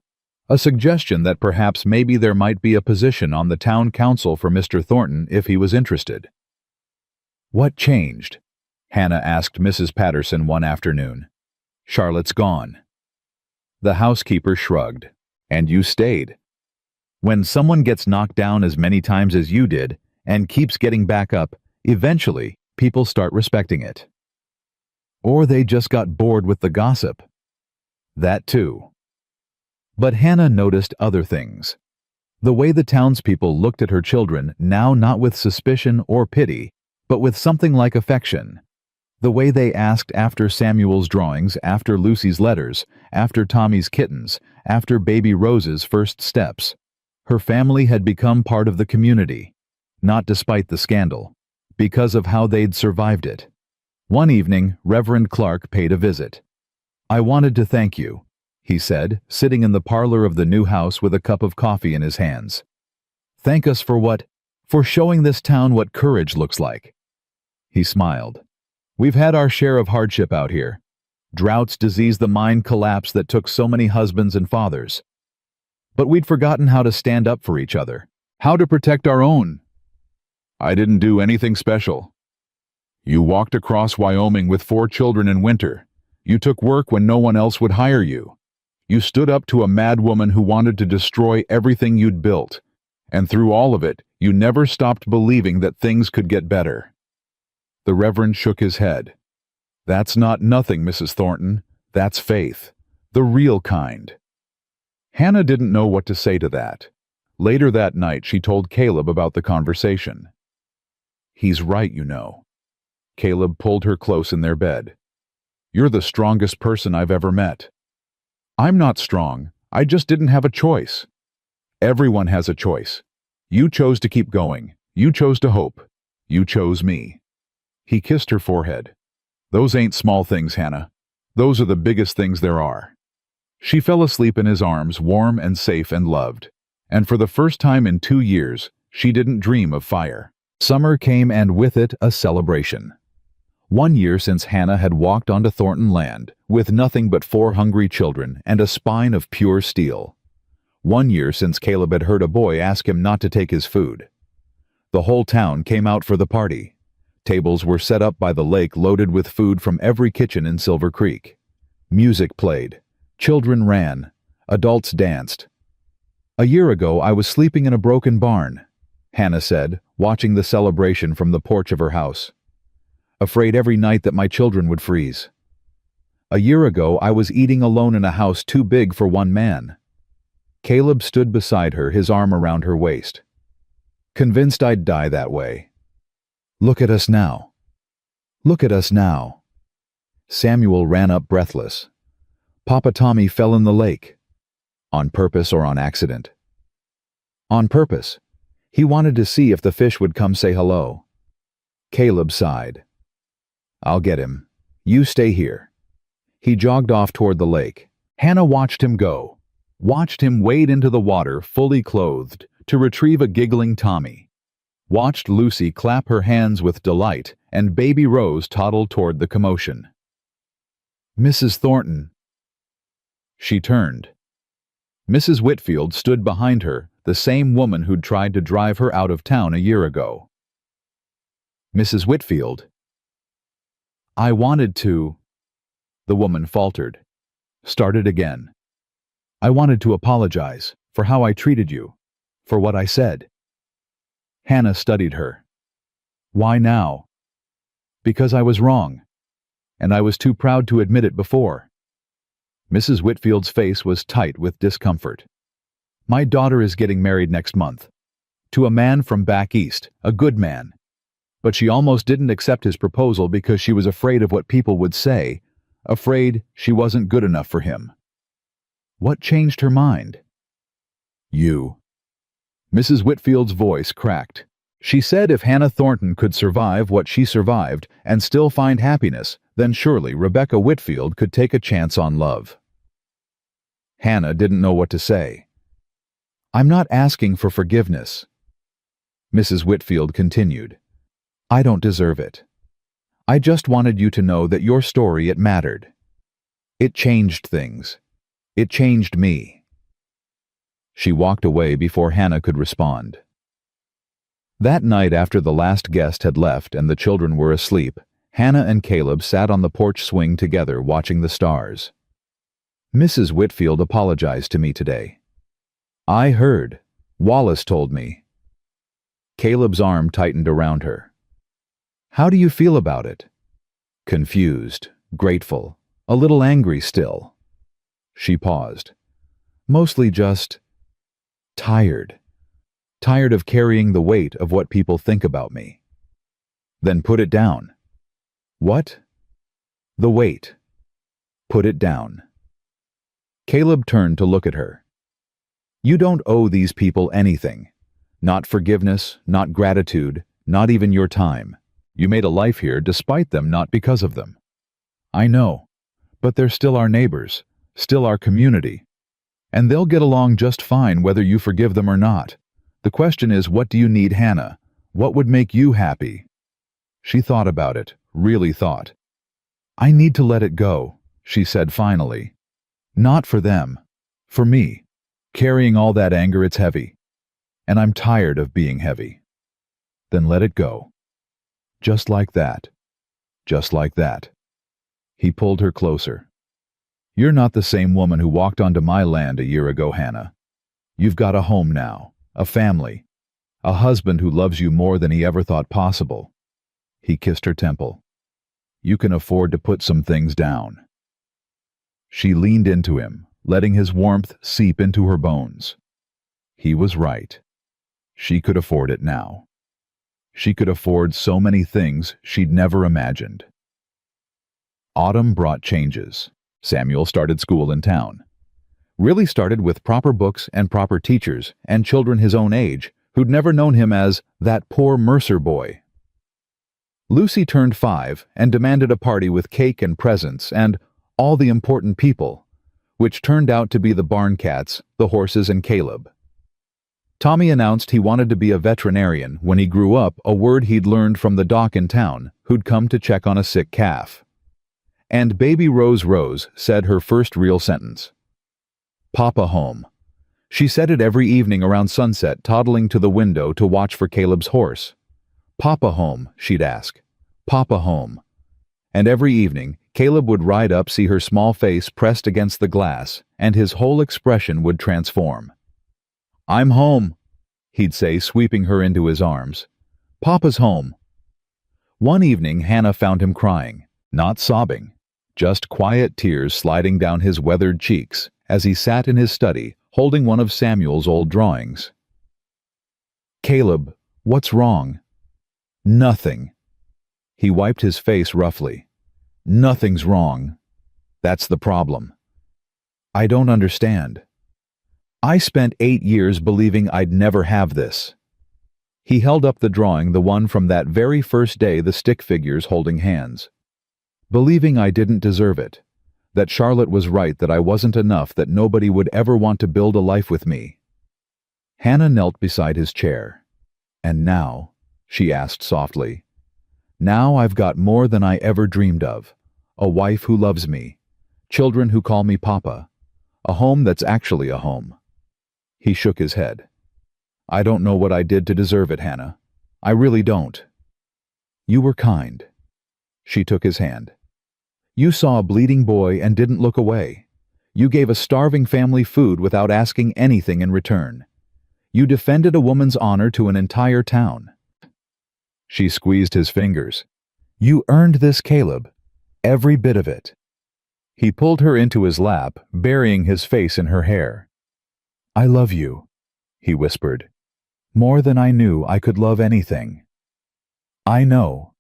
[SPEAKER 1] A suggestion that perhaps maybe there might be a position on the town council for Mr. Thornton if he was interested. What changed? Hannah asked Mrs. Patterson one afternoon. Charlotte's gone. The housekeeper shrugged. And you stayed. When someone gets knocked down as many times as you did and keeps getting back up, eventually people start respecting it. Or they just got bored with the gossip. That too. But Hannah noticed other things. The way the townspeople looked at her children, now not with suspicion or pity, but with something like affection. The way they asked after Samuel's drawings, after Lucy's letters, after Tommy's kittens, after baby Rose's first steps. Her family had become part of the community, not despite the scandal, because of how they'd survived it. One evening, Reverend Clark paid a visit. I wanted to thank you, he said, sitting in the parlor of the new house with a cup of coffee in his hands. Thank us for what? For showing this town what courage looks like. He smiled. We've had our share of hardship out here. Droughts diseased the mind collapse that took so many husbands and fathers. But we'd forgotten how to stand up for each other, how to protect our own. I didn't do anything special. You walked across Wyoming with 4 children in winter. You took work when no one else would hire you. You stood up to a mad woman who wanted to destroy everything you'd built. And through all of it, you never stopped believing that things could get better. The Reverend shook his head. That's not nothing, Mrs. Thornton. That's faith. The real kind. Hannah didn't know what to say to that. Later that night, she told Caleb about the conversation. He's right, you know. Caleb pulled her close in their bed. You're the strongest person I've ever met. I'm not strong. I just didn't have a choice. Everyone has a choice. You chose to keep going. You chose to hope. You chose me. He kissed her forehead. Those ain't small things, Hannah. Those are the biggest things there are. She fell asleep in his arms, warm and safe and loved. And for the first time in 2 years, she didn't dream of fire. Summer came and with it a celebration. 1 year since Hannah had walked onto Thornton land, with nothing but 4 hungry children and a spine of pure steel. 1 year since Caleb had heard a boy ask him not to take his food. The whole town came out for the party. Tables were set up by the lake loaded with food from every kitchen in Silver Creek. Music played. Children ran. Adults danced. A year ago, I was sleeping in a broken barn, Hannah said, watching the celebration from the porch of her house. Afraid every night that my children would freeze. A year ago, I was eating alone in a house too big for one man. Caleb stood beside her, his arm around her waist. Convinced I'd die that way. Look at us now. Look at us now. Samuel ran up breathless. Papa Tommy fell in the lake. On purpose or on accident? On purpose. He wanted to see if the fish would come say hello. Caleb sighed. I'll get him. You stay here. He jogged off toward the lake. Hannah watched him go. Watched him wade into the water, fully clothed, to retrieve a giggling Tommy. Watched Lucy clap her hands with delight, and baby Rose toddle toward the commotion. Mrs. Thornton. She turned. Mrs. Whitfield stood behind her, the same woman who'd tried to drive her out of town a year ago. Mrs. Whitfield. I wanted to... The woman faltered. Started again. I wanted to apologize for how I treated you, for what I said. Hannah studied her. Why now? Because I was wrong, and I was too proud to admit it before. Mrs. Whitfield's face was tight with discomfort. My daughter is getting married next month. To a man from back east, a good man. But she almost didn't accept his proposal because she was afraid of what people would say, afraid she wasn't good enough for him. What changed her mind? You. Mrs. Whitfield's voice cracked. She said if Hannah Thornton could survive what she survived and still find happiness, then surely Rebecca Whitfield could take a chance on love. Hannah didn't know what to say. I'm not asking for forgiveness. Mrs. Whitfield continued. I don't deserve it. I just wanted you to know that your story, it mattered. It changed things. It changed me. She walked away before Hannah could respond. That night after the last guest had left and the children were asleep, Hannah and Caleb sat on the porch swing together watching the stars. Mrs. Whitfield apologized to me today. I heard. Wallace told me. Caleb's arm tightened around her. How do you feel about it? Confused, grateful, a little angry still. She paused. Mostly just... tired. Tired of carrying the weight of what people think about me. Then put it down. What? The weight. Put it down. Caleb turned to look at her. You don't owe these people anything. Not forgiveness, not gratitude, not even your time. You made a life here despite them, not because of them. I know, but they're still our neighbors, still our community. And they'll get along just fine whether you forgive them or not. The question is, what do you need, Hannah? What would make you happy? She thought about it, really thought. I need to let it go. she said finally. Not for them. For me. Carrying all that anger, it's heavy. And I'm tired of being heavy. Then let it go. Just like that. Just like that. He pulled her closer. You're not the same woman who walked onto my land a year ago, Hannah. You've got a home now, a family, a husband who loves you more than he ever thought possible. He kissed her temple. You can afford to put some things down. She leaned into him, letting his warmth seep into her bones. He was right. She could afford it now. She could afford so many things she'd never imagined. Autumn brought changes. Samuel started school in town. Really started with proper books and proper teachers and children his own age who'd never known him as that poor Mercer boy. Lucy turned 5 and demanded a party with cake and presents and all the important people, which turned out to be the barn cats, the horses, and Caleb. Tommy announced he wanted to be a veterinarian when he grew up, a word he'd learned from the doc in town who'd come to check on a sick calf. And baby Rose said her first real sentence. Papa home. She said it every evening around sunset, toddling to the window to watch for Caleb's horse. Papa home, she'd ask. Papa home. And every evening, Caleb would ride up, see her small face pressed against the glass, and his whole expression would transform. I'm home, he'd say, sweeping her into his arms. Papa's home. One evening, Hannah found him crying, not sobbing, just quiet tears sliding down his weathered cheeks as he sat in his study, holding one of Samuel's old drawings. Caleb, what's wrong? Nothing. He wiped his face roughly. Nothing's wrong. That's the problem. I don't understand. I spent 8 years believing I'd never have this. He held up the drawing, the one from that very first day, the stick figures holding hands. Believing I didn't deserve it. That Charlotte was right, that I wasn't enough, that nobody would ever want to build a life with me. Hannah knelt beside his chair. And now, she asked softly, now I've got more than I ever dreamed of. A wife who loves me. Children who call me Papa. A home that's actually a home. He shook his head. I don't know what I did to deserve it, Hannah. I really don't. You were kind. She took his hand. You saw a bleeding boy and didn't look away. You gave a starving family food without asking anything in return. You defended a woman's honor to an entire town. She squeezed his fingers. You earned this, Caleb. Every bit of it. He pulled her into his lap, burying his face in her hair. I love you, he whispered. More than I knew I could love anything. I know.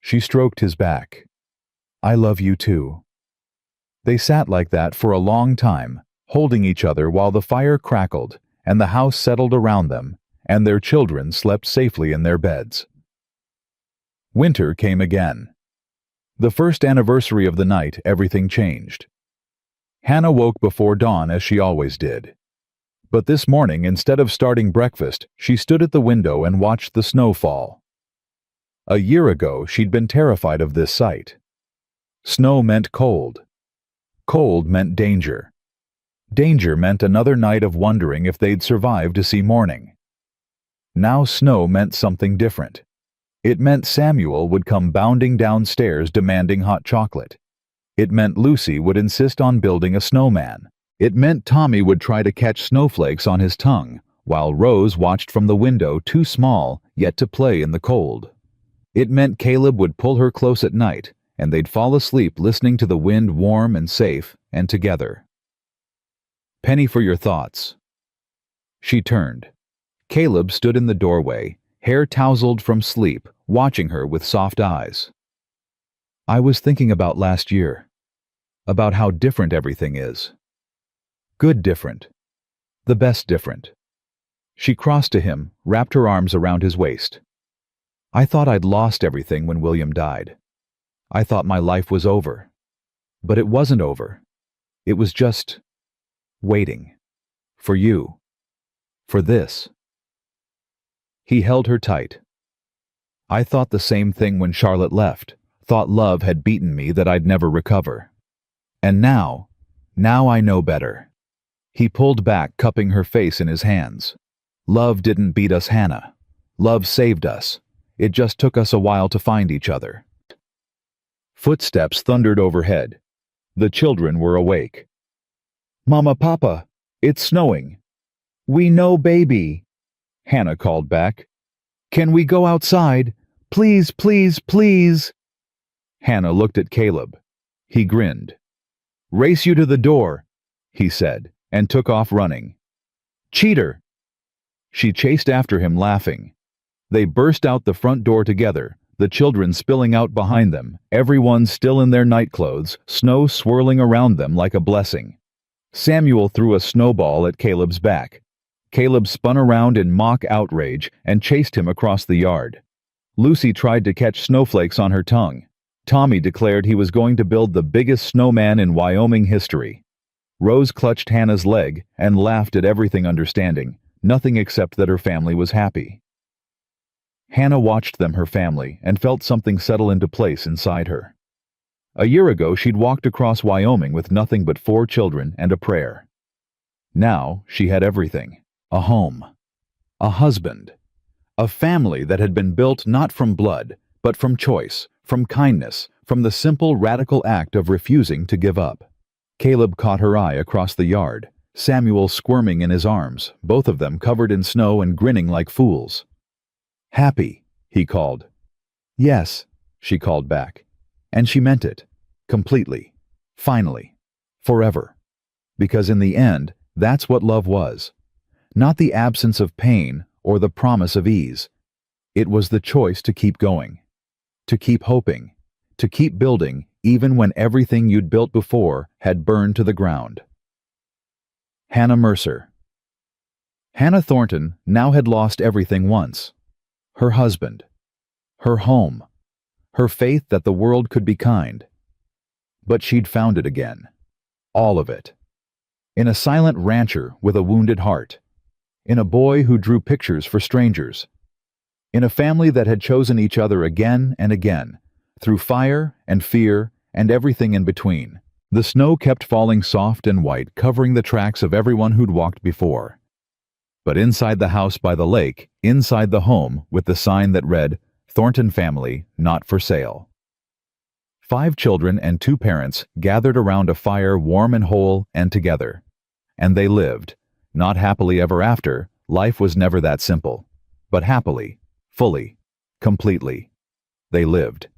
[SPEAKER 1] She stroked his back. I love you too. They sat like that for a long time, holding each other while the fire crackled and the house settled around them, and their children slept safely in their beds. Winter came again. The first anniversary of the night, everything changed. Hannah woke before dawn as she always did. But this morning, instead of starting breakfast, she stood at the window and watched the snow fall. A year ago, she'd been terrified of this sight. Snow meant cold. Cold meant danger. Danger meant another night of wondering if they'd survive to see morning. Now snow meant something different. It meant Samuel would come bounding downstairs demanding hot chocolate. It meant Lucy would insist on building a snowman. It meant Tommy would try to catch snowflakes on his tongue, while Rose watched from the window, too small yet to play in the cold. It meant Caleb would pull her close at night, and they'd fall asleep listening to the wind, warm and safe and together. Penny for your thoughts. She turned. Caleb stood in the doorway, hair tousled from sleep, watching her with soft eyes. I was thinking about last year. About how different everything is. Good different. The best different. She crossed to him, wrapped her arms around his waist. I thought I'd lost everything when William died. I thought my life was over. But it wasn't over. It was just waiting. For you. For this. He held her tight. I thought the same thing when Charlotte left. Thought love had beaten me, that I'd never recover. And now I know better. He pulled back, cupping her face in his hands. Love didn't beat us, Hannah. Love saved us. It just took us a while to find each other. Footsteps thundered overhead. The children were awake. Mama, Papa, it's snowing. We know, baby, Hannah called back. Can we go outside? Please, please, please. Hannah looked at Caleb. He grinned. Race you to the door, he said, and took off running. Cheater! She chased after him, laughing. They burst out the front door together, the children spilling out behind them, everyone still in their nightclothes, snow swirling around them like a blessing. Samuel threw a snowball at Caleb's back. Caleb spun around in mock outrage and chased him across the yard. Lucy tried to catch snowflakes on her tongue. Tommy declared he was going to build the biggest snowman in Wyoming history. Rose clutched Hannah's leg and laughed at everything, understanding nothing except that her family was happy. Hannah watched them, her family, and felt something settle into place inside her. A year ago, she'd walked across Wyoming with nothing but 4 children and a prayer. Now she had everything. A home, a husband, a family that had been built not from blood, but from choice, from kindness, from the simple, radical act of refusing to give up. Caleb caught her eye across the yard, Samuel squirming in his arms, both of them covered in snow and grinning like fools. Happy, he called. Yes, she called back. And she meant it. Completely. Finally. Forever. Because in the end, that's what love was. Not the absence of pain or the promise of ease. It was the choice to keep going. To keep hoping. To keep building even when everything you'd built before had burned to the ground. Hannah Mercer. Hannah Thornton now had lost everything once. Her husband. Her home. Her faith that the world could be kind. But she'd found it again. All of it. In a silent rancher with a wounded heart. In a boy who drew pictures for strangers. In a family that had chosen each other again and again, through fire and fear and everything in between. The snow kept falling soft and white, covering the tracks of everyone who'd walked before. But inside the house by the lake, inside the home, with the sign that read, Thornton family, not for sale. 5 children and 2 parents gathered around a fire, warm and whole and together. And they lived. Not happily ever after, life was never that simple. But happily, fully, completely. They lived.